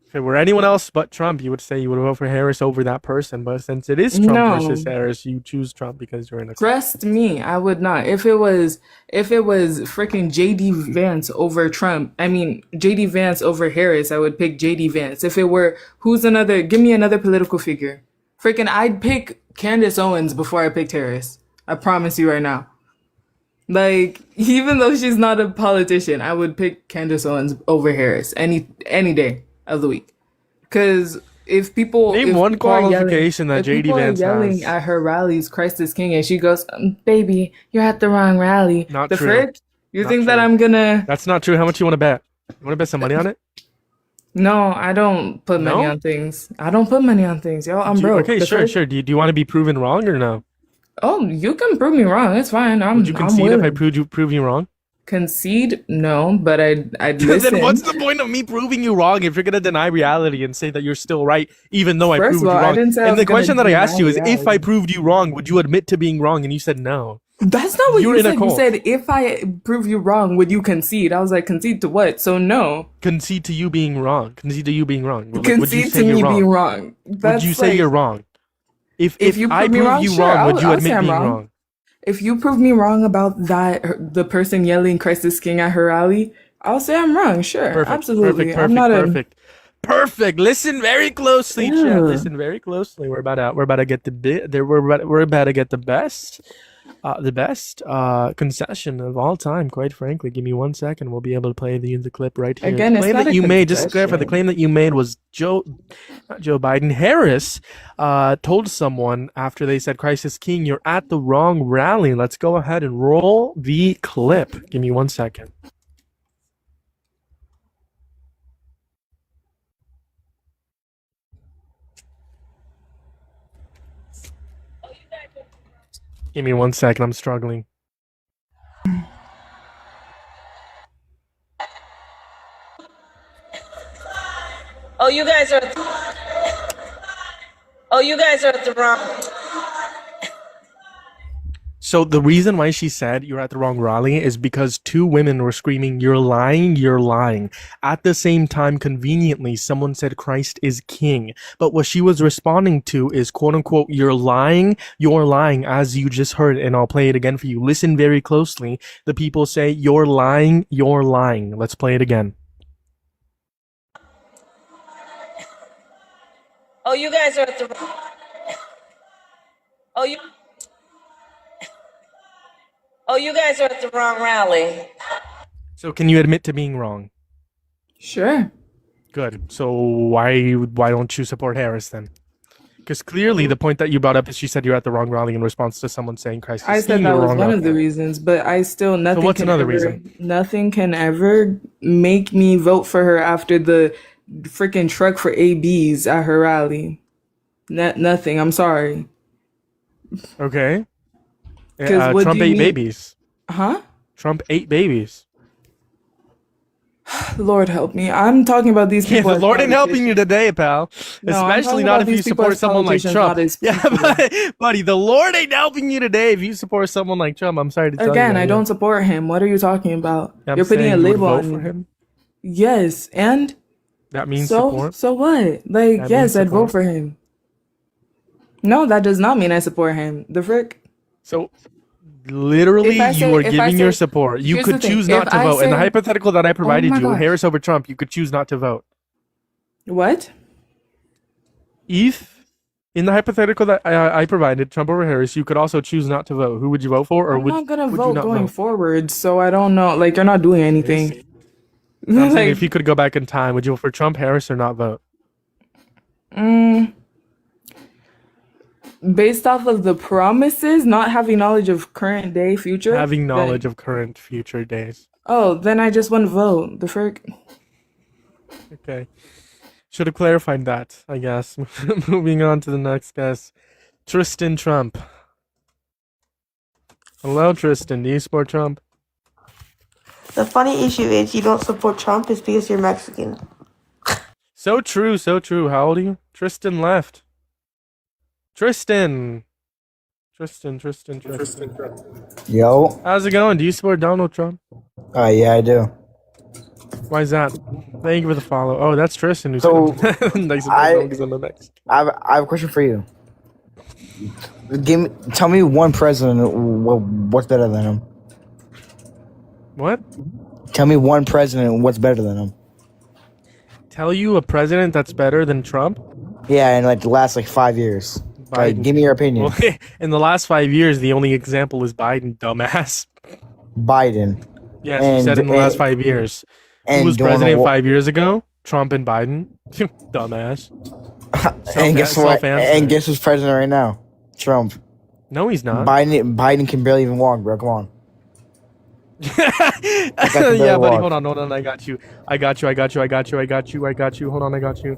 If it were anyone else but Trump, you would say you would vote for Harris over that person. But since it is Trump No. versus Harris, you choose Trump because you're in a cult. Trust me, I would not. If it was freaking JD Vance over Trump, I mean JD Vance over Harris, I would pick JD Vance. If it were give me another political figure. Freaking I'd pick Candace Owens before I picked Harris. I promise you right now. Like, even though she's not a politician, I would pick Candace Owens over Harris any day of the week. Because if people Name if one people are qualification that if JD people are Vance yelling has. at her rallies, Christ is King, and she goes, "Baby, you're at the wrong rally." Not the true. frick? You Not think that true. I'm gonna? That's not true. How much you want to bet? You want to bet some money on it? No, I don't put money No? on things. I don't put money on things, yo. I'm broke. Okay, The sure, frick? sure. Do you want to be proven wrong or no? Oh, you can prove me wrong. It's fine. Would you I'm concede if I willing. prove you wrong? Concede? No, but I'd listen. Then what's the point of me proving you wrong if you're gonna deny reality and say that you're still right, even though I First proved of all, you I wrong? didn't say I And was the question gonna that I asked you is, deny if I reality. proved you wrong, would you admit to being wrong? And you said no. That's not what You're you in a said. You cult. said if I prove you wrong, would you concede? I was like, concede to what? So no. Concede to you being wrong. Concede to you being wrong. Like, would you Concede say to you're me wrong? being wrong. Would That's you say like- you're wrong? If you I prove me prove wrong, you sure, wrong, would you I'll admit say I'm being wrong. wrong? If you prove me wrong about that, the person yelling "Christ is King" at her rally, I'll say I'm wrong. Sure, Perfect. absolutely. Perfect. I'm not Perfect. Perfect. Listen very closely, Yeah. chat. Listen very closely. We're about to get we're about to get the best concession of all time. Quite frankly, give me 1 second. We'll be able to play the clip right here. Again, The it's claim not that a you made. Just to clarify, the concession. claim that you made was not Joe Biden. Harris told someone after they said "Christ is King," you're at the wrong rally. Let's go ahead and roll the clip. Give me 1 second. Give me 1 second. I'm struggling. Oh, you guys are. Oh, you guys are at the wrong. So the reason why she said you're at the wrong rally is because two women were screaming, "You're lying, you're lying." At the same time, conveniently, someone said Christ is king. But what she was responding to is, quote unquote, you're lying, as you just heard. And I'll play it again for you. Listen very closely. The people say, you're lying, you're lying. Let's play it again. Oh, you guys are at the. Oh, you. Oh, you guys are at the wrong rally. So can you admit to being wrong? Sure. Good. So why don't you support Harris then? Because clearly the point that you brought up is she said you're at the wrong rally in response to someone saying Christ is I king. said that You're was wrong one about of the that. reasons, but I still nothing. So what's can another ever, reason? Nothing can ever make me vote for her after the freaking truck for ABs at her rally. Nothing. I'm sorry. Okay. Because what Trump do you ate mean? babies. Huh? Trump ate babies. Lord help me. I'm talking about these Yeah, people. the as Lord ain't helping politicians. you today, pal. No, I'm Especially talking not about if you these people support as someone like politicians, Trump. not as Yeah, people. buddy, the Lord ain't helping you today if you support someone like Trump. I'm sorry to tell you. Again, that, I yeah. don't support him. What are you talking about? I'm You're putting a saying you would label vote on for me. him. Yes, and That means so support. so what? Like, That yes, means I'd vote support. for him. No, that does not mean I support him. The frick? So literally, If I you are say, giving your support. You here's could the thing. choose If not to I vote. In the say, hypothetical that I oh provided my you, god, Harris over Trump, you could choose not to vote. what? If in the hypothetical that I provided, Trump over Harris, you could also choose not to vote. Who would you vote for, or I'm not gonna would you vote not going vote? forward, so I don't know. Like, you're not doing anything. So I'm saying if Like, you could go back in time, would you vote for Trump, Harris, or not vote? based off of the promises, not having knowledge of current day, future, Having knowledge then, of current, future days. then I just wouldn't vote. The frick? Okay. Should have clarified that, I guess. Moving on to the next guest. Tristan Trump. Hello, Tristan. Do you support Trump? The funny issue is you don't support Trump is because you're Mexican. So true, so true. How old are you? Tristan left. Tristan. Tristan. Yo. How's it going? Do you support Donald Trump? Yeah, I do. Why is that? Thank you for the follow. Oh, that's Tristan who's So, nice I have a question for you. Tell me one president what's better than him. What? Tell me one president what's better than him. Tell you a president that's better than Trump? Yeah, in like the last 5 years. Like, give me your opinion. Well, in the last 5 years, the only example is Biden, dumbass. Biden. Yes, you said in the last 5 years. Who was president 5 years ago? Trump and Biden. Dumbass. And guess what? And guess who's president right now? Trump. No, he's not. Biden can barely even walk, bro. Come on. Yeah, buddy, hold on, I got you. Hold on, I got you.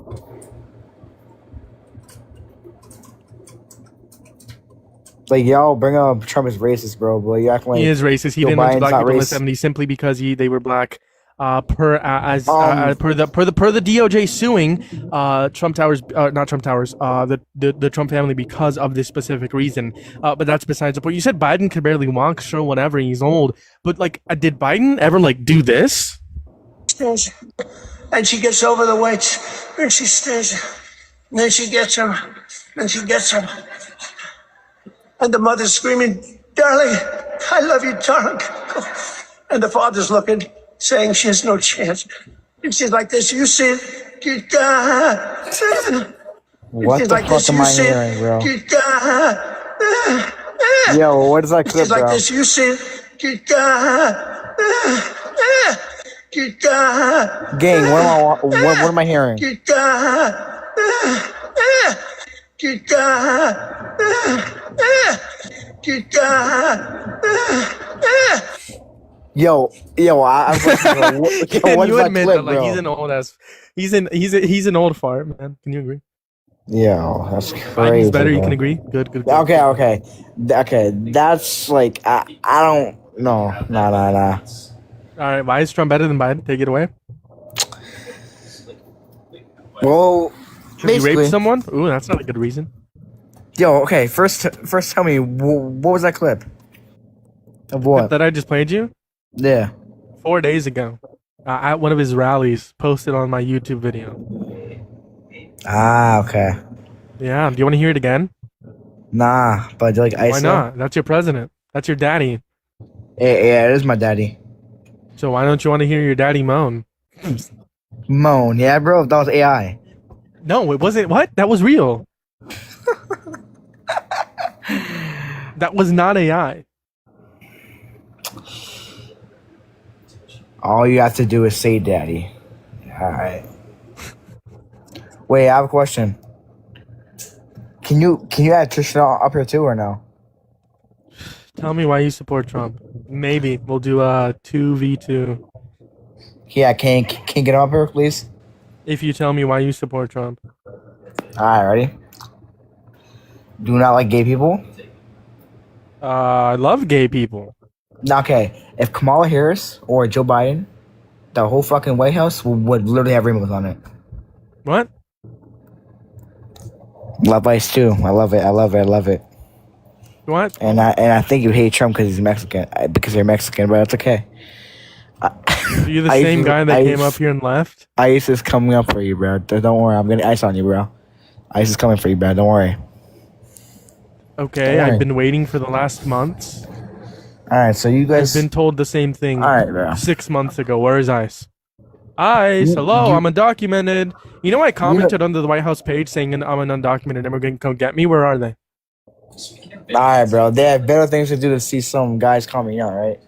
Like, y'all bring up Trump is racist, bro, but you act like He is racist. He Joe didn't let Biden's black not people in the racist. 70s simply because they were black. Per the DOJ suing Trump Towers, not Trump Towers, the Trump family because of this specific reason. But that's besides the point. You said Biden could barely walk, sure, whatever, he's old. But did Biden ever do this? And she gets over the weights, and she stays, and then she gets him, and she gets him. And the mother's screaming, "Darling, I love you, darling." And the father's looking, saying she has no chance. And she's like this, "You see it?" What she's the like fuck this, am "You I see hearing, bro? it?" Yo, what is that clip, She's like bro? this, "You see it?" Gang, what am I hearing? Yo, I'm Can what you is that admit clip, that bro? he's an old ass? He's an old fart, man. Can you agree? Yo, that's Biden's crazy. better. You Bro. can agree. Good. Okay. That's like I don't no. Nah. All right. Why is Trump better than Biden? Take it away. Well, Because he raped basically, someone. Ooh, that's not a good reason. yo, okay. First, tell me what was that clip? Of what? That I just played you Yeah. 4 days ago at one of his rallies. Posted on my YouTube video. Ah, okay. Yeah. Do you want to hear it again? Nah, but like Why not? That's your president. That's your daddy. Yeah, it is my daddy. So why don't you want to hear your daddy moan? Moan, yeah, bro. That was AI. No, it wasn't. What? That was real. That was not AI. All you have to do is say daddy. All right. Wait, I have a question. Can you add Tristan up here too or no? Tell me why you support Trump. Maybe we'll do a 2v2. Yeah, can get him up here, please? If you tell me why you support Trump. Alright, ready? Do not like gay people? I love gay people. Okay, if Kamala Harris or Joe Biden, the whole fucking White House would literally have rainbows on it. What? Love Ice too. I love it. What? And I think you hate Trump because he's Mexican. Because you're Mexican, but it's okay. So you're the same guy that came up here and left? Ice is coming up for you, bro. Don't worry. I'm getting ice on you, bro. Ice is coming for you, bro. Don't worry. Okay, I've been waiting for the last months. Alright, so you guys... I've been told the same thing Alright, bro. 6 months ago. Where is Ice? Ice, hello, I'm undocumented. You know I commented under the White House page saying I'm an undocumented immigrant. Come get me. Where are they? Alright, bro. They have better things to do to see some guys coming out, right?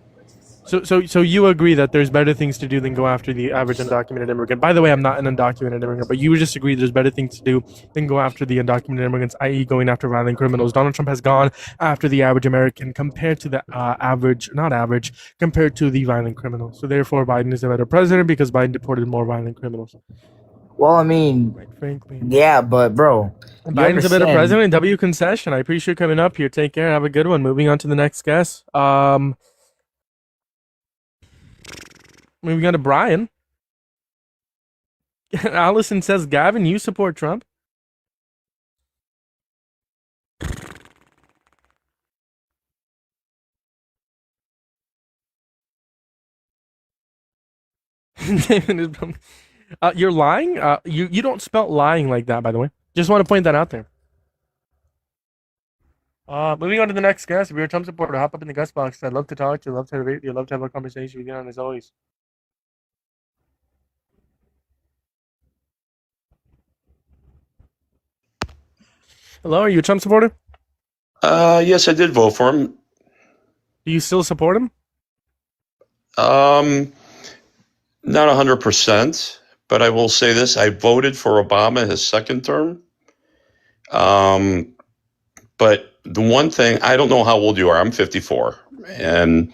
So you agree that there's better things to do than go after the average undocumented immigrant. By the way, I'm not an undocumented immigrant, but you just agree there's better things to do than go after the undocumented immigrants, i.e. going after violent criminals. Donald Trump has gone after the average American compared to the compared to the violent criminals. So therefore, Biden is a better president because Biden deported more violent criminals. Well, I mean, quite frankly. Yeah, but bro. Biden's a better president. W concession. I appreciate you coming up here. Take care. Have a good one. Moving on to the next guest. Moving on to Brian. Allison says, Gavin, you support Trump? You're lying? You don't spell lying like that, by the way. Just want to point that out there. Moving on to the next guest. If you're a Trump supporter, hop up in the guest box. I'd love to talk to you. Love to have a conversation with you, and as always. Hello, are you a Trump supporter? Yes, I did vote for him. Do you still support him? Not 100%, but I will say this: I voted for Obama his second term. But the one thing, I don't know how old you are. I'm 54, and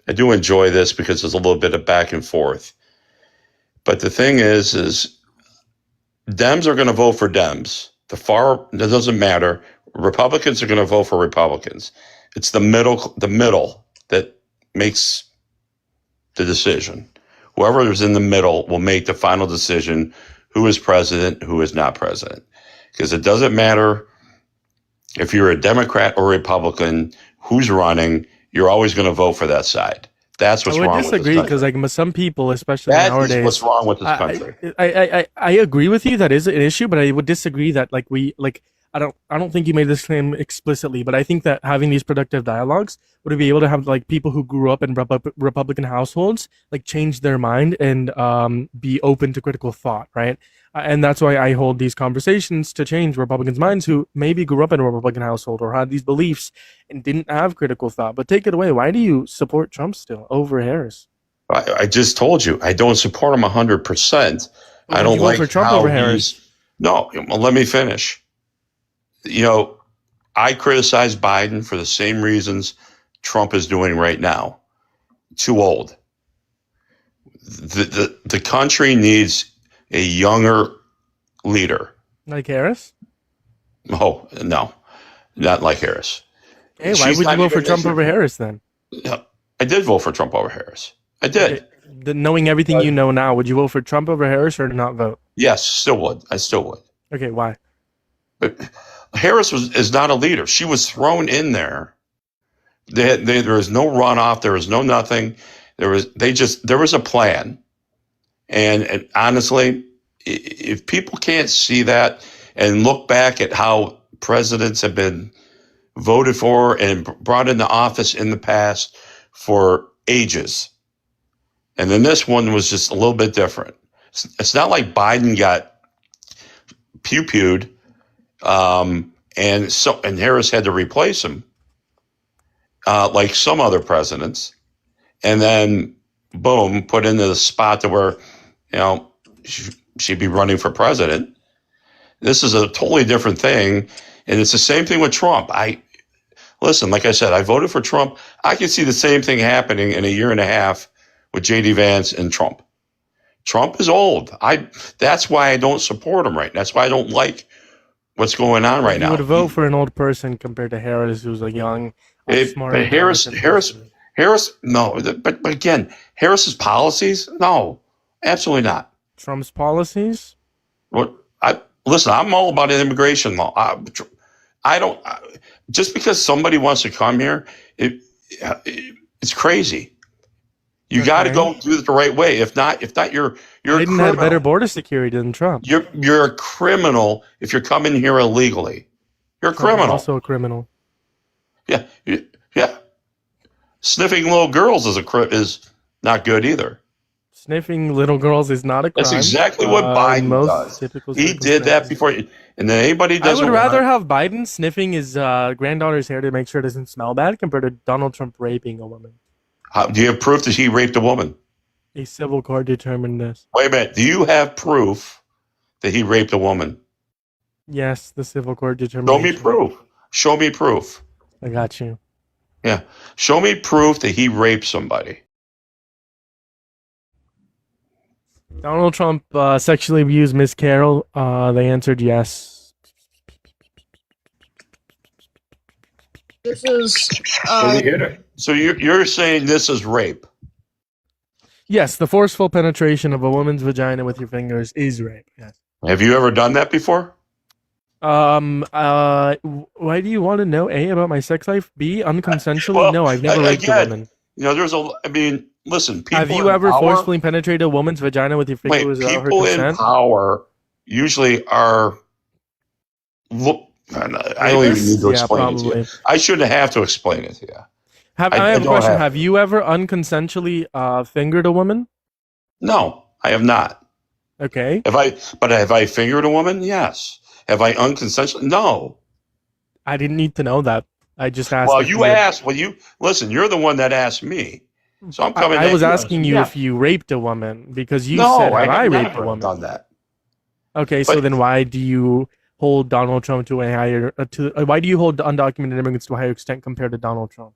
I do enjoy this because there's a little bit of back and forth. But the thing is Dems are going to vote for Dems. That doesn't matter. Republicans are going to vote for Republicans. It's the middle that makes the decision. Whoever is in the middle will make the final decision who is president, who is not president. Because it doesn't matter if you're a Democrat or Republican, who's running, you're always going to vote for that side. That's what's wrong with this country. I would disagree because some people, especially nowadays, that is what's wrong with this country. I agree with you that is an issue, but I would disagree that I don't think you made this claim explicitly, but I think that having these productive dialogues would be able to have people who grew up in Republican households change their mind and be open to critical thought, right? And that's why I hold these conversations to change Republicans' minds who maybe grew up in a Republican household or had these beliefs and didn't have critical thought. But take it away. Why do you support Trump still over Harris? I just told you I don't support him 100%. I don't like for Trump over Harris. No, well, let me finish. I criticize Biden for the same reasons Trump is doing right now. Too old. The country needs a younger leader. Like Harris? Oh, no, not like Harris. Hey, why would you vote for Trump over Harris then? I did vote for Trump over Harris. I did. Okay. Knowing everything you know now, would you vote for Trump over Harris or not vote? Yes, still would. I still would. Okay, why? But Harris is not a leader. She was thrown in there. There was no runoff. There was no nothing. There was a plan. And honestly, if people can't see that and look back at how presidents have been voted for and brought into office in the past for ages, and then this one was just a little bit different. It's not like Biden got pew-pewed, and Harris had to replace him, like some other presidents, and then boom, put into the spot to where, she'd be running for president. This is a totally different thing, and it's the same thing with Trump. Listen, like I said, I voted for Trump. I can see the same thing happening in a year and a half with J.D. Vance and Trump. Trump is old. That's why I don't support him right now. That's why I don't like what's going on right now. You would vote for an old person compared to Harris, who's a young, smart. But Harris, no. But again, Harris's policies, no, absolutely not. Trump's policies? Listen, I'm all about immigration law. I don't. Just because somebody wants to come here, it's crazy. You got to go do it the right way. If not, you're Biden had better border security than Trump. You're a criminal if you're coming here illegally. You're a criminal. Also a criminal. Yeah. Sniffing little girls is not good either. Sniffing little girls is not a crime. That's exactly what Biden does. He did that before. And then anybody does. I would rather have Biden sniffing his granddaughter's hair to make sure it doesn't smell bad compared to Donald Trump raping a woman. Do you have proof that he raped a woman? A civil court determined this. Wait a minute. Do you have proof that he raped a woman? Yes, the civil court determined. Show me proof. Show me proof. I got you. Yeah. Show me proof that he raped somebody. Donald Trump sexually abused Miss Carroll. They answered yes. This is. So you're saying this is rape? Yes, the forceful penetration of a woman's vagina with your fingers is rape. Yes. Have you ever done that before? Why do you want to know? A, about my sex life? B, unconsensually? Well, no, I've never raped a woman. Listen, people have you ever power, forcefully penetrated a woman's vagina with your fingers without her people consent? in power usually are. I don't even need to explain it to you. I shouldn't have to explain it to you. I have a question. Have you ever unconsensually fingered a woman? No, I have not. Okay. Have I fingered a woman? Yes. Have I unconsensually? No. I didn't need to know that. I just asked. Well, you asked. Well, listen. You're the one that asked me, so I'm coming. I was asking you if you raped a woman because you said, "Have I raped a woman?" Done that. Okay, so then why do you hold Donald Trump to a higher why do you hold undocumented immigrants to a higher extent compared to Donald Trump?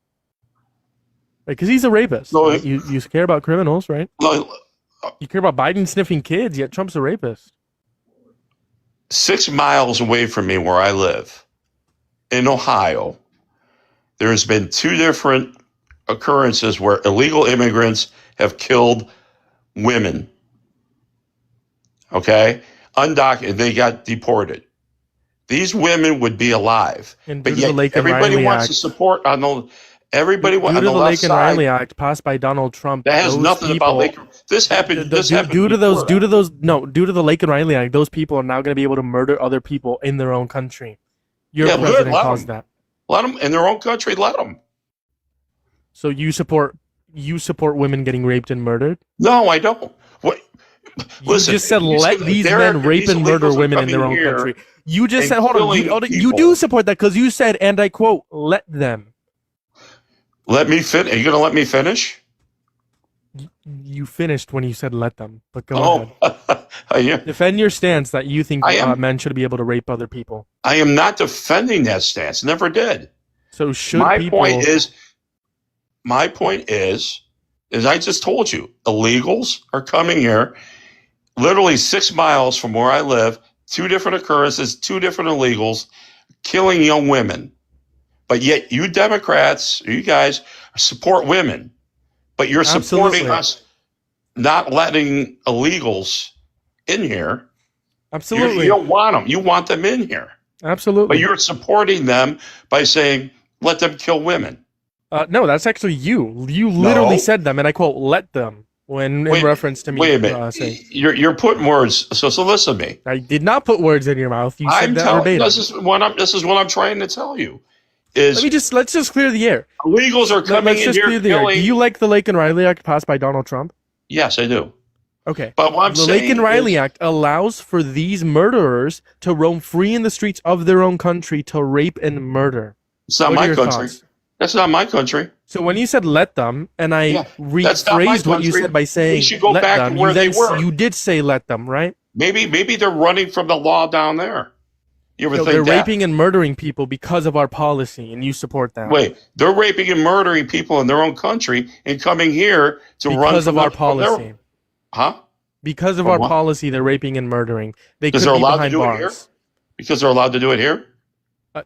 Because he's a rapist. No, right? You care about criminals, right? No, you care about Biden sniffing kids, yet Trump's a rapist. 6 miles away from me, where I live, in Ohio, there's been 2 different occurrences where illegal immigrants have killed women. Okay? Undocumented, they got deported. These women would be alive. And but yet everybody wants to support on the everybody on the left side. Laken Riley Act passed by Donald Trump. That has nothing about Laken. This happened. Due to the Laken Riley Act, those people are now going to be able to murder other people in their own country. Your president caused that. Let them in their own country. Let them. So you support women getting raped and murdered? No, I don't. What? Listen, you just said let these men rape and murder women in their own country. You just said, hold on, you do support that because you said, and I quote, let them. Let me finish. Are you going to let me finish? You finished when you said let them, but go ahead. Yeah. Defend your stance that you think men should be able to rape other people. I am not defending that stance. Never did. So should my point is I just told you, illegals are coming here, literally 6 miles from where I live. 2 different occurrences, 2 different illegals killing young women. But yet you Democrats, you guys support women, but you're supporting us not letting illegals in here. Absolutely. You don't want them. You want them in here. Absolutely. But you're supporting them by saying, let them kill women. No, that's actually you. You literally said them, and I quote, let them, when in reference to me. Wait a minute. You're putting words. So listen to me. I did not put words in your mouth. You said that verbatim. This is what I'm trying to tell you. Let's just clear the air. Illegals are coming in here killing. Do you like the Laken Riley Act passed by Donald Trump? Yes, I do. Okay. But what I'm saying the Laken Riley Act allows for these murderers to roam free in the streets of their own country to rape and murder. It's not my country. That's not my country. So when you said let them, and I rephrased what you said by saying they should go back to where they were. You did say let them, right? Maybe they're running from the law down there. You ever think they're that? raping and murdering people because of our policy, and you support that. Wait, they're raping and murdering people in their own country and coming here to run because of our policy. Huh? Because of our policy, they're raping and murdering. They could be allowed behind to do bars. it here? Because they're allowed to do it here?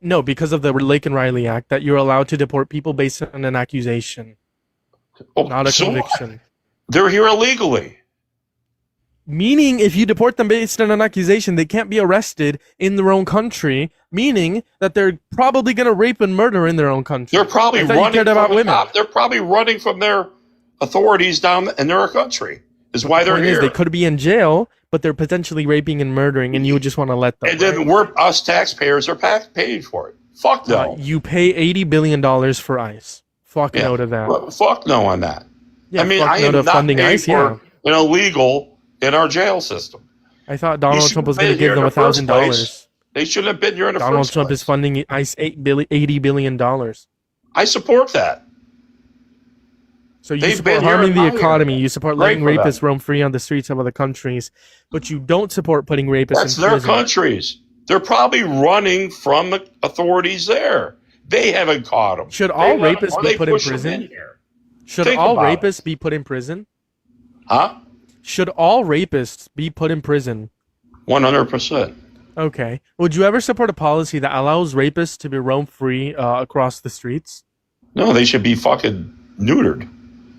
No, because of the Laken Riley Act, that you're allowed to deport people based on an accusation, not a conviction. What? They're here illegally. Meaning, if you deport them based on an accusation, they can't be arrested in their own country. Meaning that they're probably going to rape and murder in their own country. They're probably running about women. They're probably running from their authorities down in their country. Is why they're here. They could be in jail, but they're potentially raping and murdering, and you just want to let them. And then us taxpayers are paying for it. Fuck no. You pay $80 billion for ICE. Fuck no to that. Well, fuck no on that. Yeah, I mean, fuck I no am to not funding paying ICE. for Yeah. an illegal in our jail system. I thought Donald Trump was going to give them $1,000. They shouldn't have been here in the Donald first Trump place. is funding ICE $80 billion. I support that. So you support harming the economy. You support letting rapists roam free on the streets of other countries, but you don't support putting rapists That's in their prison. countries. They're probably running from the authorities there. They haven't caught them. Should all rapists be put in prison? Should all rapists be put in prison? Huh? Should all rapists be put in prison? 100%. Okay. Would you ever support a policy that allows rapists to be roam free across the streets? No, they should be fucking neutered.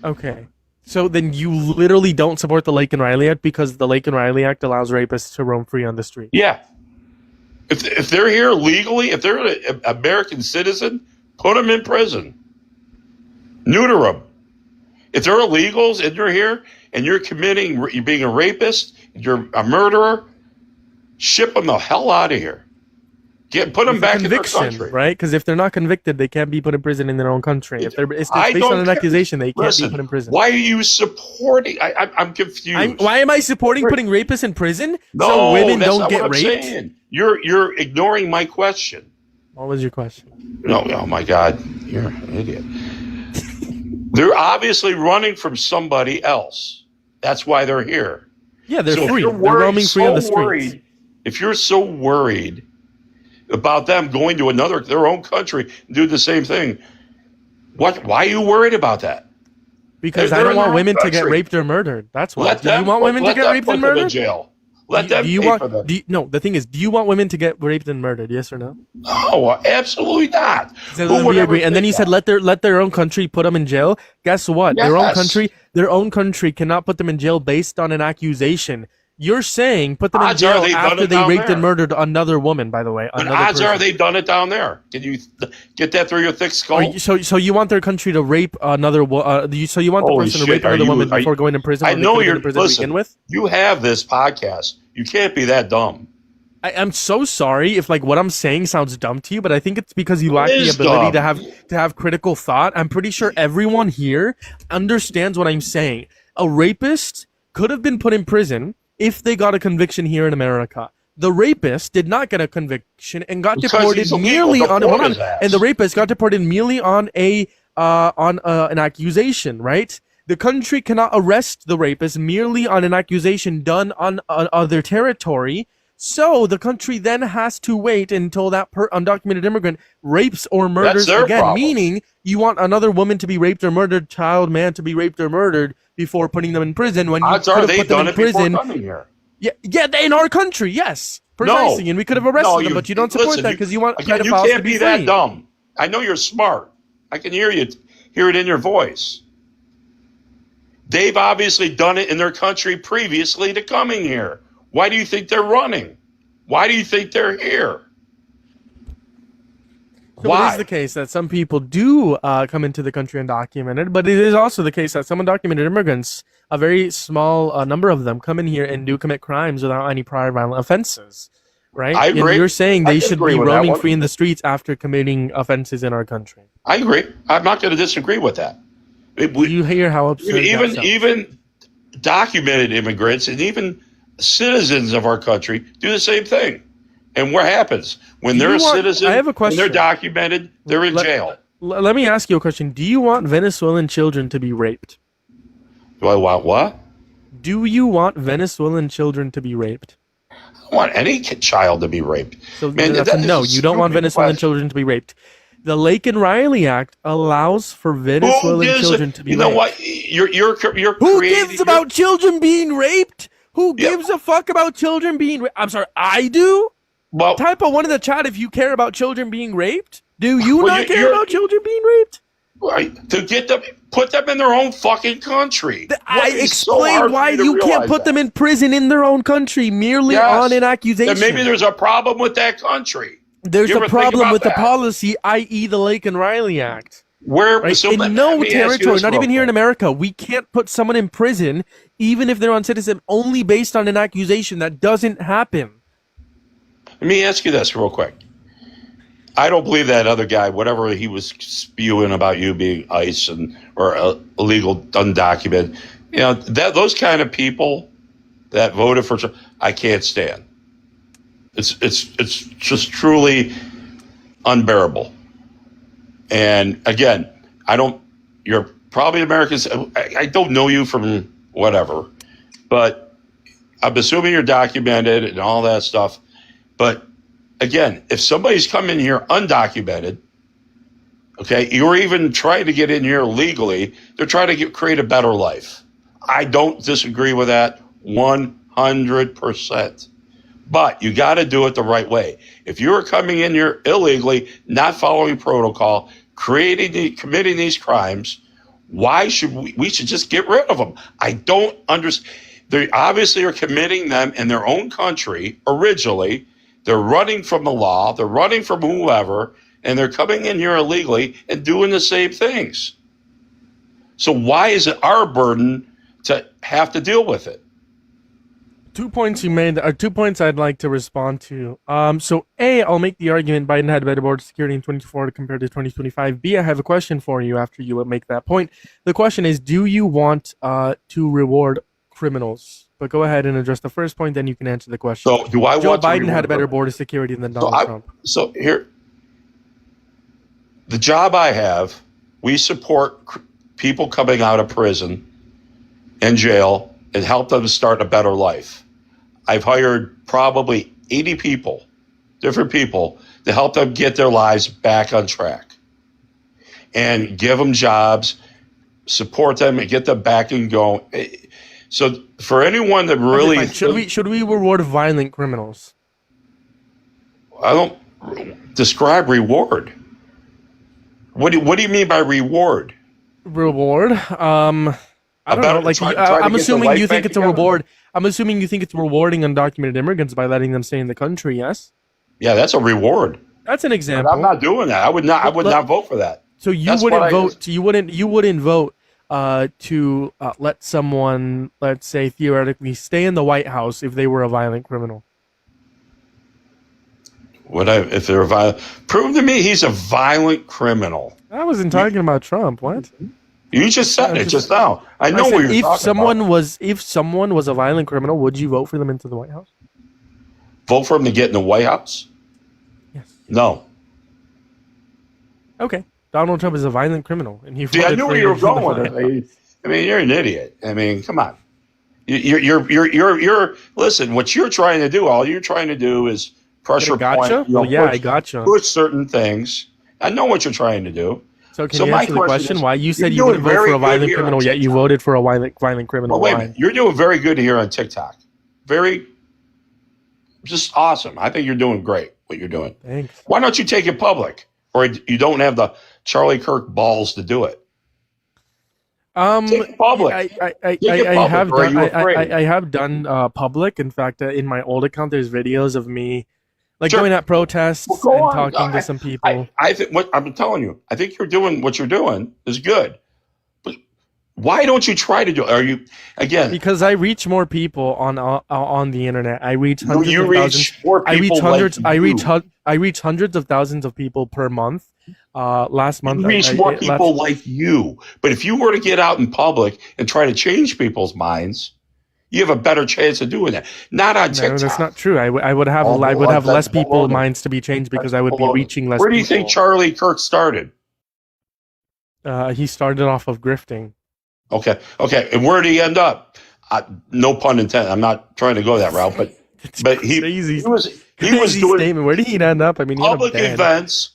Okay. So then you literally don't support the Laken Riley Act because the Laken Riley Act allows rapists to roam free on the street. Yeah. If they're here legally, if they're an American citizen, put them in prison. Neuter them. If they're illegals and you're here and you're being a rapist, you're a murderer, ship them the hell out of here. Put them back in their country. Right? Because if they're not convicted, they can't be put in prison in their own country. If it's based on an accusation, they can't be put in prison. Why are you supporting? I'm confused. Why am I supporting putting rapists in prison No, so women that's don't not get what I'm raped? saying. You're ignoring my question. What was your question? No, oh my God, you're an idiot. They're obviously running from somebody else. That's why they're here. Yeah, they're So if free. you're They're roaming free on the worried- streets. If you're so worried about them going to their own country and do the same thing, why are you worried about that? Because They're I don't in their want own women to get country. raped or murdered. That's why. Let Do you them- want women to let get them raped put and them in murdered? jail. Let them do you pay want, for them. No, the thing is, do you want women to get raped and murdered? Yes or no? No, absolutely not. So Who then would we ever agree. And then think you said that? let their own country put them in jail. Guess what? Their own Yes. country cannot put them in jail based on an accusation. You're saying put them in Odds are jail they've done after it they down raped there. and murdered another woman. By the way, But another odds are person. they've done it down there. Can you get that through your thick skull? So you want their country to rape another? So you want the Holy person to shit, rape are another you- woman are before you- going to prison? I when they know could've been you're. in prison to Listen, begin with? you have this podcast. You can't be that dumb. I'm so sorry if what I'm saying sounds dumb to you, but I think it's because you lack the is ability dumb. to have critical thought. I'm pretty sure everyone here understands what I'm saying. A rapist could have been put in prison if they got a conviction here in America. The rapist did not get a conviction and got Because deported he's illegal. merely on Deport his ass. and the rapist got deported merely on an accusation, right? The country cannot arrest the rapist merely on an accusation done on other territory. So the country then has to wait until that undocumented immigrant rapes or murders their again. problem. Meaning, you want another woman to be raped or murdered, child, man to be raped or murdered before putting them in prison. When you Odds could are have they've put them done in it before prison, coming here. yeah, in our country, yes. Precisely, and we could have arrested them, you, but you don't support listen, that because you want again, you pedophiles to can't be be free. that dumb. I know you're smart. I can hear it in your voice. They've obviously done it in their country previously to coming here. Why do you think they're running? Why do you think they're here? So it is the case that some people do come into the country undocumented, but it is also the case that some undocumented immigrants, a very small number of them, come in here and do commit crimes without any prior violent offenses, right? I agree. And you're saying they should agree be with that roaming one. free in the streets after committing offenses in our country. I agree. I'm not going to disagree with that. You hear how absurd that sounds. Even documented immigrants and even citizens of our country do the same thing. And what happens when they're a citizen? I have a question. When they're documented, they're in jail. Let me ask you a question. Do you want Venezuelan children to be raped? Do I want what? Do you want Venezuelan children to be raped? I don't want any child to be raped. So Man, that's that a no. is a You don't want stupid Venezuelan question. children to be raped. The Laken Riley Act allows for Venezuelan children to be raped. You know what? You're Who creating. gives about children being raped? Who gives a fuck about children being raped? I'm sorry, I do? Well, type of one in the chat if you care about children being raped. Do you Well, not care about children being raped? Right. To get them, put them in their own fucking country. I explained why you can't put them in prison in their own country merely on an accusation. Then maybe there's a problem with that country. There's You a ever think problem about with the that? policy, i.e. the Laken Riley Act. Where Right? so let- In no let me ask you territory, this not real even here in quick. America, we can't put someone in prison even if they're uncitizen only based on an accusation that doesn't happen. Let me ask you this real quick. I don't believe that other guy, whatever he was spewing about you being ICE or illegal, undocumented. You know, those kind of people that voted for Trump, I can't stand. It's just truly unbearable. And again, you're probably Americans. I don't know you from whatever, but I'm assuming you're documented and all that stuff. But again, if somebody's coming here undocumented, okay, you're even trying to get in here legally, they're trying to create a better life. I don't disagree with that 100%. But you got to do it the right way. If you're coming in here illegally, not following protocol, committing these crimes, why should we should just get rid of them? I don't understand. They obviously are committing them in their own country originally. They're running from the law. They're running from whoever, and they're coming in here illegally and doing the same things. So why is it our burden to have to deal with it? 2 points you made are 2 points I'd like to respond to. So A, I'll make the argument Biden had better border security in 2024 compared to 2025. B, I have a question for you after you make that point. The question is, do you want to reward criminals? But go ahead and address the first point, then you can answer the question. So do I Joe want to Biden reward had better criminals? border security than Donald Trump. So here, the job I have, we support people coming out of prison and jail and help them start a better life. I've hired probably 80 people, different people, to help them get their lives back on track and give them jobs, support them, and get them back and going. So for anyone that really... Okay, should we reward violent criminals? I don't describe reward. What do you mean by reward? Reward? I don't know. Like, I'm assuming you think it's a reward. I'm assuming you think it's rewarding undocumented immigrants by letting them stay in the country. Yes. Yeah, that's a reward. That's an example. But I'm not doing that. I would not vote for that. So you That's wouldn't what I vote. just- You wouldn't vote to let someone, let's say theoretically, stay in the White House if they were a violent criminal. If they're violent? Prove to me he's a violent criminal. I wasn't talking about Trump. What? You just said it just now. I know what you're if talking someone about. if someone was a violent criminal, would you vote for them into the White House? Vote for him to get in the White House? Yes. No. Okay. Donald Trump is a violent criminal, and he See, I voted knew for where him you were into the going with White it. I mean, you're an idiot. I mean, come on. You're listen, what you're trying to do, all you're trying to do is pressure gotcha? point. Well, yeah, I gotcha. Push certain things. I know what you're trying to do. So can you my answer the question? is, Why you said you you're wouldn't doing vote very for a violent good here criminal, on yet you TikTok. voted for a violent criminal? Well, wait a Why? minute. You're doing very good here on TikTok. just awesome. I think you're doing great. What you're doing. Thanks. Why don't you take it public? Or you don't have the Charlie Kirk balls to do it. Take it public. I have done public. In fact, in my old account, there's videos of me going at protests and talking to some people. I think what I'm telling you, I think you're doing what you're doing is good. But why don't you try to do it? Are you again? Because I reach more people on the internet. I reach hundreds you of reach thousands. more people I reach hundreds. like I reach hundreds of thousands of people per month. Last month, you reach more people like you. But if you were to get out in public and try to change people's minds, you have a better chance of doing that. Not on TikTok. No, that's not true. I would have less people minds to be changed because I would be reaching less. Where do you people. think Charlie Kirk started? He started off of grifting. Okay. And where did he end up? No pun intended. I'm not trying to go that route, but he was doing statement. Where did he end up? I mean, public events.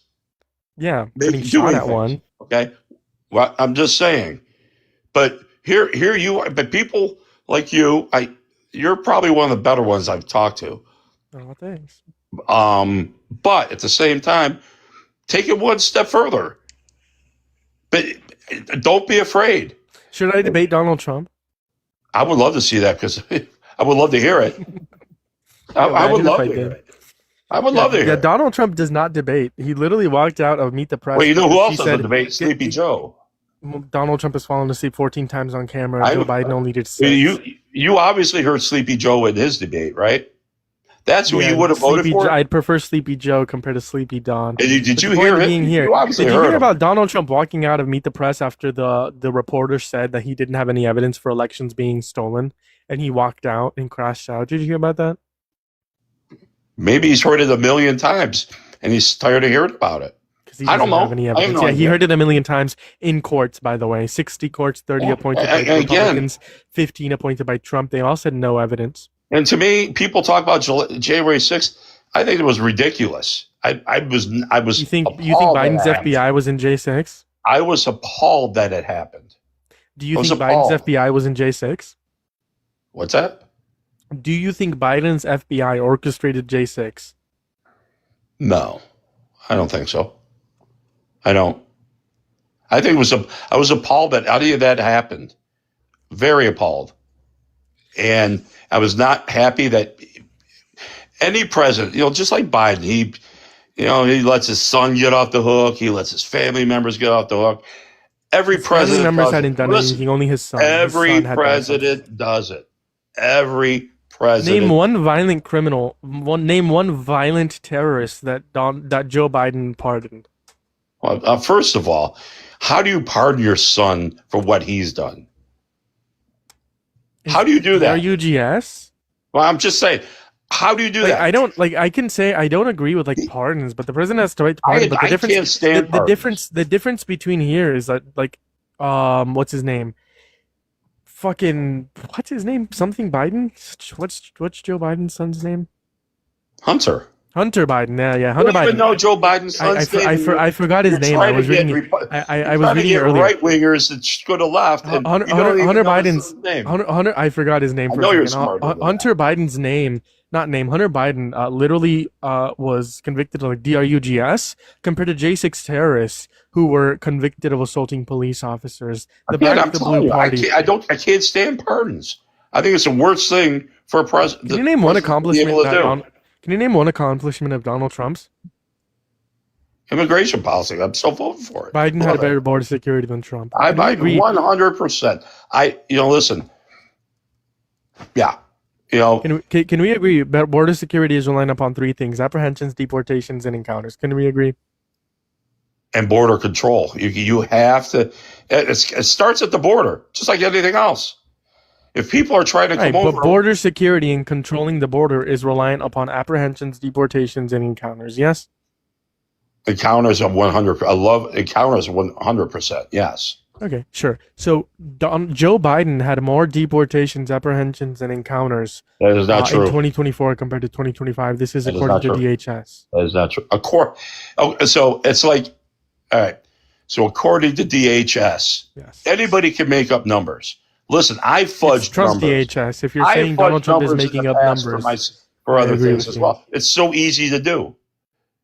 Yeah, getting shot at one. Okay. Well, I'm just saying. But here you are. But people like you, you're probably one of the better ones I've talked to. Oh, thanks. But at the same time, take it one step further. But don't be afraid. Should I debate Donald Trump? I would love to see that because I would love to hear it. I would love to hear it. I would love to hear it. Donald Trump does not debate. He literally walked out of Meet the Press. Well, you know who else doesn't debate? Sleepy Joe. Donald Trump has fallen asleep 14 times on camera. Joe Biden only did 6. You obviously heard Sleepy Joe in his debate, right? That's who you would have voted for? I'd prefer Sleepy Joe compared to Sleepy Don. Did you hear him? Did you hear about Donald Trump walking out of Meet the Press after the reporter said that he didn't have any evidence for elections being stolen, and he walked out and crashed out? Did you hear about that? Maybe he's heard it a million times, and he's tired of hearing about it. I don't know. He heard it a million times in courts, by the way. 60 courts, 30 appointed by Republicans, 15 appointed by Trump. They all said no evidence. And to me, people talk about January 6th. I think it was ridiculous. I was. You think Biden's FBI was in J6? I was appalled that it happened. Do you think Biden's FBI was in J6? What's that? Do you think Biden's FBI orchestrated J6? No, I don't think so. I don't. I think I was appalled that any of that happened. Very appalled. And I was not happy that any president, just like Biden, he lets his son get off the hook. He lets his family members get off the hook. Every president. Family members hadn't done anything. Only his son. Every president does it. Every president. Name one violent criminal. Name one violent terrorist that Joe Biden pardoned. Well, first of all, how do you pardon your son for what he's done? How do you do that? RUGS? Well, I'm just saying, how do you do that? I can say I don't agree with pardons, but the president has the right to pardon. But the can't stand the difference between here is that what's his name? What's his name? Something Biden? What's Joe Biden's son's name? Hunter Biden. Yeah, Hunter Biden. Even know Joe Biden's son's name. I forgot his name. I was reading it earlier. Right wingers that go to left. And Hunter Biden's name. Hunter. I forgot his name. You're smart. Hunter Biden's name. Not name. Hunter Biden literally was convicted of DRUGS compared to J6 terrorists who were convicted of assaulting police officers. I'm telling you, I can't stand pardons. I think it's the worst thing for a president. Can you name one accomplishment? Can you name one accomplishment of Donald Trump's? Immigration policy. I'm so voting for it. Biden had a better border security than Trump. I agree 100%. Listen. Yeah. Can we agree that border security is relying upon 3 things: apprehensions, deportations, and encounters? Can we agree? And border control. You have to. It starts at the border, just like anything else. If people are trying to come over, but border security and controlling the border is reliant upon apprehensions, deportations, and encounters. Yes. Encounters of 100. I love encounters 100%. Yes. Okay, sure. So Joe Biden had more deportations, apprehensions, and encounters that is not true. In 2024 compared to 2025. This is according to DHS. That is not true. So it's like, all right. So according to DHS, yes, anybody can make up numbers. Listen, I fudged trust numbers. DHS. If you're saying Donald Trump is making up numbers, for I other agree things with as you. well. It's so easy to do.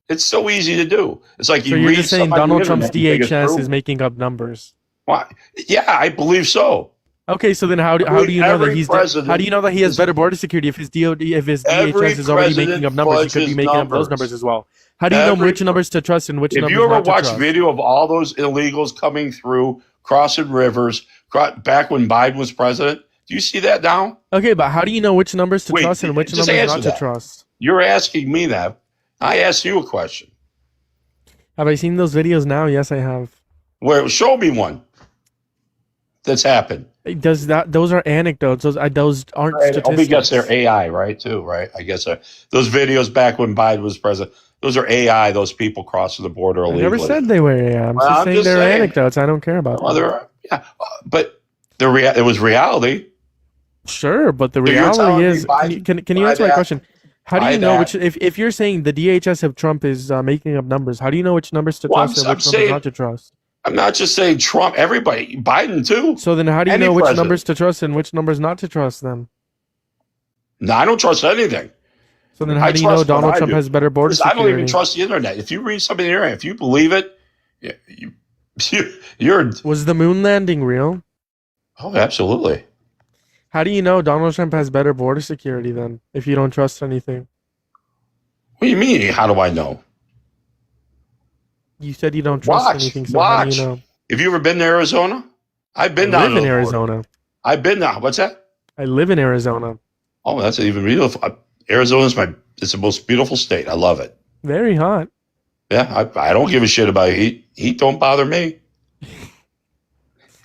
It's so easy to do. It's like So you you're read just saying something on the Donald Trump's internet, you think it's DHS true. is making up numbers? Why? Yeah, I believe so. Okay, so then how do you know that how do you know that he has better border security if his Every DHS is already making up president numbers? He could be fudges making up those numbers numbers. as well. How do you know which numbers to trust and which If numbers you ever not to watch trust? video of all those illegals coming through, crossing rivers, back when Biden was president, do you see that now? Okay, but how do you know which numbers to Wait, trust and which just numbers answer not to that. trust? You're asking me that. I asked you a question. Have I seen those videos now? Yes, I have. Where show me one that's happened. Does that? Those are anecdotes. Those aren't Right. statistics. I guess they're AI, right? Too, right? I guess those videos back when Biden was president, those are AI. Those people crossing the border I illegally. never said they were. Yeah, I'm just saying they're anecdotes. I don't care about Well, them. yeah, but it was reality. Sure, but the So you're telling reality me is, can you answer my question? How do you know which? If you're saying the DHS of Trump is making up numbers, how do you know which numbers to Well, trust and I'm which numbers saying- not to trust? I'm not just saying Trump. Everybody, Biden too. So then, how do you Any know which president. numbers to trust and which numbers not to trust? Then, No, I don't trust anything. so then, how I do you know trust what Donald I Trump do. has better border Listen, I security? don't even trust the internet. If you read something on the internet, if you believe it, you're. Was the moon landing real? Oh, absolutely. How do you know Donald Trump has better border security then? If you don't trust anything, What do you mean? How do I know? you said you don't trust anything. So how do you know? Have you ever been to Arizona? I've been I down live to in the border. Arizona. I've been down. What's that? I live in Arizona. Oh, that's even beautiful. Arizona's it's the most beautiful state. I love it. Very hot. Yeah, I don't give a shit about heat. Heat don't bother me.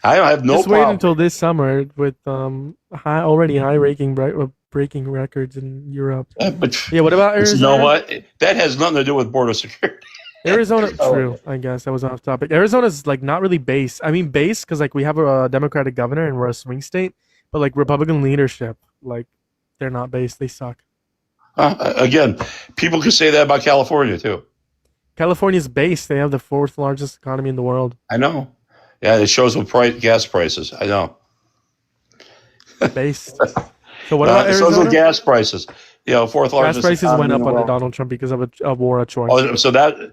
I have no Just wait problem. until this summer with already high breaking records in Europe. But Yeah, what about Arizona? you know what? That has nothing to do with border security. Arizona, true. I guess that was off topic. Arizona's like not really based. I mean, based because like we have a Democratic governor and we're a swing state, but like Republican leadership, like they're not based. They suck. Again, people could say that about California too. California's based. They have the fourth largest economy in the world. I know. Yeah, it shows with gas prices. I know. Based. So what about It shows with Arizona? gas prices. Fourth largest. Gas prices economy went in up the under world. Donald Trump because of a war of choice. Oh, so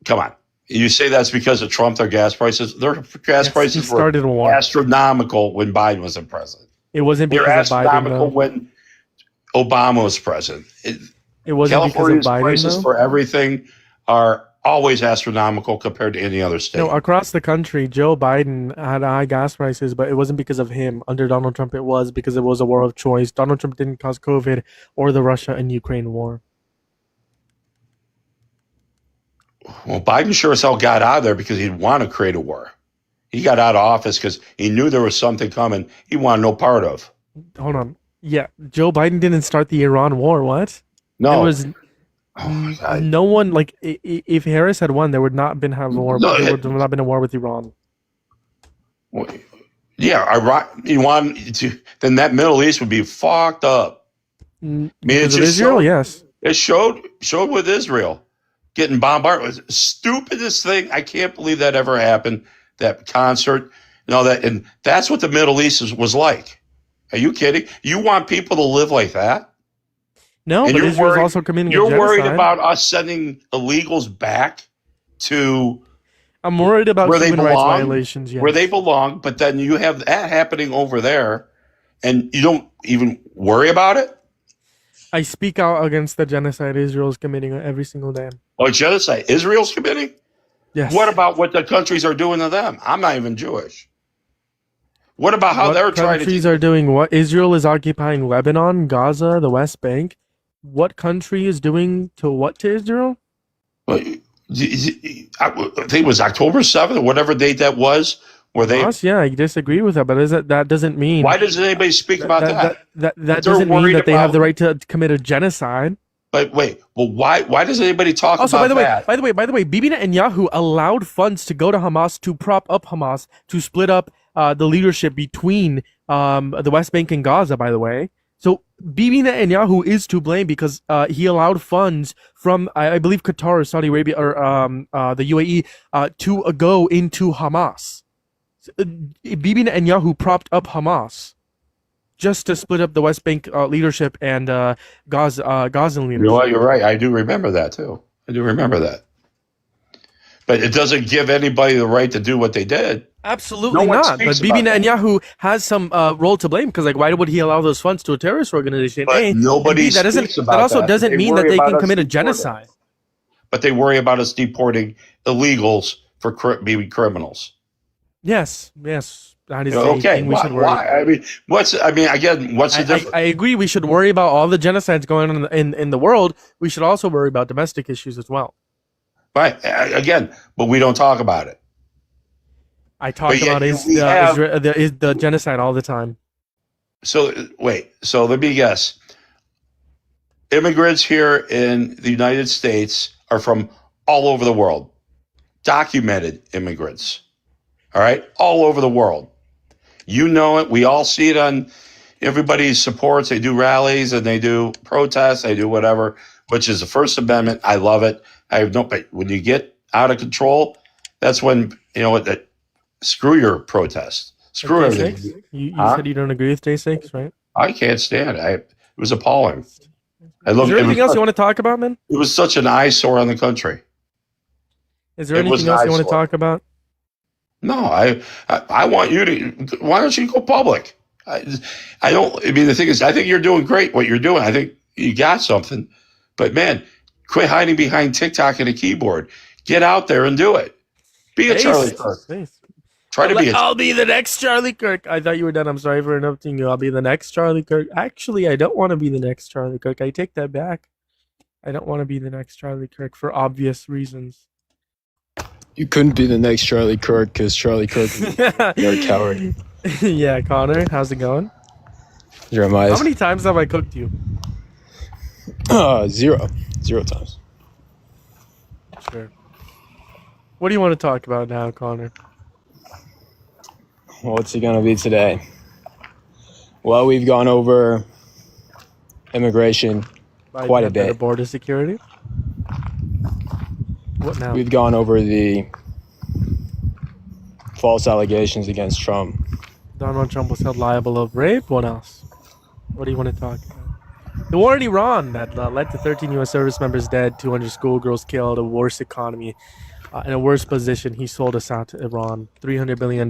come on. You say that's because of Trump, their gas prices? Their gas Yes, prices he started a war. were astronomical when Biden was president. It wasn't They were because of Biden, astronomical though. when Obama was president. It wasn't because of California's Biden, prices though. for everything are always astronomical compared to any other state. No, across the country, Joe Biden had high gas prices, but it wasn't because of him. Under Donald Trump, it was because it was a war of choice. Donald Trump didn't cause COVID or the Russia and Ukraine war. Well, Biden sure as hell got out of there because he'd want to create a war. He got out of office because he knew there was something coming he wanted no part of. Hold on. Yeah, Joe Biden didn't start the Iran war. What? No. It was no one like if Harris had won, there would not been have a war. No, there would have not been a war with Iran. Yeah, you want to, then that Middle East would be fucked up. I mean, Because of Israel, yes. It showed with Israel getting bombarded. It was the stupidest thing. I can't believe that ever happened. That concert, and that's what the Middle East was like. Are you kidding? You want people to live like that? No, And but you're Israel's worried- also committing a You're worried genocide. about us sending illegals back to I'm worried about where they human rights belong, violations. Yes. where they belong, but then you have that happening over there, and you don't even worry about it. I speak out against the genocide Israel is committing every single day. Or genocide Israel's committing? Yes. What about what the countries are doing to them? I'm not even Jewish. What about how What they're trying to countries are doing what? Israel is occupying Lebanon, Gaza, the West Bank. What country is doing to what to Israel? I think it was October 7th or whatever date that was, where they. Us, yeah, I disagree with that, but that doesn't mean Why doesn't anybody speak about that? that They're doesn't mean worried that they have about- the right to commit a genocide. But wait, well, why does anybody talk Also, about by that? the way, Bibi Netanyahu allowed funds to go to Hamas to prop up Hamas to split up the leadership between the West Bank and Gaza. By the way, so Bibi Netanyahu is to blame because he allowed funds from I believe Qatar or Saudi Arabia or the UAE to go into Hamas. Bibi Netanyahu propped up Hamas. just to split up the West Bank leadership and Gazan You know what? leadership. You're right. I do remember that too. I do remember that. But it doesn't give anybody the right to do what they did. Absolutely No one not. But speaks Bibi about that. Netanyahu has some role to blame because, like, why would he allow those funds to a terrorist organization? But A, and nobody B, that doesn't. speaks about That also that. doesn't They mean that worry they about can us commit a deporting. genocide. But they worry about us deporting illegals for being criminals. Yes, that is Okay, the thing we should worry. why? I mean, what's the difference? I agree. We should worry about all the genocides going on in the world. We should also worry about domestic issues as well. Right. Again, but we don't talk about it. I talk But yet about the genocide all the time. So wait. So let me guess. Immigrants here in the United States are from all over the world. Documented immigrants. All right? All over the world. You know it. We all see it on everybody's supports. They do rallies and they do protests. They do whatever, which is the First Amendment. I love it. But when you get out of control, that's when, screw your protest. Screw Day everything. 6? You said you don't agree with Day 6, right? I can't stand it. It was appalling. Is there anything else you want to talk about, man? It was such an eyesore on the country. Is there anything else you want to talk about? No, I want you to. Why don't you go public? I mean, the thing is, I think you're doing great. What you're doing, I think you got something. But man, quit hiding behind TikTok and a keyboard. Get out there and do it. Be a Charlie Kirk. Try to be. I'll be the next Charlie Kirk. I thought you were done. I'm sorry for interrupting you. I'll be the next Charlie Kirk. Actually, I don't want to be the next Charlie Kirk. I take that back. I don't want to be the next Charlie Kirk for obvious reasons. You couldn't be the next Charlie Kirk because Charlie Kirk you're a coward. Yeah, Connor, how's it going? Jeremiah. How many times have I cooked you? 0 times. Sure. What do you want to talk about now, Connor? What's it gonna be today? Well, we've gone over immigration quite a bit. Border security. What now? We've gone over the false allegations against Trump. Donald Trump was held liable of rape. What else? What do you want to talk about? The war in Iran that led to 13 U.S. service members dead, 200 schoolgirls killed, a worse economy, in a worse position. He sold us out to Iran. $300 billion,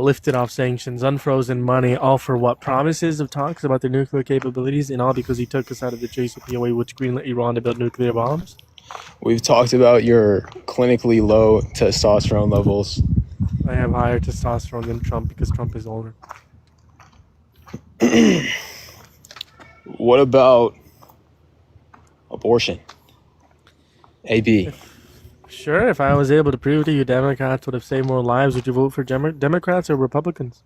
lifted off sanctions, unfrozen money, all for what? Promises of talks about their nuclear capabilities, and all because he took us out of the JCPOA, which greenlit Iran to build nuclear bombs. We've talked about your clinically low testosterone levels. I have higher testosterone than Trump because Trump is older. What about abortion? AB. Sure, if I was able to prove to you Democrats would have saved more lives, would you vote for Democrats or Republicans?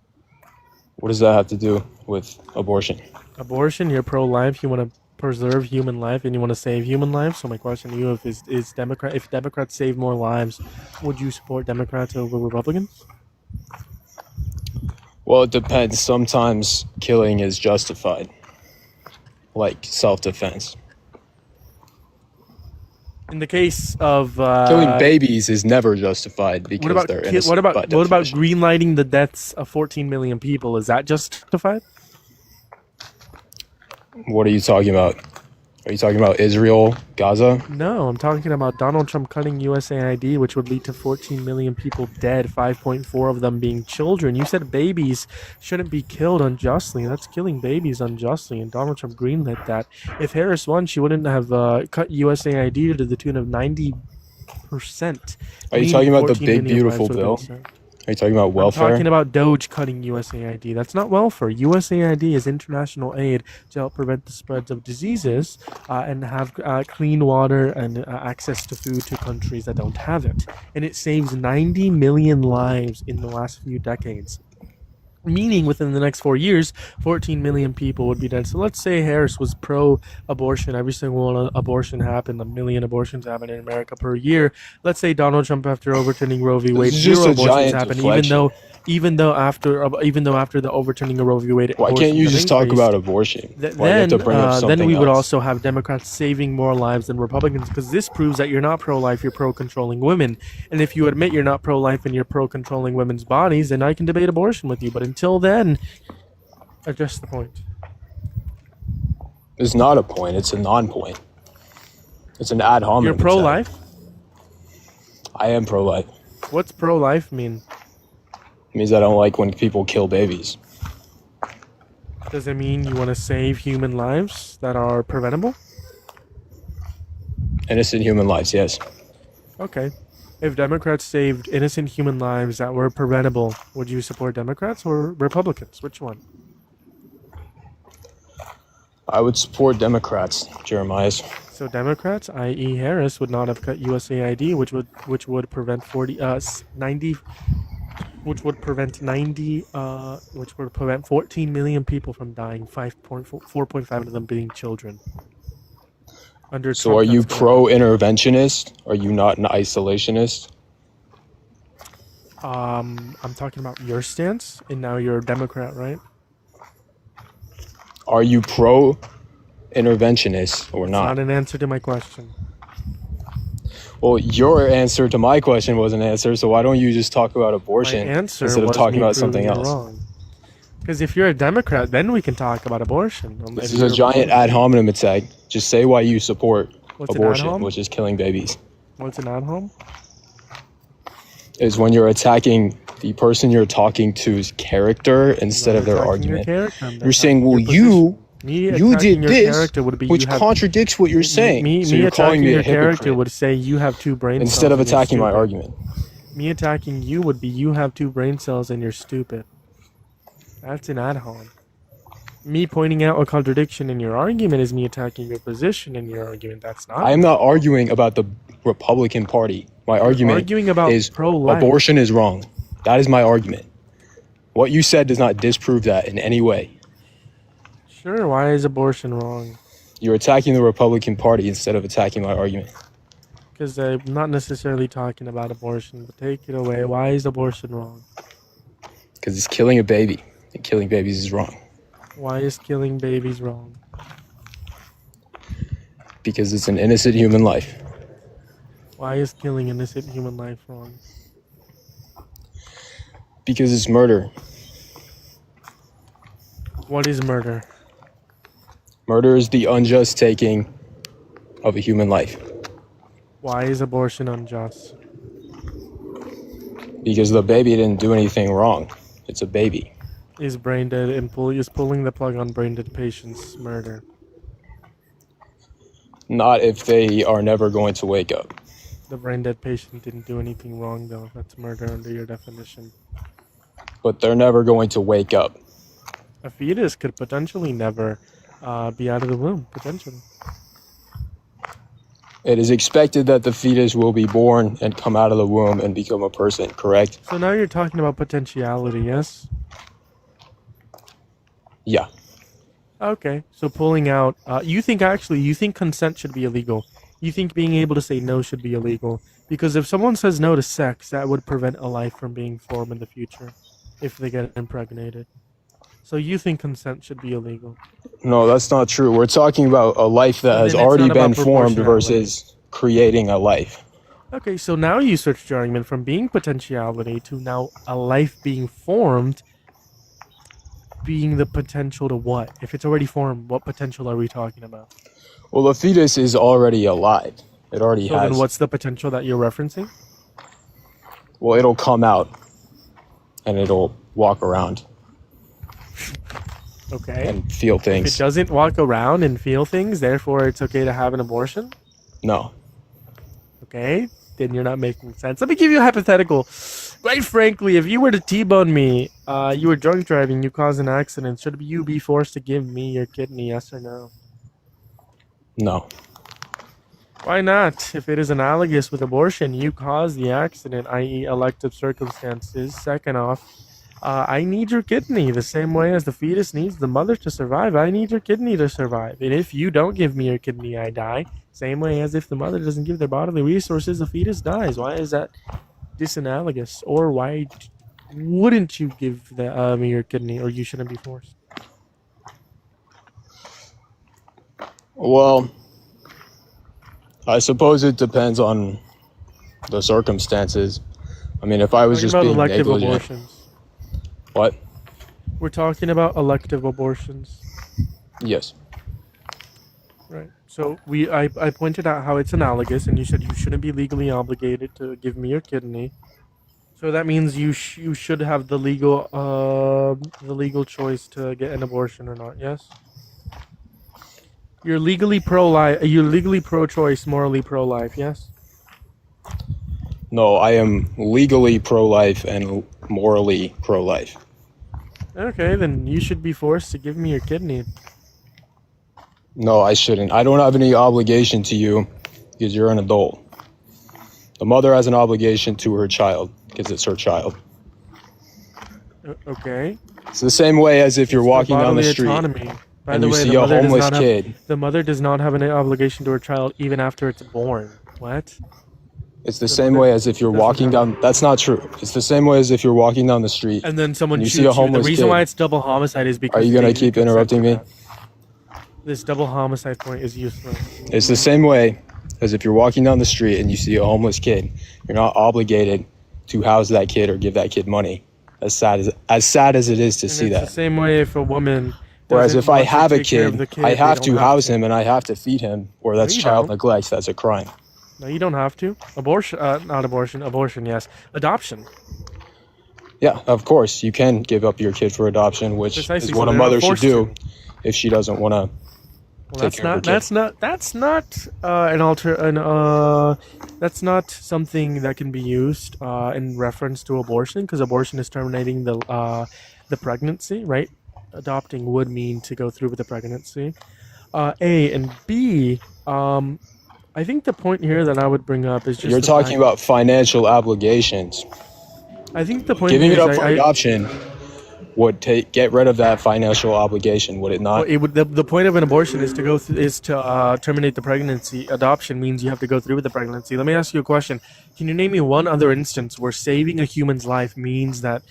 What does that have to do with abortion? Abortion, you're pro-life, you want to preserve human life and you want to save human life. So my question to you if Democrats save more lives, would you support Democrats over Republicans? Well, it depends. Sometimes killing is justified, like self-defense. In the case of killing babies is never justified because they're innocent. What about greenlighting the deaths of 14 million people? Is that justified? What are you talking about? Are you talking about Israel, Gaza? No, I'm talking about Donald Trump cutting USAID, which would lead to 14 million people dead, 5.4 of them being children. You said babies shouldn't be killed unjustly. That's killing babies unjustly, and Donald Trump greenlit that. If Harris won, she wouldn't have cut USAID to the tune of 90%. Are you talking about the big, beautiful bill? Are you talking about welfare? I'm talking about Doge cutting USAID. That's not welfare. USAID is international aid to help prevent the spreads of diseases and have clean water and access to food to countries that don't have it. And it saves 90 million lives in the last few decades. Meaning within the next 4 years, 14 million people would be dead. So let's say Harris was pro-abortion. Every single abortion happened. 1 million abortions happen in America per year. Let's say Donald Trump, after overturning Roe v. Wade, 0 abortions happen. Even though after the overturning of Roe v. Wade, why can't you just talk about abortion? Then we would also have Democrats saving more lives than Republicans, because this proves that you're not pro-life, you're pro-controlling women. And if you admit you're not pro-life and you're pro-controlling women's bodies, then I can debate abortion with you. But until then, Address the point. It's not a point. It's a non-point. It's an ad hominem. You're pro-life? I am pro-life. What's pro-life mean? It means I don't like when people kill babies. Does it mean you want to save human lives that are preventable? Innocent human lives, yes. Okay. If Democrats saved innocent human lives that were preventable, would you support Democrats or Republicans? Which one? I would support Democrats, Jeremiah. So Democrats, i.e. Harris, would not have cut USAID, which would prevent 14 million people from dying, 4.5 of them being children. So are you pro-interventionist? Are you not an isolationist? I'm talking about your stance, and now you're a Democrat, right? Are you pro-interventionist or not? Not an answer to my question. Well, your answer to my question was an answer, so why don't you just talk about abortion instead of talking about something else? Because if you're a Democrat, then we can talk about abortion. This is a giant ad hominem attack. Just say why you support abortion, ad-hom? which is killing babies. What's an ad hom? Is when you're attacking the person you're talking to's character instead of their argument. You're saying, well, you did this, which contradicts what you're saying. So you're calling me a hypocrite would say you have two brain cells instead of attacking my argument. Me attacking you would be you have two brain cells and you're stupid. That's an ad hom. Me pointing out a contradiction in your argument is me attacking your position in your argument. That's not. I am not arguing about the Republican Party. My argument is abortion is wrong. That is my argument. What you said does not disprove that in any way. Sure, why is abortion wrong? You're attacking the Republican Party instead of attacking my argument. Because I'm not necessarily talking about abortion, but take it away. Why is abortion wrong? Because it's killing a baby, and killing babies is wrong. Why is killing babies wrong? Because it's an innocent human life. Why is killing innocent human life wrong? Because it's murder. What is murder? Murder is the unjust taking of a human life. Why is abortion unjust? Because the baby didn't do anything wrong. It's a baby. Is brain dead and is pulling the plug on brain dead patients murder? Not if they are never going to wake up. The brain dead patient didn't do anything wrong though. That's murder under your definition. But they're never going to wake up. A fetus could potentially never be out of the womb, potentially. It is expected that the fetus will be born and come out of the womb and become a person, correct? So now you're talking about potentiality, yes? Yeah. Okay, so pulling out, you think consent should be illegal. You think being able to say no should be illegal. Because if someone says no to sex, that would prevent a life from being formed in the future if they get impregnated. So you think consent should be illegal? No, that's not true. We're talking about a life that has already been formed versus creating a life. Okay, so now you switched your argument from being potentiality to now a life being formed being the potential to what? If it's already formed, what potential are we talking about? Well, the fetus is already alive. It already has. So then what's the potential that you're referencing? Well, it'll come out and it'll walk around. Okay. And feel things. If it doesn't walk around and feel things, therefore it's okay to have an abortion? No. Okay, then you're not making sense. Let me give you a hypothetical. Quite frankly, if you were to T-bone me, you were drunk driving, you caused an accident, should you be forced to give me your kidney, yes or no? No. Why not? If it is analogous with abortion, you caused the accident, i.e. elective circumstances. Second off, I need your kidney the same way as the fetus needs the mother to survive. I need your kidney to survive. And if you don't give me your kidney, I die. Same way as if the mother doesn't give their bodily resources, the fetus dies. Why is that disanalogous? Or why wouldn't you give me your kidney, or you shouldn't be forced? Well, I suppose it depends on the circumstances. I mean, if I was just being negligent. Abortions. What? We're talking about elective abortions. Yes. Right. So I pointed out how it's analogous, and you said you shouldn't be legally obligated to give me your kidney. So that means you should have the legal choice to get an abortion or not. Yes. You're legally pro-life. You're legally pro-choice, morally pro-life. Yes. No, I am legally pro-life and morally pro-life. Okay, then you should be forced to give me your kidney. No, I shouldn't. I don't have any obligation to you because you're an adult. The mother has an obligation to her child because it's her child. Okay. It's the same way as if you're walking down the street and you see a homeless kid. The mother does not have an obligation to her child even after it's born. What? It's the same way as if you're walking down. That's not true. It's the same way as if you're walking down the street and then someone you shoots see a homeless you. The reason kid. why it's double homicide is because. Are you gonna keep interrupting me? This double homicide point is useless. It's the same way as if you're walking down the street and you see a homeless kid. You're not obligated to house that kid or give that kid money. As sad as it is to see that. It's the same way if a woman. Whereas if I have a kid, I have to house him and I have to feed him, or that's child neglect. That's a crime. No, you don't have to. Abortion, not abortion. Abortion, yes. Adoption. Yeah, of course you can give up your kid for adoption, which Precisely, is what a mother should do if she doesn't want to. That's not that's not something that can be used in reference to abortion, because abortion is terminating the pregnancy, right? Adopting would mean to go through with the pregnancy. A and B. I think the point here that I would bring up is just you're talking about financial obligations. I think the point giving here it up is for adoption would get rid of that financial obligation, would it not? Well, it would. The point of an abortion is to go terminate the pregnancy. Adoption means you have to go through with the pregnancy. Let me ask you a question. Can you name me one other instance where saving a human's life means that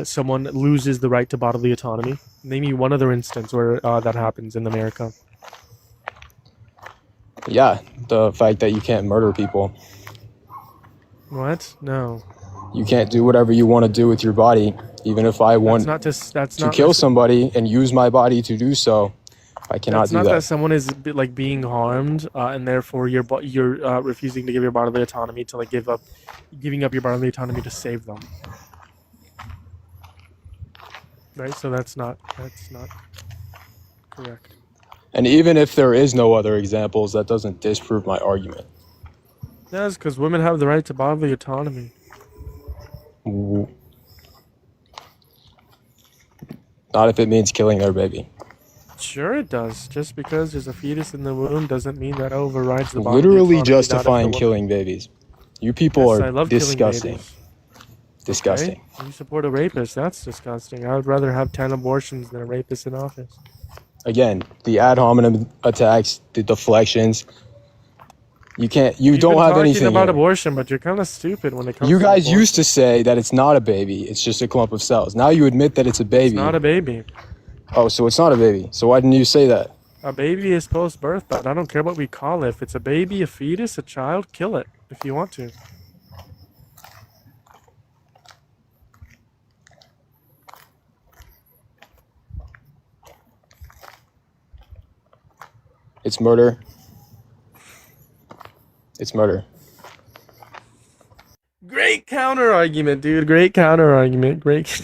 someone loses the right to bodily autonomy? Name me one other instance where that happens in America. Yeah, the fact that you can't murder people. What? No. You can't do whatever you want to do with your body, even if I want to kill somebody and use my body to do so. I cannot do that. It's not that someone is like being harmed, and therefore you're refusing to give your bodily autonomy to like giving up your bodily autonomy to save them. Right. So that's not correct. And even if there is no other examples, that doesn't disprove my argument. Yes, because women have the right to bodily autonomy. Not if it means killing their baby. Sure it does. Just because there's a fetus in the womb doesn't mean that overrides the bodily Literally autonomy, justifying killing babies. You people are disgusting. Disgusting. Okay. You support a rapist. That's disgusting. I would rather have 10 abortions than a rapist in office. Again, the ad hominem attacks, the deflections. You don't have anything. You're talking about abortion, but you're kind of stupid when it comes to You guys abortion. used to say that it's not a baby, it's just a clump of cells. Now you admit that it's a baby. It's not a baby. Oh, so it's not a baby. So why didn't you say that? A baby is post-birth, but I don't care what we call it. If it's a baby, a fetus, a child, kill it if you want to. It's murder. It's murder. Great counter argument, dude. Great counter argument. Great.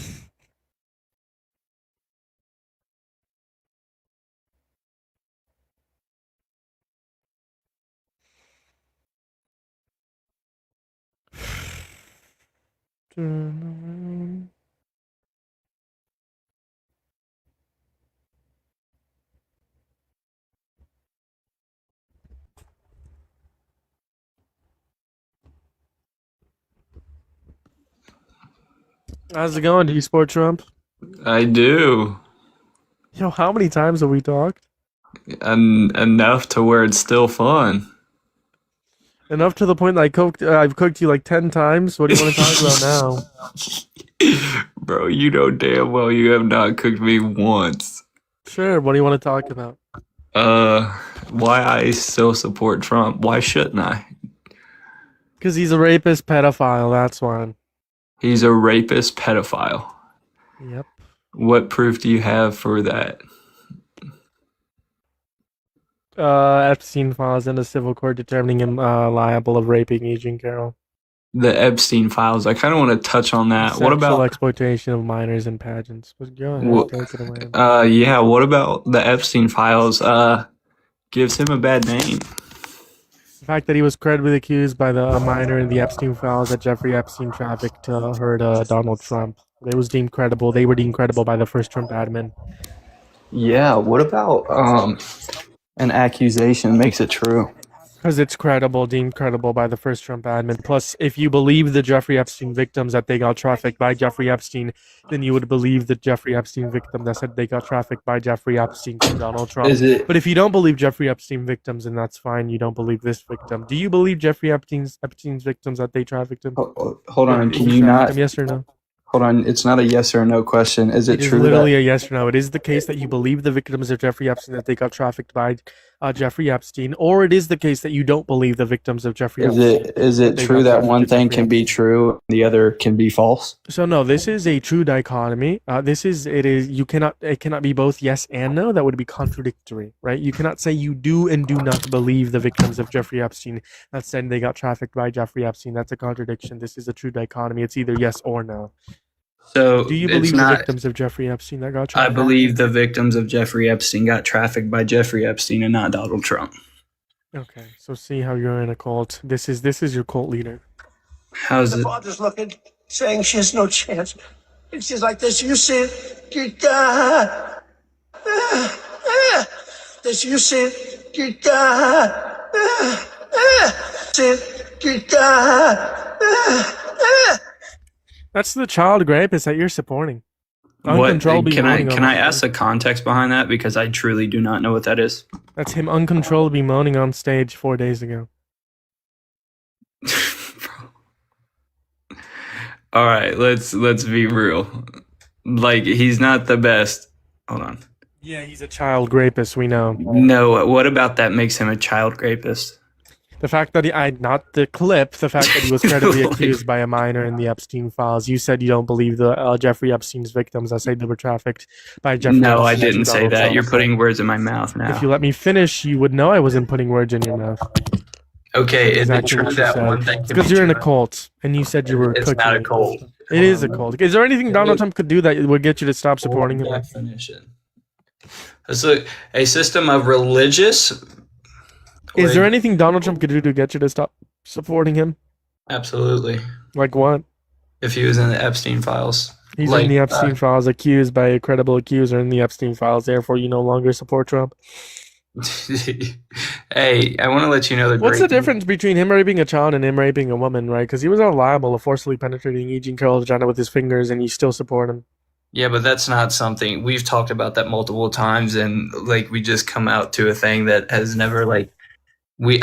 Turn around. How's it going? Do you support Trump? I do. Yo, how many times have we talked? And enough to where it's still fun. Enough to the point that I've cooked you like 10 times. What do you want to talk about now? Bro, you know damn well you have not cooked me once. Sure, what do you want to talk about? Why I still support Trump. Why shouldn't I? Because he's a rapist pedophile, that's why. He's a rapist pedophile. Yep. What proof do you have for that? Epstein files in a civil court determining him liable of raping Eugene Carroll. The Epstein files. I kind of want to touch on that. Sexual What about exploitation of minors in pageants? Go ahead, take it away. yeah, what about the Epstein files? Gives him a bad name. The fact that he was credibly accused by the minor in the Epstein files that Jeffrey Epstein trafficked hurt Donald Trump. It was deemed credible. They were deemed credible by the first Trump admin. Yeah, what about an accusation makes it true? Because it's credible, deemed credible by the first Trump admin. Plus, if you believe the Jeffrey Epstein victims that they got trafficked by Jeffrey Epstein, then you would believe the Jeffrey Epstein victim that said they got trafficked by Jeffrey Epstein to Donald Trump. But if you don't believe Jeffrey Epstein victims, then that's fine. You don't believe this victim. Do you believe Jeffrey Epstein's victims that they trafficked him? Hold on, can you not? Yes or no? Hold on, it's not a yes or no question. Is it true? It's literally a yes or no. It is the case that you believe the victims of Jeffrey Epstein that they got trafficked by Jeffrey Epstein, or it is the case that you don't believe the victims of Jeffrey Epstein. Is it true that one thing can be true and the other can be false? So no, this is a true dichotomy. It cannot be both yes and no. That would be contradictory, right? You cannot say you do and do not believe the victims of Jeffrey Epstein that said they got trafficked by Jeffrey Epstein. That's a contradiction. This is a true dichotomy. It's either yes or no. So do you believe the victims of Jeffrey Epstein that got trafficked? I believe the victims of Jeffrey Epstein got trafficked by Jeffrey Epstein and not Donald Trump. Okay, so see how you're in a cult. This is your cult leader. How's it? The father's looking, saying she has no chance. And she's like this, you see it, good God. This, you see it, good God. See it, good God. That's the child rapist that you're supporting. What can I ask the context behind that, because I truly do not know what that is. That's him uncontrollably moaning on stage 4 days ago. All right, let's be real. Like, he's not the best. Hold on. Yeah, he's a child rapist, we know. No, what about that makes him a child rapist? The fact that not the clip, the fact that he was credibly accused by a minor in the Epstein files. You said you don't believe the Jeffrey Epstein's victims that say they were trafficked by Jeffrey Epstein. No, I didn't say that. You're putting words in my mouth now. If you let me finish, you would know I wasn't putting words in your mouth. Okay, is it true that one thing? Because you're in a cult, and you said you were It's not a cult. It is a cult. Is there anything Donald Trump could do that would get you to stop supporting him? Definition. It's a system of religious... Is there anything Donald Trump could do to get you to stop supporting him? Absolutely. Like what? If he was in the Epstein files. He's in the Epstein files, accused by a credible accuser in the Epstein files. Therefore, you no longer support Trump. Hey, I want to let you know What's the difference between him raping a child and him raping a woman, right? Because he was not liable of forcibly penetrating Eugene Carroll's vagina with his fingers, and you still support him. Yeah, but that's not something we've talked about that multiple times, and like we just come out to a thing that has never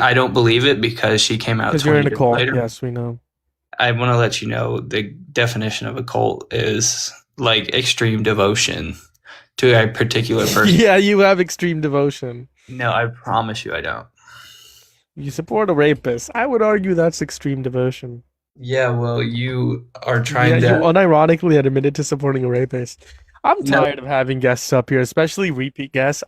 I don't believe it because she came out 20 you're in a years cult. later. Yes, we know. I want to let you know the definition of a cult is like extreme devotion to a particular person. Yeah, you have extreme devotion. No, I promise you I don't. You support a rapist. I would argue that's extreme devotion. Yeah, well, you are trying to... You unironically admitted to supporting a rapist. I'm tired of having guests up here, especially repeat guests.